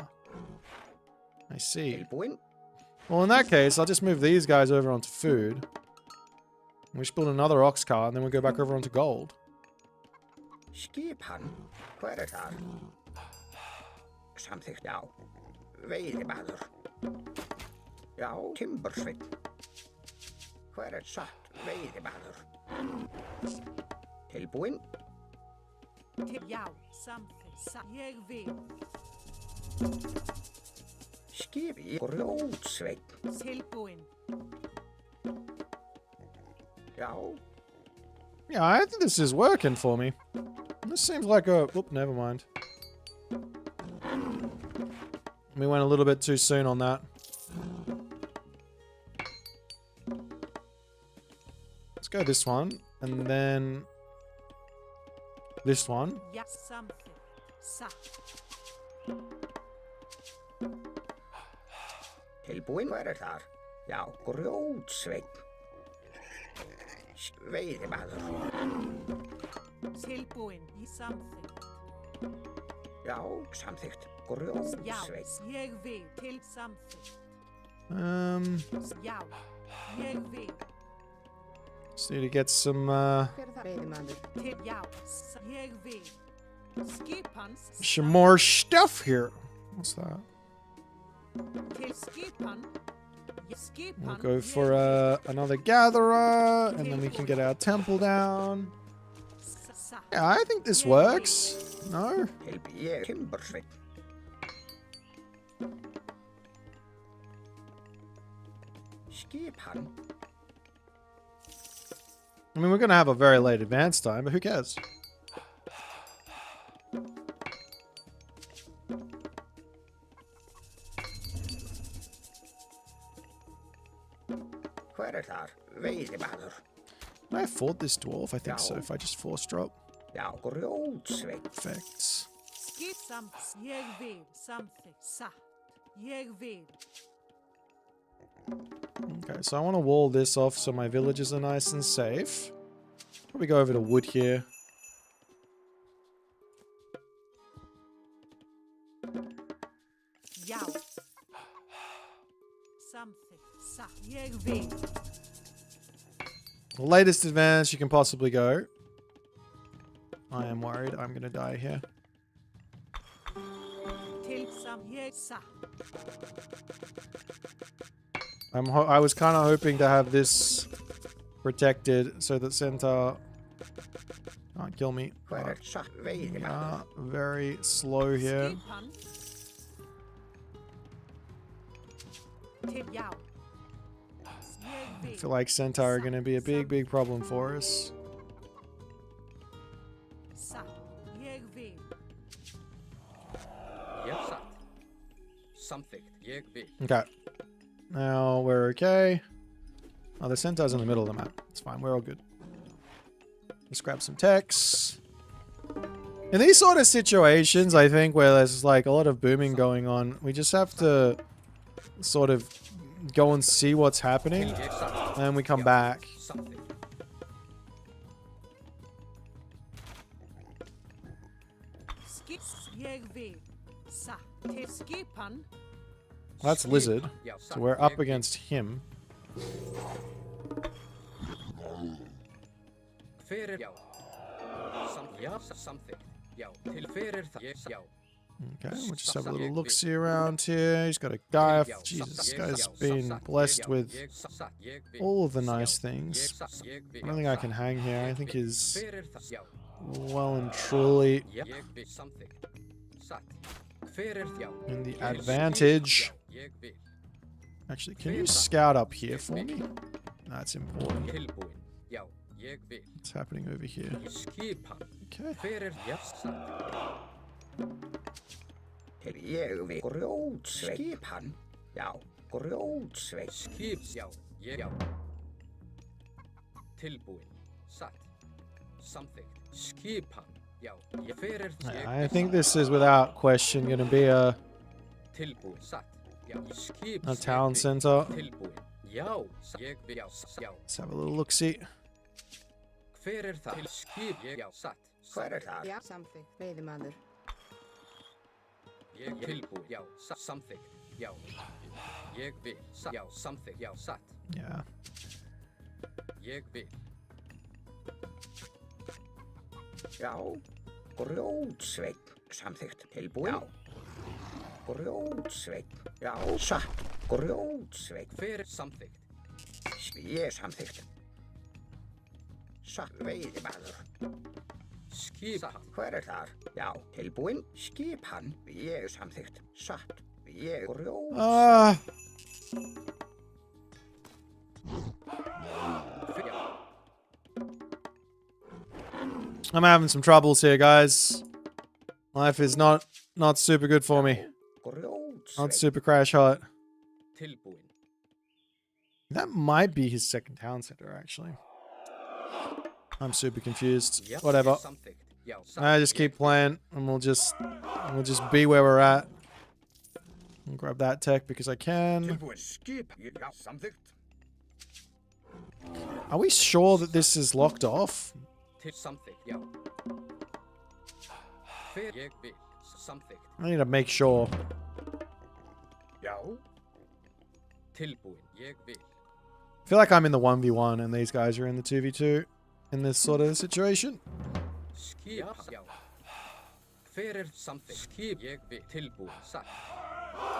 S1: I see. Well, in that case, I'll just move these guys over onto food. We should build another ox cart, and then we'll go back over onto gold.
S8: Skipan. Hver það? Samþykkt, já. Veiðimaður. Já, timbersveit. Hver satt veiðimaður? Tilbúin.
S7: Já, something, satt. Ég vil.
S8: Skipi grjótsveit.
S7: Tilbúin.
S1: Yeah, I think this is working for me. This seems like a... Oop, never mind. We went a little bit too soon on that. Let's go this one, and then this one.
S7: Ja, something. Sa.
S8: Tilbúin, hver þar? Já, grjótsveinn. Veiðimaður.
S7: Tilbúin í samþykkt.
S8: Já, samþykkt.
S7: Já,
S8: Grjótsveinn.
S7: ég vil til samþykkt. Já, ég vil
S1: Just need to get some
S7: til já, ég vil. Skipans
S1: some more stuff here. What's that?
S7: til skipan. Skipan.
S1: We'll go for another gatherer, and then we can get our temple down. Yeah, I think this works. No?
S8: Ég timbursveinn. Skipan.
S1: I mean, we're going to have a very late advance time, but who cares?
S8: Hver þar? Veiðimaður.
S1: Can I afford this dwarf? I think so, if I just force drop.
S8: Já, grjótsveinn.
S1: Perfect.
S7: Skip samt. Ég vil samþykkt. Satt. Ég vil.
S1: Okay, so I want to wall this off so my villages are nice and safe. Probably go over to wood here.
S7: Já. Samþykkt. Satt. Ég vil.
S1: The latest advance you can possibly go. I am worried I'm going to die here.
S7: Til sam. Ég satt.
S1: I was kind of hoping to have this protected so that Centaur can't kill me.
S8: Hver satt? Veiðimaður.
S1: Very slow here.
S7: Skipan. Til já.
S1: I feel like Centaur are going to be a big problem for us.
S7: Satt. Ég vil.
S6: Ég satt. Samþykkt. Ég vil.
S1: Okay. Now we're okay. Oh, the Centaur's in the middle of the map. It's fine. We're all good. Let's grab some techs. In these sort of situations, I think, where there's like a lot of booming going on, we just have to sort of go and see what's happening,
S6: Ég satt.
S1: and then we come back.
S6: Samþykkt.
S7: Skip. Ég vil. Satt. Til skipan.
S1: That's Lizard,
S6: Já,
S1: so
S6: satt.
S1: we're
S6: Ég
S1: up
S6: vil.
S1: against him.
S6: Hver já. Já, samþykkt. Já, til hver það? Ég já.
S1: Okay, we'll just have a little look-see around here. He's got a guy. Jesus, this guy's been blessed with all of the nice things. I don't think I can hang here. I think he's well and truly in the advantage. Actually, can you scout up here for me? That's important. What's happening over here? Okay.
S8: Til ég vil. Grjótsveinn. Skipan. Já, grjótsveinn.
S6: Já. Tilbúin. Satt. Samþykkt. Skipan. Já. Fyrir
S1: I think this is without question going to be a
S6: Tilbúin. Satt. Já.
S1: a town center.
S6: Tilbúin. Já. Ég vil. Já.
S1: Let's have a little look-see.
S6: Hver það? Til skip. Já. Satt.
S8: Hver þar?
S9: Já, samþykkt. Veiðimaður.
S6: Ég tilbúin. Já. Samþykkt. Já. Ég vil. Já. Samþykkt. Já. Satt.
S1: Yeah.
S6: Ég vil.
S8: Já, grjótsveinn. Samþykkt. Tilbúin. Já. Grjótsveinn. Já, satt. Grjótsveinn.
S6: Hver samþykkt?
S8: Ég samþykkt. Satt. Veiðimaður.
S6: Skipan.
S8: Hver þar? Já, tilbúin. Skipan. Ég samþykkt. Satt. Ég grjótsveinn.
S1: I'm having some troubles here, guys. Life is not super good for me. Not super crash hot.
S6: Tilbúin.
S1: That might be his second town center, actually. I'm super confused. Whatever.
S6: Samþykkt. Já,
S1: I just keep playing, and we'll just be where we're at. I'll grab that tech because I can.
S8: Tilbúin. Skip. Já, samþykkt.
S1: Are we sure that this is locked off?
S6: Til samþykkt, já. Hver ég vil. Samþykkt.
S1: I need to make sure.
S8: Já.
S6: Tilbúin. Ég vil.
S1: I feel like I'm in the 1v1 and these guys are in the 2v2 in this sort of situation.
S6: Skip. Já. Hver samþykkt? Skip. Ég vil. Tilbúin. Satt.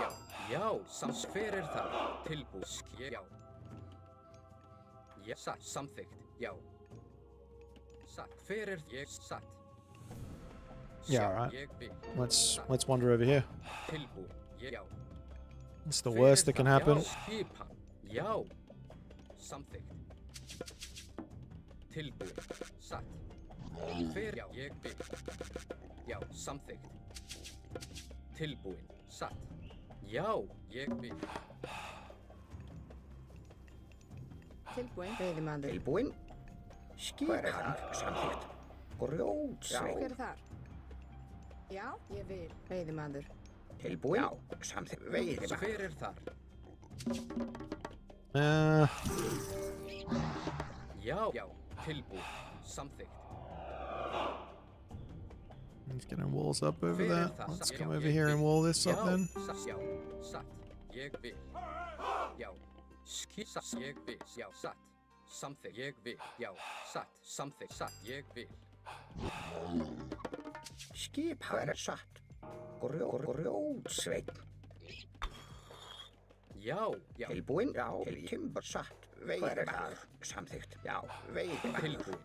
S6: Já. Já. Hver þar? Tilbúin. Skip. Já. Já. Satt. Samþykkt. Já. Satt. Hver ég satt?
S1: Yeah, alright. Let's wander over here.
S6: Tilbúin. Já.
S1: It's the worst that can happen.
S6: Skipan. Já. Samþykkt. Tilbúin. Satt. Hver já. Ég vil. Já. Samþykkt. Tilbúin. Satt. Já. Ég vil.
S9: Tilbúin. Veiðimaður.
S8: Tilbúin. Skipan. Samþykkt. Grjótsveit.
S9: Hver er þar? Já, ég vil. Veiðimaður.
S8: Tilbúin. Já, samþykkt. Veiðimaður.
S6: Hver þar? Já. Já. Tilbúin. Samþykkt.
S1: He's getting walls up over there. Let's come over here and wall this up then.
S6: Já. Satt. Ég vil. Já. Satt. Ég vil. Já. Satt. Samþykkt. Ég vil. Já. Satt. Samþykkt. Satt. Ég vil.
S8: Skipan. Satt. Grjótsveit.
S6: Já. Já.
S8: Tilbúin. Já. Timber. Satt. Veiðimaður. Samþykkt. Já. Veiðimaður.
S6: Tilbúin.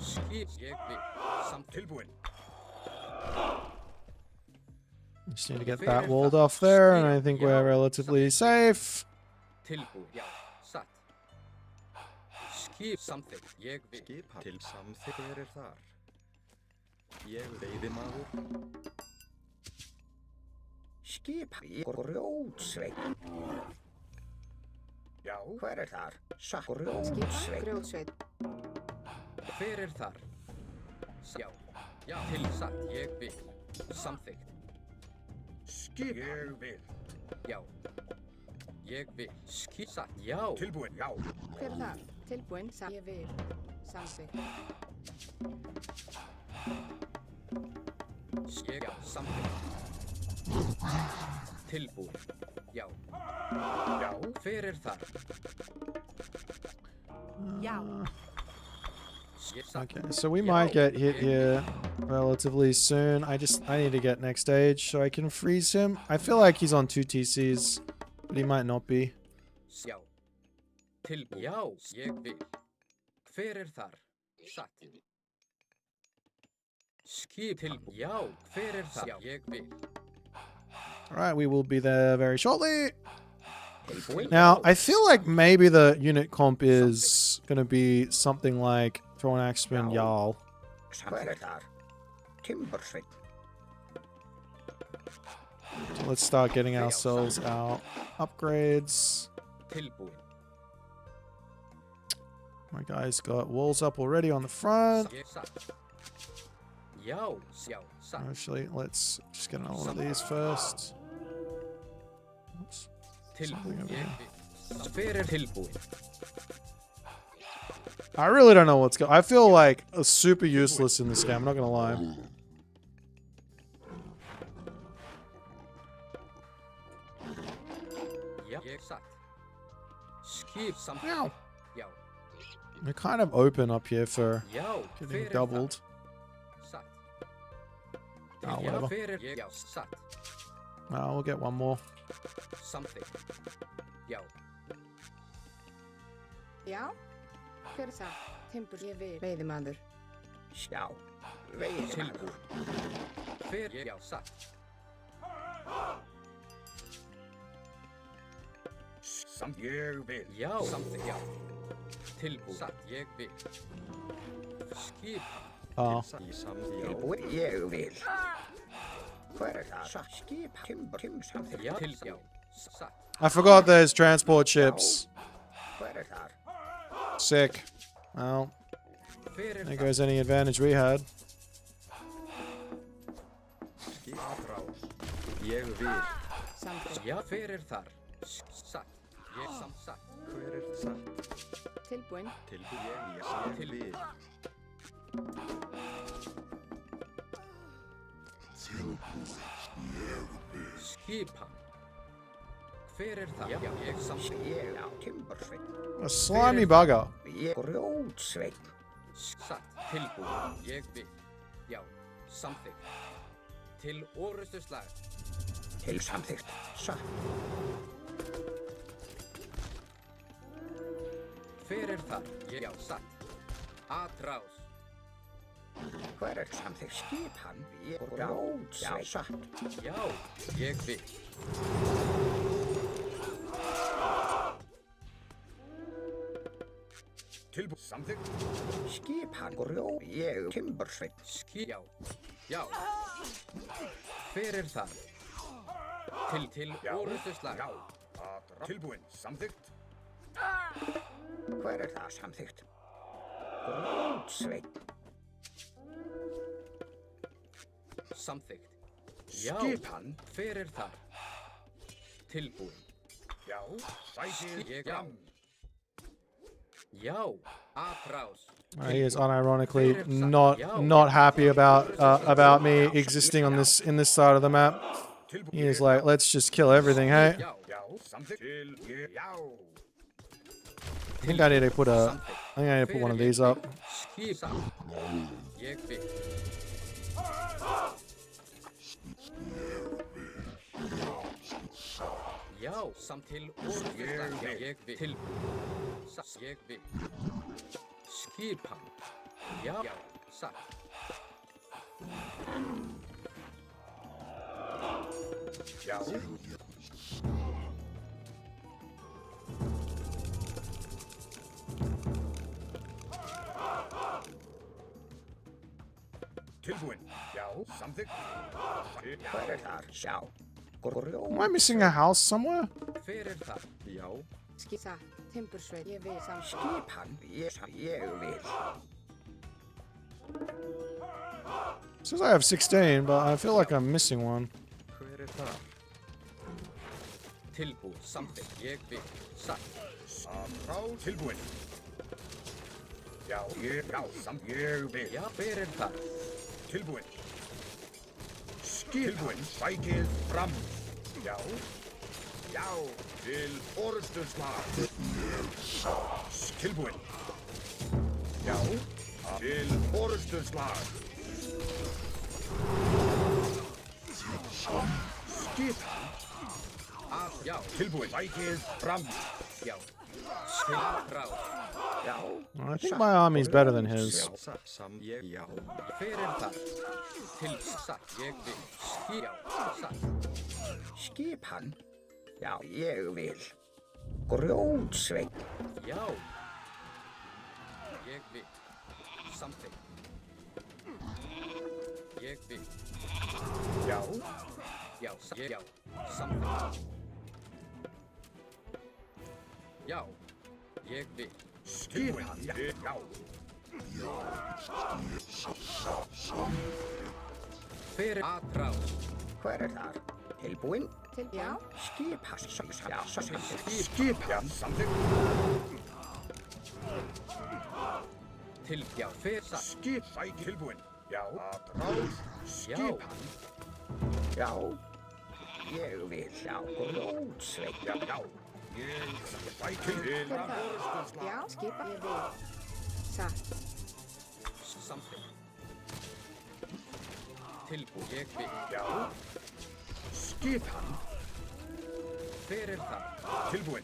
S6: Skip. Ég vil. Samþykkt.
S8: Tilbúin.
S1: Just need to get that walled off there, and I think we're relatively safe.
S6: Tilbúin. Já. Satt. Skip. Samþykkt. Ég vil.
S10: Skipa til samþykkt þar. Ég veiðimaður.
S8: Skipan. Grjótsveit. Já. Hver er þar? Satt.
S9: Skipan.
S8: Grjótsveit.
S9: Grjótsveit.
S6: Hver þar? Já. Já. Til satt. Ég vil. Samþykkt.
S8: Skip. Ég vil.
S6: Já. Ég vil. Skip. Satt. Já.
S8: Tilbúin. Já.
S9: Hver er þar? Tilbúin. Satt. Ég vil. Samþykkt.
S6: Ég. Já. Samþykkt. Tilbúin. Já. Já. Hver þar?
S7: Já.
S1: Okay, so we might get hit here relatively soon. I need to get next stage so I can freeze him. I feel like he's on 2 TCs, but he might not be.
S6: Já. Tilbúin. Já. Ég vil. Hver þar? Satt. Skip. Tilbúin. Já. Hver þar? Já. Ég vil.
S1: Alright, we will be there very shortly.
S8: Tilbúin.
S1: Now, I feel like maybe the unit comp is going to be something like throw an axe spin Jarl.
S8: Hver er þar? Timbersveit.
S1: So let's start getting ourselves our upgrades.
S6: Tilbúin.
S1: My guy's got walls up already on the front.
S6: Ég satt. Já. Já. Satt.
S1: Actually, let's just get another one of these first. Oops. Something
S6: Tilbúin.
S1: over
S6: Ég
S1: here.
S6: vil. Hver tilbúin?
S1: I really don't know what's going. I feel like super useless in this game. I'm not gonna lie.
S6: Já. Ég satt. Skip. Samþykkt.
S1: Meow.
S6: Já.
S1: We're kind of open up here for
S6: Já.
S1: getting
S6: Hver
S1: doubled.
S6: Satt.
S1: Ah,
S6: Já.
S1: whatever.
S6: Hver ég. Já. Satt.
S1: We'll get one more.
S6: Samþykkt. Já.
S9: Já. Hver er það? Timbur. Ég vil. Veiðimaður.
S8: Já. Veiðimaður.
S6: Tilbúin. Hver ég. Já. Satt.
S8: Ég vil.
S6: Já. Samþykkt. Já. Tilbúin. Satt. Ég vil. Skip.
S1: Oh.
S10: Í samþykkt.
S8: Tilbúin, ég vil. Hver það? Satt. Skip, timber, samþykkt.
S6: Já, til, já, satt.
S1: I forgot there's transport ships.
S8: Hver það?
S1: Sick. Well,
S6: Hver
S1: there goes any advantage we had.
S10: Skip atrás. Ég vil.
S9: Samþykkt.
S6: Já, hver þar? Satt. Ég satt.
S10: Hver satt?
S9: Tilbúin.
S10: Tilbúin, ég vil.
S6: Skipan. Hver þar? Já, ég samt.
S8: Ég á timbersveit.
S1: A slimy bugger.
S8: Ég grjótsveit.
S6: Satt. Tilbúin. Ég vil. Já, samþykkt. Til orustu slag.
S8: Til samþykkt. Satt.
S6: Hver þar? Ég, já, satt. Atrás.
S8: Hver samþykkt? Skipan. Ég grjótsveit. Já, satt.
S6: Já, ég vil.
S8: Tilbúin, samþykkt. Skipan. Ég timbersveit.
S6: Já, já. Hver þar? Til orustu slag.
S8: Já. Tilbúin, samþykkt. Hver það samþykkt? Grjótsveit.
S6: Samþykkt. Já.
S8: Skipan.
S6: Hver þar? Tilbúin.
S8: Já. Sætið
S6: Ég, já.
S8: fram.
S6: Já, atrás.
S1: He is unironically not happy about me existing on this side of the map. He is like, let's just kill everything, hey?
S6: Já,
S8: Já, samþykkt. Já.
S1: I think I need to put one of these up.
S6: Skipan. Ég vil. Já, samt til orustu slag. Já, ég vil. Tilbúin. Satt. Ég vil. Skipan. Já, já, satt.
S8: Já. Tilbúin. Já, samþykkt. Hver þar? Sjá.
S1: Am I missing a house somewhere?
S6: Hver þar?
S10: Já.
S9: Satt. Timbersveit. Ég vil. Samþykkt.
S8: Skipan. Ég vil.
S1: Says I have 16, but I feel like I'm missing one.
S10: Hver það?
S6: Tilbúin. Samþykkt. Ég vil. Satt.
S8: Frá tilbúin. Já, ég vil.
S6: Já, hver þar?
S8: Tilbúin. Tilbúin. Sækið fram. Já. Já. Til orustu slag. Tilbúin. Já. Til orustu slag. Skipan.
S6: Já,
S8: Tilbúin. Sækið fram.
S6: já. Til atrás.
S8: Já.
S1: I think my army's better than his.
S10: Já.
S6: Hver þar? Til satt. Ég vil. Já, satt.
S8: Skipan. Já, ég vil. Grjótsveit.
S6: Já. Ég vil. Samþykkt. Ég vil.
S8: Já.
S6: Já, já. Samþykkt. Já. Ég vil.
S8: Skipan. Já.
S6: Hver atrás.
S8: Hver þar? Tilbúin.
S9: Já.
S8: Skipan. Já, samþykkt. Skipan. Samþykkt.
S6: Til, já, hver satt.
S8: Skipan. Tilbúin. Já. Atrás. Skipan. Já. Ég vil. Já. Grjótsveit. Já. Ég sækið til orustu slag.
S9: Já. Skipan. Ég vil. Satt.
S6: Samþykkt. Tilbúin. Ég vil.
S8: Já. Skipan.
S6: Hver þar?
S8: Tilbúin.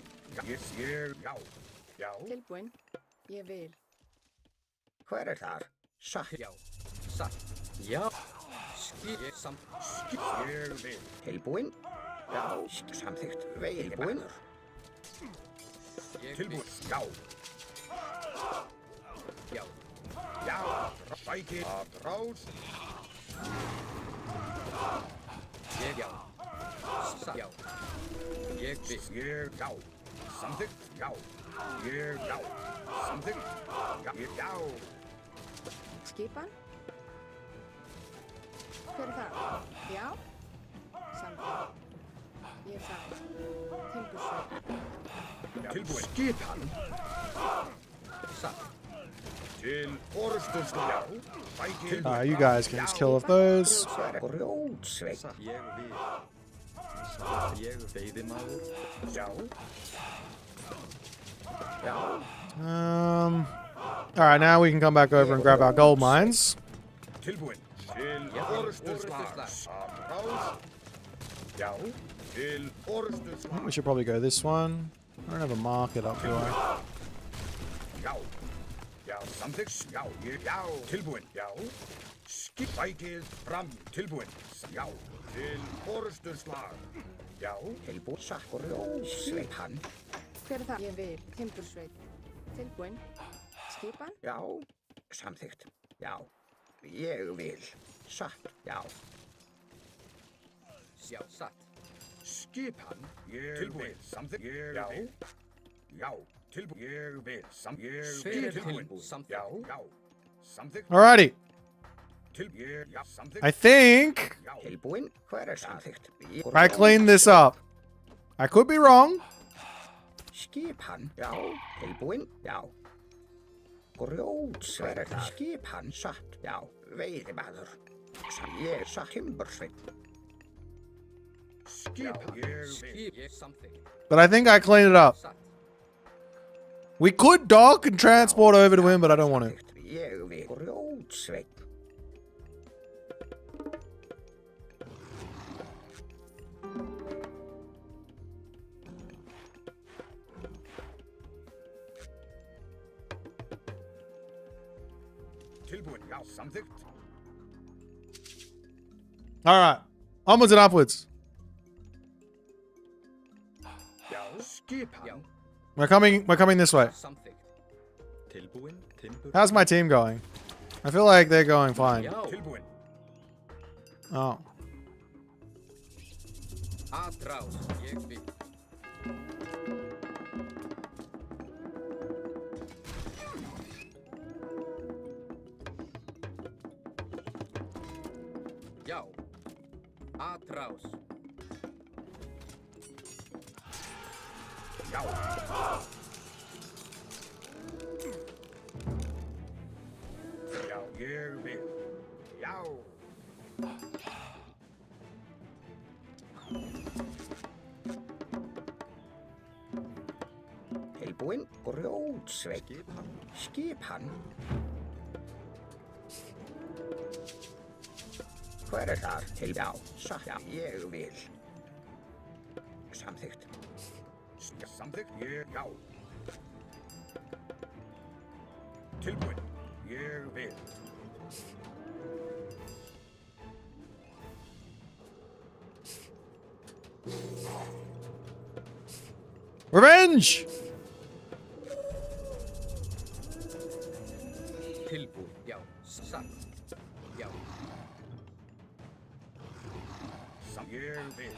S8: Já. Já.
S9: Tilbúin. Ég vil.
S8: Hver þar? Satt.
S6: Já. Satt. Já. Ég samt.
S8: Ég vil. Tilbúin. Já. Samþykkt. Tilbúin.
S6: Ég vil.
S8: Tilbúin. Já.
S6: Já.
S8: Já. Bækir. Atrás.
S6: Ég já. Já. Ég vil.
S8: Ég já. Samþykkt. Já. Ég já. Samþykkt. Já. Ég já.
S9: Skipan? Hver er það? Já? Samþykkt. Ég er það. Timbursveit.
S8: Tilbúin. Skipan.
S6: Satt.
S8: Til orustust. Já. Bækir.
S1: You guys can just kill off those.
S8: Grjótsveit.
S10: Satt. Ég vil. Ég veiðimaður.
S8: Já. Já.
S1: All right, now we can come back over and grab our gold mines.
S8: Tilbúin. Til orustustslag. Atrás. Já. Til
S1: I
S8: orustustslag.
S1: think we should probably go this one. I don't have a market up, do I?
S8: Já. Já. Samþykkt. Já. Ég já. Tilbúin. Já. Skip. Bækið fram. Tilbúin. Já. Til orustustslag. Já. Tilbúin. Satt. Grjótsveit. Hann.
S9: Hver er það? Ég vil. Timbursveit. Tilbúin. Skipan?
S8: Já. Samþykkt. Já. Ég vil. Satt. Já.
S6: Já, satt.
S8: Skipan. Ég vil. Samþykkt. Ég vil. Já. Tilbúin. Ég vil. Samþykkt.
S6: Hver er
S8: Tilbúin.
S6: tilbúin? Samþykkt.
S8: Já. Já. Samþykkt.
S1: Alrighty.
S8: Tilbúin. Já. Samþykkt.
S1: I think
S8: Já. Tilbúin. Hver er samþykkt?
S1: I cleaned this up. I could be wrong.
S8: Skipan. Já. Tilbúin. Já. Grjótsveit. Skipan. Satt. Já. Veiðimaður. Ég satt. Timbursveit. Skipan. Ég vil.
S6: Skip. Ég samþykkt.
S1: But I think I cleaned it up.
S6: Satt.
S1: We could dock and transport over to him, but I don't want to.
S8: Ég vil. Grjótsveit. Tilbúin. Já. Samþykkt.
S1: All right. Onwards and upwards.
S8: Já. Skipan.
S6: Já.
S1: We're coming this way.
S6: Samþykkt.
S10: Tilbúin. Timbur.
S1: How's my team going? I feel like they're going fine.
S6: Já.
S8: Tilbúin.
S1: Oh.
S6: Atrás. Ég vil. Já. Atrás.
S8: Já. Já, ég vil. Já. Tilbúin. Grjótsveit.
S10: Skipan.
S8: Skipan. Hver er þar? Til já. Satt. Já, ég vil. Samþykkt. Samþykkt. Ég já. Tilbúin. Ég vil.
S1: Revenge!
S6: Tilbúin. Já. Satt. Já.
S8: Ég vil.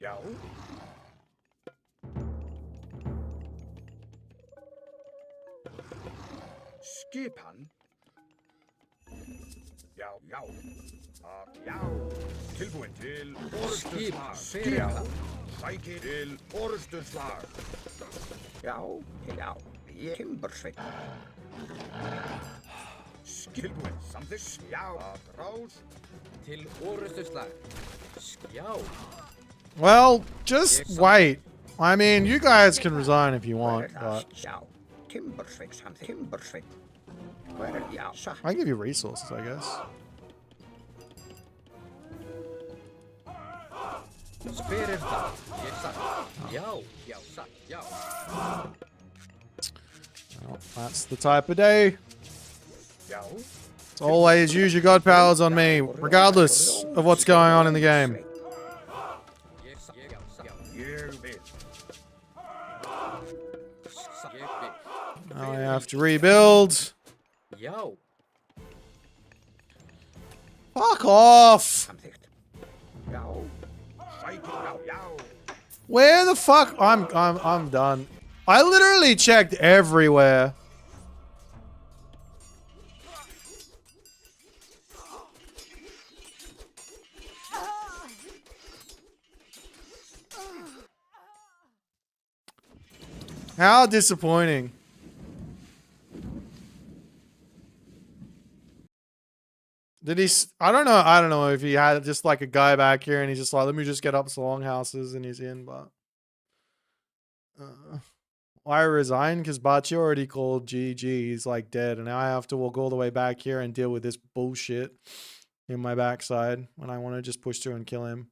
S8: Já. Skipan. Já, já. Já. Tilbúin til orustusslag.
S6: Skip.
S8: Já. Sæki til orustusslag. Já, já. Ég timbursveit. Tilbúin. Samþykkt. Já. Atrás.
S6: Til orustuslag. Já.
S1: Well, just wait. I mean, you guys can resign if you want, but
S8: Já. Timbursveit. Samþykkt. Timbursveit. Hver er já. Satt.
S1: I can give you resources, I guess.
S6: Hver er það? Ég satt. Já. Já, satt. Já.
S1: Well, that's the type of day.
S8: Já.
S1: It's always use your god powers on me, regardless of what's going on in the game.
S6: Ég
S8: vil.
S6: Jeg vil.
S1: Now I have to rebuild.
S6: Já.
S1: Fuck off.
S8: Samþykkt. Já. Sækir, já, já.
S1: Where the fuck? I'm done. I literally checked everywhere. How disappointing. Did he? I don't know. I don't know if he had just like a guy back here and he's just like, let me just get up some longhouses and he's in, but. I resigned because Bachi already called GG. He's like dead. And now I have to walk all the way back here and deal with this bullshit in my backside when I want to just push through and kill him.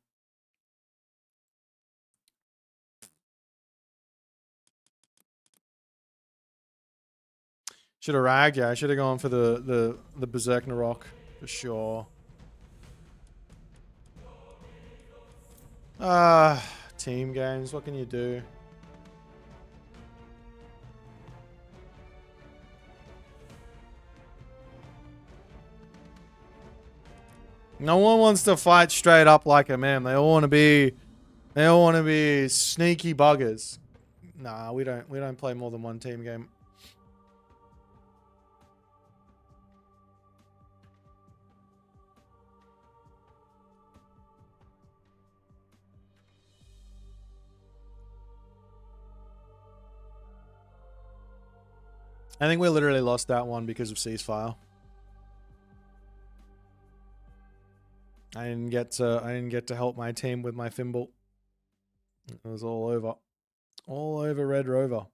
S1: Should have ragged, yeah. I should have gone for the Berserker Rock for sure. Team games, what can you do? No one wants to fight straight up like a man. They all want to be sneaky buggers. Nah, we don't play more than one team game. I think we literally lost that one because of ceasefire. I didn't get to help my team with my thimble. It was all over. All over Red Rover.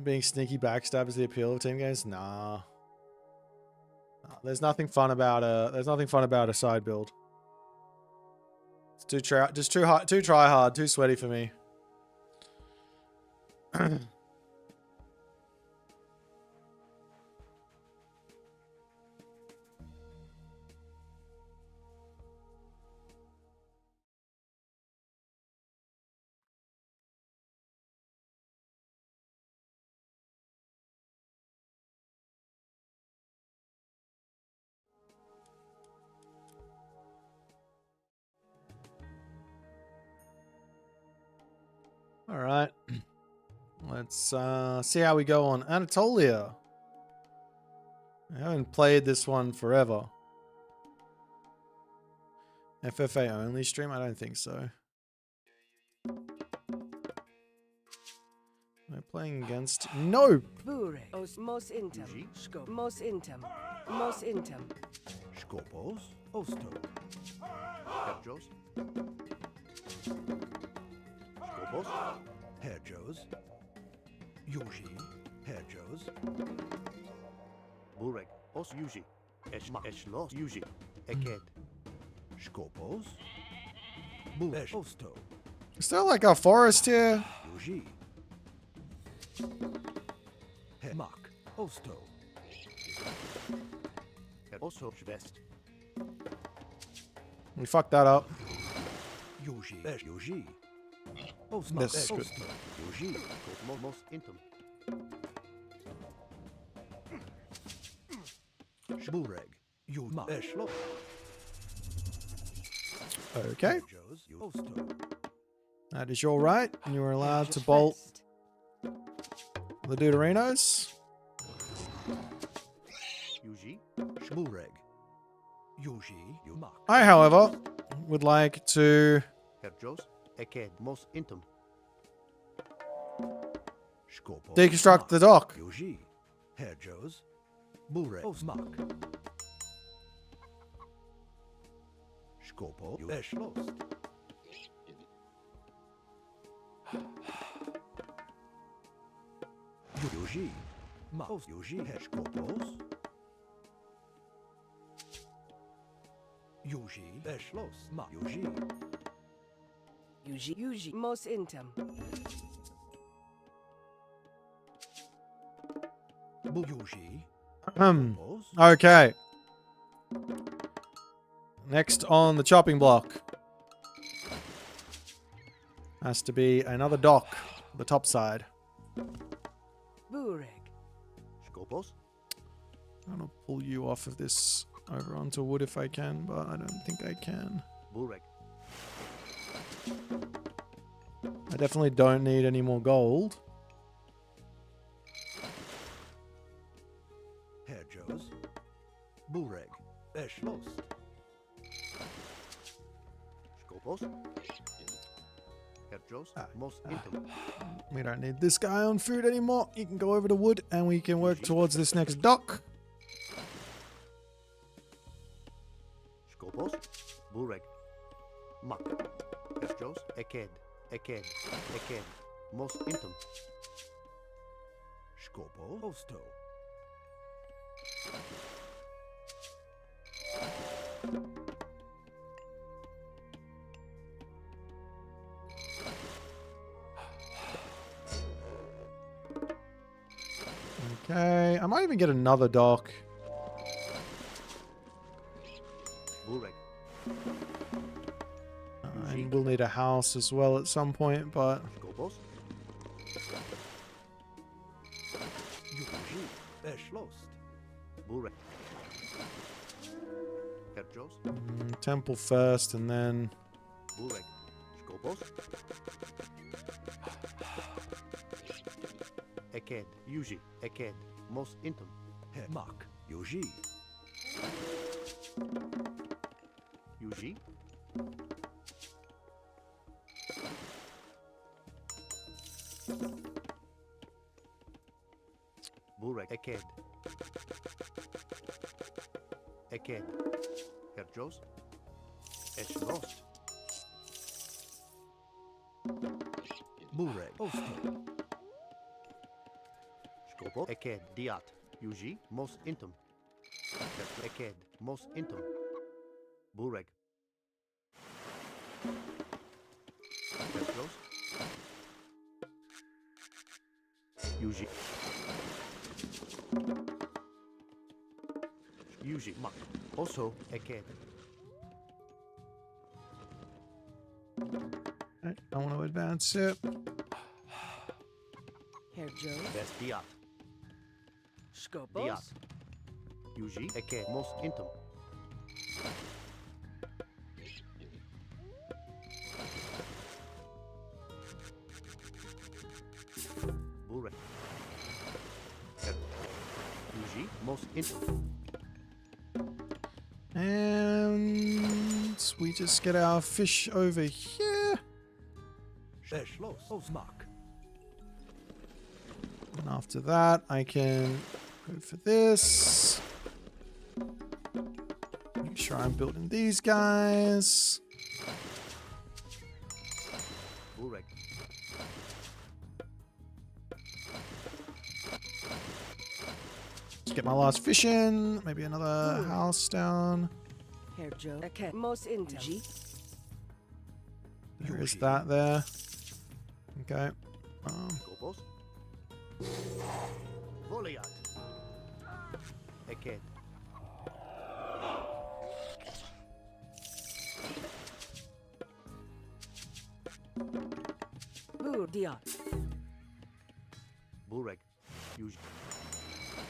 S1: Being sneaky backstab is the appeal of team games? Nah. There's nothing fun about a side build. It's too try hard, too sweaty for me. All right. Let's see how we go on Anatolia. I haven't played this one forever. FFA only stream? I don't think so. Am I playing against? No!
S3: Bure. Mos intem. Mos intem. Mos intem.
S2: Skopos. Osto. Herjos. Skopos. Herjos. Yuji. Herjos.
S11: Burek. Os Yuji. Eshlos Yuji. Eket.
S2: Skopos. Buresh. Osto.
S1: Is there like a forest here?
S2: Yuji. Mak. Osto.
S11: Oso Vest.
S1: We fucked that up.
S2: Yuji. Yuji.
S1: This is good.
S2: Yuji.
S11: Mos Intum.
S2: Shbureg. Yuma. Eshlo.
S1: Okay.
S2: Osto.
S1: That is your right. And you are allowed to bolt the Deuterinos.
S11: Yuji.
S2: Shbureg. Yuji. Yuma.
S1: I, however, would like to
S11: Herjos. Eket. Mos Intum.
S2: Skopos.
S1: deconstruct the dock.
S2: Yuji. Herjos. Bureg. Osmak. Skopo. Eshlost. Yuji. Maos. Yuji. Skopos. Yuji. Eshlos. Ma. Yuji.
S3: Yuji. Mos intem.
S2: Bu. Yuji.
S1: Okay. Next on the chopping block has to be another dock, the top side.
S3: Bureg.
S11: Skopos.
S1: I'm gonna pull you off of this over onto wood if I can, but I don't think I can.
S11: Bureg.
S1: I definitely don't need any more gold.
S2: Herr Joes. Bureg. Eschlost.
S11: Skopos. Herr Jos. Most intim.
S1: We don't need this guy on food anymore. You can go over to wood and we can work towards this next dock.
S11: Skopos. Bureg. Mak. Herr Jos. Eked. Eked. Eked. Most intim.
S2: Skopo. Osto.
S1: Okay, I might even get another dock.
S11: Bureg.
S1: And we'll need a house as well at some point, but
S11: Skopos.
S2: Yuji. Eschlost.
S11: Bureg. Herr Jos.
S1: temple first and then...
S11: Bureg. Skopos. Eked. Yuji. Eked. Most intim.
S2: Mak. Yuji.
S11: Yuji. Bureg. Eked. Eked. Herr Jos. Eschlost.
S2: Bureg. Osto.
S11: Skopo. Eked. Diat. Yuji. Most intim. Eked. Most intim. Bureg. Herr Jos. Yuji. Yuji. Mak. Also. Eked.
S1: I want to advance it.
S3: Herr Joe.
S11: That's Diat.
S3: Skopos.
S11: Diat. Yuji. Eked. Most intim. Bureg. Yuji. Most intim.
S1: And we just get our fish over here.
S2: Eschlost. Osmak.
S1: And after that, I can go for this. Make sure I'm building these guys.
S11: Bureg.
S1: Let's get my last fish in. Maybe another house down.
S3: Herr Joe. Okay. Most intim.
S1: There is that there. Okay.
S11: Skopos. Voliat. Eked.
S3: Diat.
S11: Bureg. Yuji.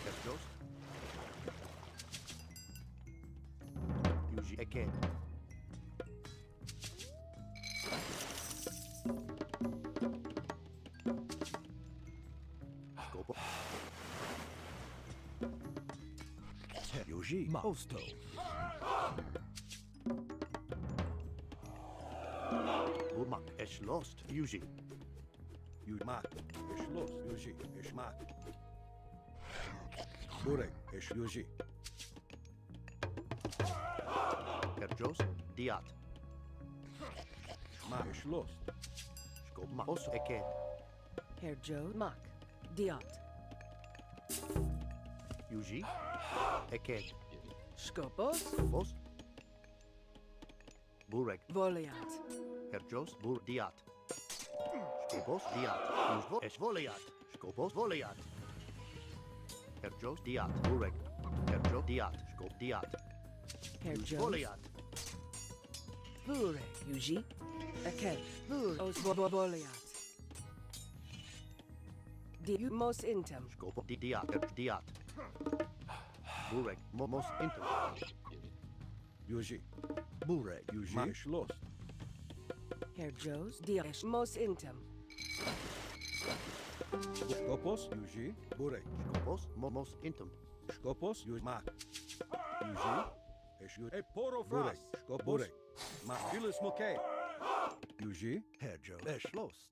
S11: Herr Jos. Yuji. Eked. Skopo.
S2: Yuji. Osto.
S11: Burmak. Eschlost. Yuji.
S8: Yumak. Eschlost. Yuji. Eschmak. Bureg. Esch Yuji.
S11: Herr Jos. Diat.
S8: Ma. Eschlost.
S11: Skopma. Also. Eked.
S3: Herr Joe. Mak. Diat.
S11: Yuji. Eked.
S3: Skopos.
S11: Skopos. Bureg.
S3: Voliat.
S11: Herr Jos. Bur. Diat. Skopos. Diat. Yuj. Esch. Voliat. Skopos. Voliat. Herr Jos. Diat. Bureg. Herr Jos. Diat. Skop. Diat.
S3: Herr
S11: Yuj.
S3: Joe.
S11: Voliat.
S3: Bure, Yuji. Aken, Bure, Osboliat. Mos intem.
S11: Scopo diat. Diat. Burek. Mos intum.
S2: Yuji. Burek. Yuji. Schloss.
S3: Herr Joes, Diash, Mos intem.
S2: Skopos. Yuji. Burek.
S11: Scopos. Mos intum.
S2: Skopos. Yuji. Mak. Yuji. Eshu. Burek. Skopos. Burek. Mak. Dilis moke. Yuji. Herr Joes. Schloss.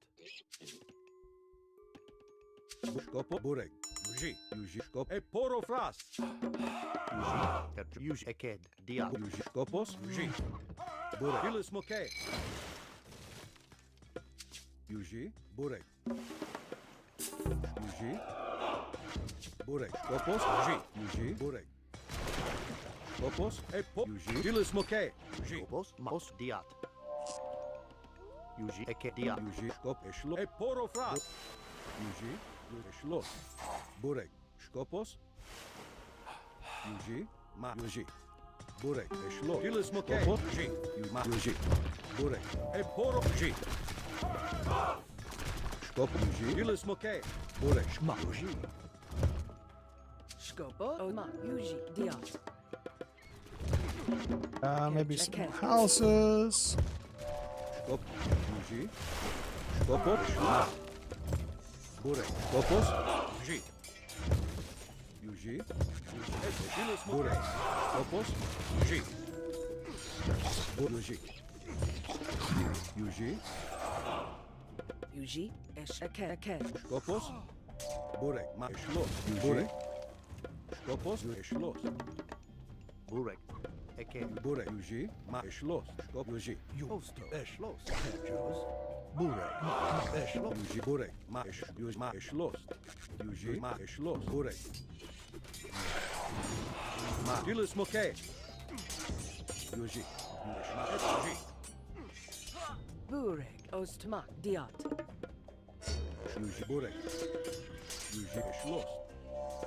S2: Skopos. Burek. Yuji. Yuji. Skop. Porofras.
S11: Yuji. Eked. Diat.
S2: Yuji. Skopos. Yuji. Burek. Dilis moke. Yuji. Burek. Yuji. Burek. Skopos. Yuji. Yuji. Burek. Skopos. Yuji. Dilis moke. Yuji.
S11: Scopos. Mos diat. Yuji. Eked. Diat.
S2: Yuji. Skop. Eshlo. Porofras. Yuji. Eshlo. Burek. Skopos. Yuji. Ma. Yuji. Burek. Eshlo. Dilis moke. Yuji. Ma. Yuji. Burek. Poro. Yuji. Skop. Yuji. Dilis moke. Burek. Shma. Yuji.
S3: Skopo, Oma, Yuji, Diat.
S1: Maybe some houses.
S2: Skop. Yuji. Skopos. Ma. Burek. Skopos. Yuji. Yuji. Dilis moke. Burek. Skopos. Yuji. Yuji. Yuji.
S3: Yuji, Esh, Aken.
S2: Skopos. Burek. Ma. Eshlos. Burek. Skopos. Eshlos.
S11: Burek. Eked.
S2: Burek. Yuji. Ma. Eshlos. Skop. Yuji.
S11: Osto.
S2: Eshlos. Joes. Burek. Ma. Eshlos. Yuji. Burek. Ma. Yuji. Ma. Eshlos. Yuji. Ma. Eshlos. Burek. Ma. Dilis moke. Yuji. Ma. Yuji.
S3: Burek, Ostmak, Diat.
S2: Yuji. Burek. Yuji. Eshlos.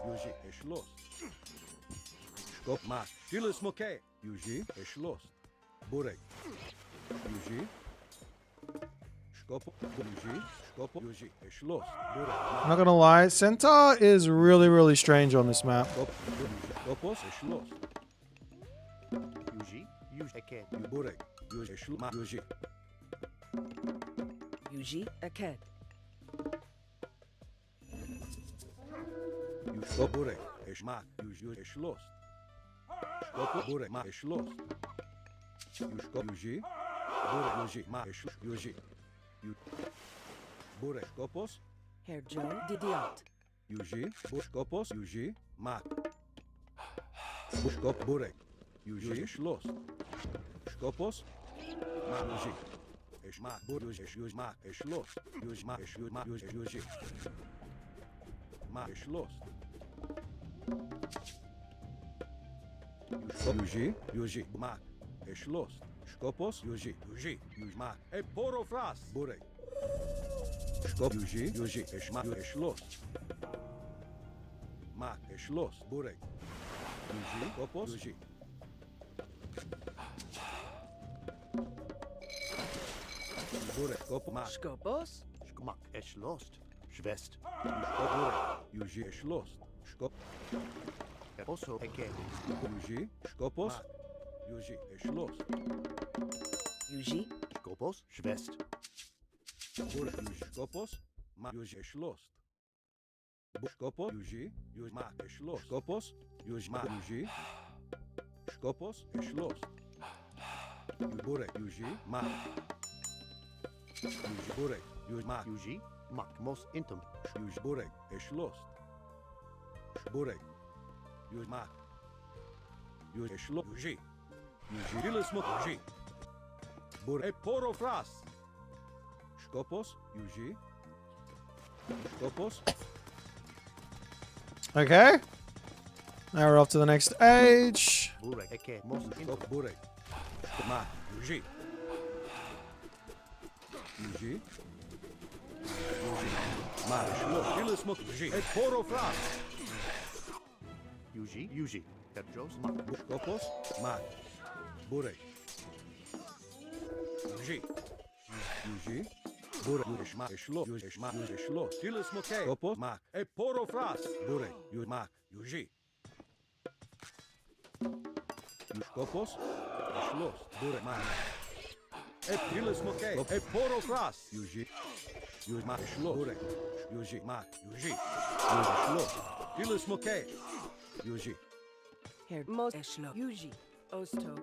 S2: Yuji. Eshlos. Skop. Ma. Dilis moke. Yuji. Eshlos. Burek. Yuji. Skopo. Yuji. Skopo. Yuji. Eshlos. Burek.
S1: I'm not gonna lie, Centaur is really strange on this map.
S2: Skopos. Eshlos.
S11: Yuji. Yuji. Eked.
S2: Burek. Yuji. Eshlos. Ma. Yuji.
S3: Yuji, Aken.
S2: Skop. Burek. Eshma. Yuji. Eshlos. Skop. Burek. Ma. Eshlos. Yuskop. Yuji. Burek. Yuji. Ma. Eshlos. Yuji. Burek. Skopos.
S3: Herr Joe, Diat.
S2: Yuji. Skopos. Yuji. Ma. Skop. Burek. Yuji. Eshlos. Skopos. Ma. Yuji. Eshma. Burek. Yuji. Ma. Eshlos. Yuji. Ma. Eshlos. Ma. Yuji. Ma. Eshlos. Yuji. Yuji. Ma. Eshlos. Skopos. Yuji. Yuji. Yuji. Ma. Porofras. Burek. Skop. Yuji. Yuji. Eshma. Eshlos. Ma. Eshlos. Burek. Yuji. Skopos. Yuji. Burek. Skop. Ma.
S3: Skopos,
S11: Skmak. Eshlost. Schwest.
S2: Skop. Burek. Yuji. Eshlos. Skop.
S11: Oso. Eked.
S2: Yuji. Skopos. Yuji. Eshlos.
S3: Yuji,
S11: Skopos. Schwest.
S2: Burek. Yuji. Skopos. Ma. Yuji. Eshlos. Skopos. Yuji. Yuji. Ma. Eshlos. Skopos. Yuji. Ma. Yuji. Skopos. Eshlos. Burek. Yuji. Ma. Yuji. Burek. Yuji. Ma.
S11: Yuji. Mak. Mos intum.
S2: Yuji. Burek. Eshlos. Burek. Yuji. Ma. Yuji. Eshlos. Yuji. Yuji. Dilis moke. Yuji. Burek. Porofras. Skopos. Yuji. Skopos.
S1: Okay. Now we're off to the next age.
S11: Burek. Eked. Mos intum.
S2: Skop. Burek. Ma. Yuji. Yuji. Ma. Eshlos. Dilis moke. Yuji. Porofras.
S11: Yuji. Yuji. Herr Joes. Mak.
S2: Skopos. Ma. Burek. Yuji. Yuji. Bure. Yushma. Eshlo. Yushma. Eshlo. Tilis moke. Kopo. Mak. E poro fras. Bure. Yumak. Yuji. Yushkopos. Eshlos. Bure. Mak. E tilis moke. E poro fras. Yuji. Yuzma. Eshlo. Bure. Yuji. Mak. Yuji. Yuji. Tilis moke. Yuji.
S3: Here, most eshlo. Yuji. Osto.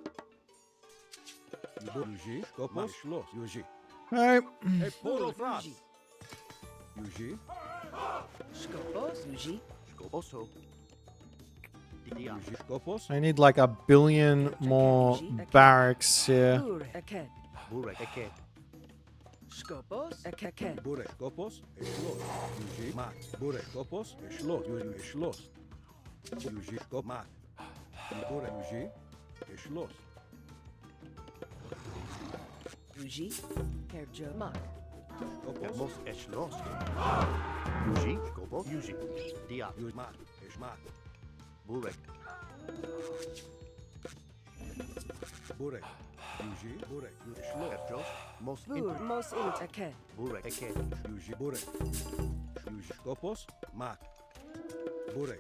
S2: Yuji. Kopos. Eshlo. Yuji.
S1: Alright.
S2: E poro fras. Yuji.
S3: Skopos. Yuji.
S11: Scoposo. Diat.
S2: Yuji. Kopos.
S1: I need like 1 billion more barracks here.
S3: Bure. Aked.
S11: Burek. Eket.
S3: Skopos. Aked.
S2: Bure. Kopos. Eshlos. Yuji. Mak. Bure. Kopos. Eshlos. Yuji. Eshlos. Yuji. Kop. Mak. Bure. Yuji. Eshlos.
S3: Yuji. Here, Joe. Mak.
S2: Kopos.
S11: Mos Eshlos. Yuji. Scopo. Yuji. Diat.
S2: Yuji. Mak. Eshmak.
S11: Burek.
S2: Bure. Yuji. Bure. Yuji. Eshlos.
S11: Epros. Mos
S3: Bure.
S11: Inter.
S3: Most int. Aked.
S11: Burek. Eket.
S2: Yuji. Bure. Yuji. Kopos. Mak. Bure.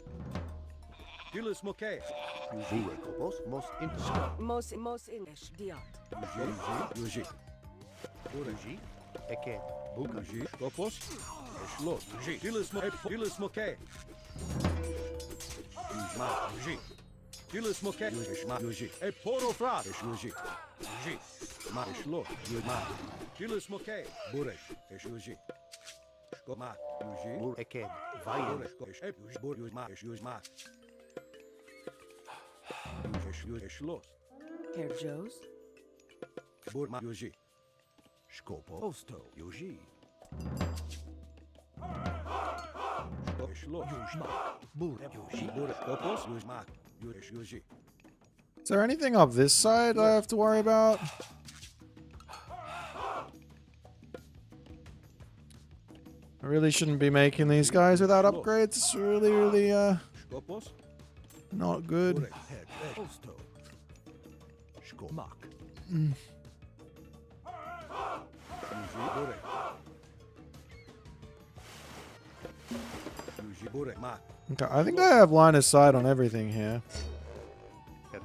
S2: Tilis moke.
S11: Burek. Kopos. Mos Inter.
S3: Most in esh. Diat.
S2: Yuji. Yuji. Bure.
S11: Yuji. Eket. Buka.
S2: Yuji. Kopos. Eshlos. Yuji. Tilis moke. Yuji. Mak. Yuji. Tilis moke. Yuji. Eshmak. Yuji. E poro fras. Esh. Yuji. Yuji. Mak. Eshlos. Yuji. Mak. Tilis moke. Bure. Esh. Yuji. Shko. Mak. Yuji.
S11: Bur Eket. Vayen.
S2: Bure. Esh. Yuji. Bure. Yuji. Mak. Esh. Yuji. Mak. Yuji. Eshlos.
S3: Here, Joe's.
S2: Bure. Mak. Yuji.
S11: Scopo.
S2: Osto. Yuji. Eshlos.
S11: Yushmak. Burek. Yuji.
S2: Bure. Kopos. Yuji. Mak. Yuji. Yuji.
S1: Is there anything up this side I have to worry about? I really shouldn't be making these guys without upgrades. It's really,
S2: Kopos.
S1: not good.
S2: Bure. Head. Osto.
S11: Shkomak.
S2: Yuji. Bure. Yuji. Bure. Mak.
S1: Okay, I think I have line of sight on everything here.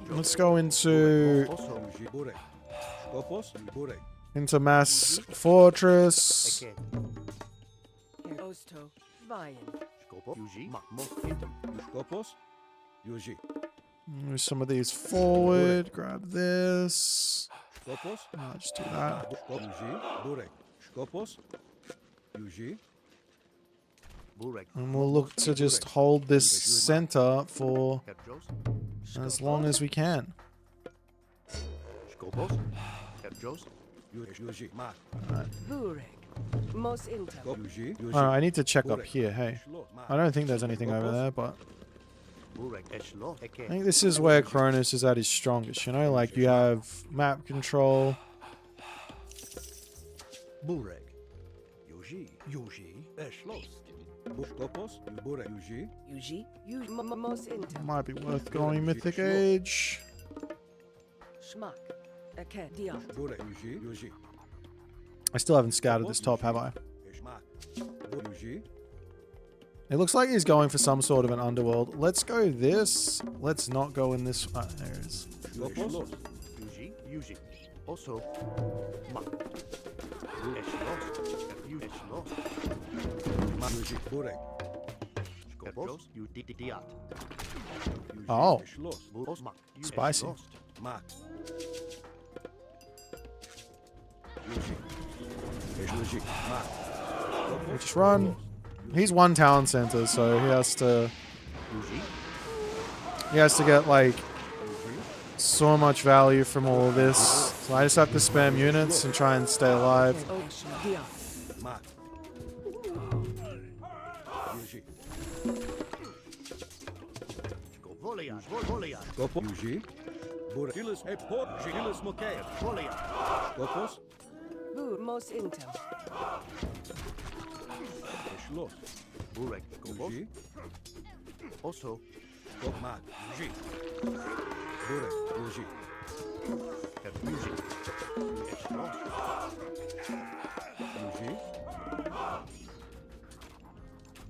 S1: Let's go into
S2: Yuji. Bure. Kopos. Bure.
S1: mass fortress.
S11: Eket.
S3: Here, Osto. Vayan.
S11: Scopo. Yuji. Mak. Mos Inter.
S2: Kopos. Yuji.
S1: Move some of these forward. Grab this.
S2: Kopos.
S1: I'll just do that.
S2: Yuji. Bure. Kopos. Yuji.
S11: Burek.
S1: And we'll look to just hold this center for
S11: Epros.
S1: as long as we can.
S11: Scopos. Epros.
S2: Yuji. Mak.
S3: Burek. Most intel.
S2: Yuji. Yuji.
S1: Alright, I need to check up here. Hey, I don't think there's anything over there, but
S11: Burek. Eshlo.
S1: I
S11: Eket.
S1: think this is where Cronus is at his strongest. You know, like you have map control.
S2: Burek. Yuji. Yuji. Eshlos. Kopos. Bure. Yuji.
S3: Yuji. Most intel.
S1: Might be worth going Mythic Age.
S3: Schmuck. Aked. Diat.
S2: Bure. Yuji. Yuji.
S1: I still haven't scouted this top, have I?
S2: Eshmak. Yuji.
S1: It looks like he's going for some sort of an underworld. Let's go this. Let's not go in this. There it is.
S2: Kopos.
S11: Yuji. Yuji. Also. Mak. Eshlos. Eshlos.
S2: Yuji. Bure.
S11: Scopos. You diat.
S1: Oh,
S2: Eshlos.
S11: Buros. Mak.
S1: Spicy.
S2: Mak. Yuji. Yuji. Mak.
S1: we just run. He's one town center, so he has to get like so much value from all of this. So I just have to spam units and try and stay alive.
S2: Mak. Yuji.
S11: Voliat. Voliat.
S2: Kopos. Yuji. Bure. Tilis. Epor. Tilis moke.
S11: Voliat.
S2: Kopos.
S3: Bur. Most intel.
S2: Eshlos.
S11: Burek. Kopos.
S2: Yuji.
S11: Also.
S2: Kop. Mak. Yuji. Bure. Yuji.
S11: Yuji. Eshlos.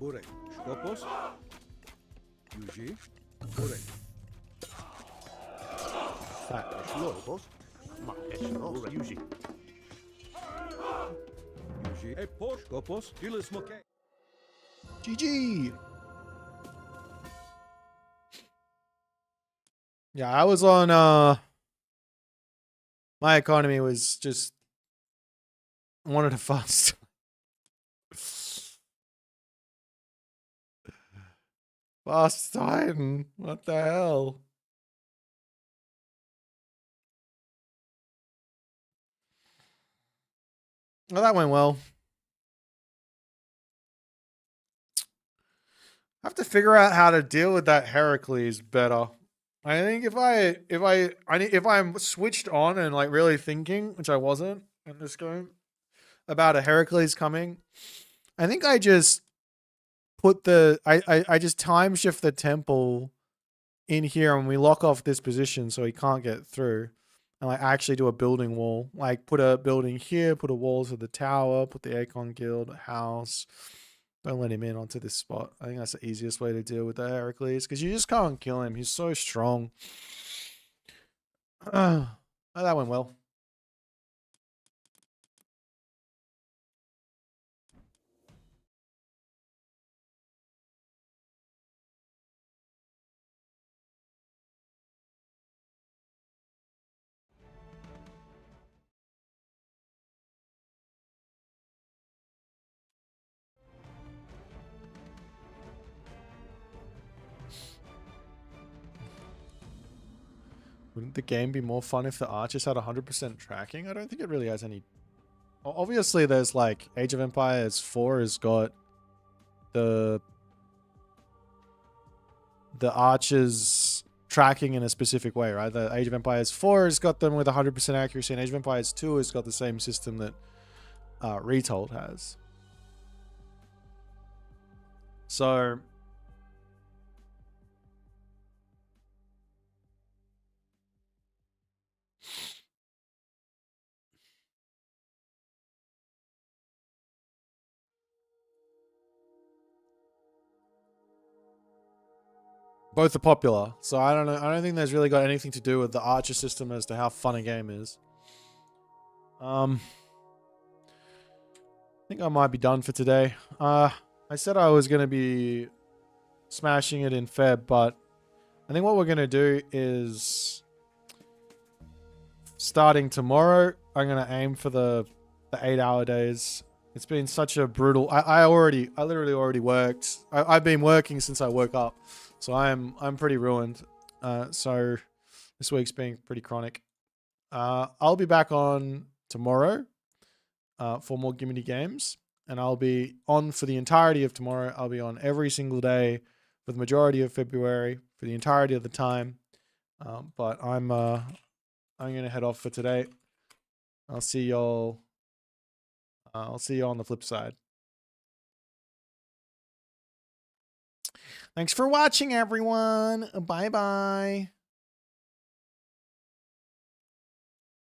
S2: Burek. Skopos. Yuji. Burek.
S11: Skopos. Ma Eshlos. Yuji.
S2: Yuji. Epos. Skopos. Dilis Moke.
S1: GG. Yeah, I was on my economy was just wanted to fast. Fast Titan. What the hell? Well, that went well. I have to figure out how to deal with that Heracles better. I think if I'm switched on and like really thinking, which I wasn't in this game, about a Heracles coming, I think I just put I just time shift the temple in here and we lock off this position so he can't get through. And like actually do a building wall. Like put a building here, put a wall to the tower, put the Aecon Guild house. Don't let him in onto this spot. I think that's the easiest way to deal with the Heracles because you just can't kill him. He's so strong. Oh, that went well. Wouldn't the game be more fun if the archers had 100% tracking? I don't think it really has any. Obviously, there's like Age of Empires 4 has got the archers tracking in a specific way, right? The Age of Empires 4 has got them with 100% accuracy, and Age of Empires 2 has got the same system that Retold has. So both are popular. So I don't know. I don't think there's really got anything to do with the archer system as to how fun a game is. I think I might be done for today. I said I was going to be smashing it in Feb, but I think what we're going to do is starting tomorrow, I'm going to aim for the 8-hour days. It's been such a brutal... I literally already worked. I've been working since I woke up. So I'm pretty ruined. So this week's been pretty chronic. I'll be back on tomorrow for more Gimme games. And I'll be on for the entirety of tomorrow. I'll be on every single day for the majority of February for the entirety of the time. But I'm going to head off for today. I'll see y'all. I'll see you on the flip side. Thanks for watching, everyone. Bye-bye.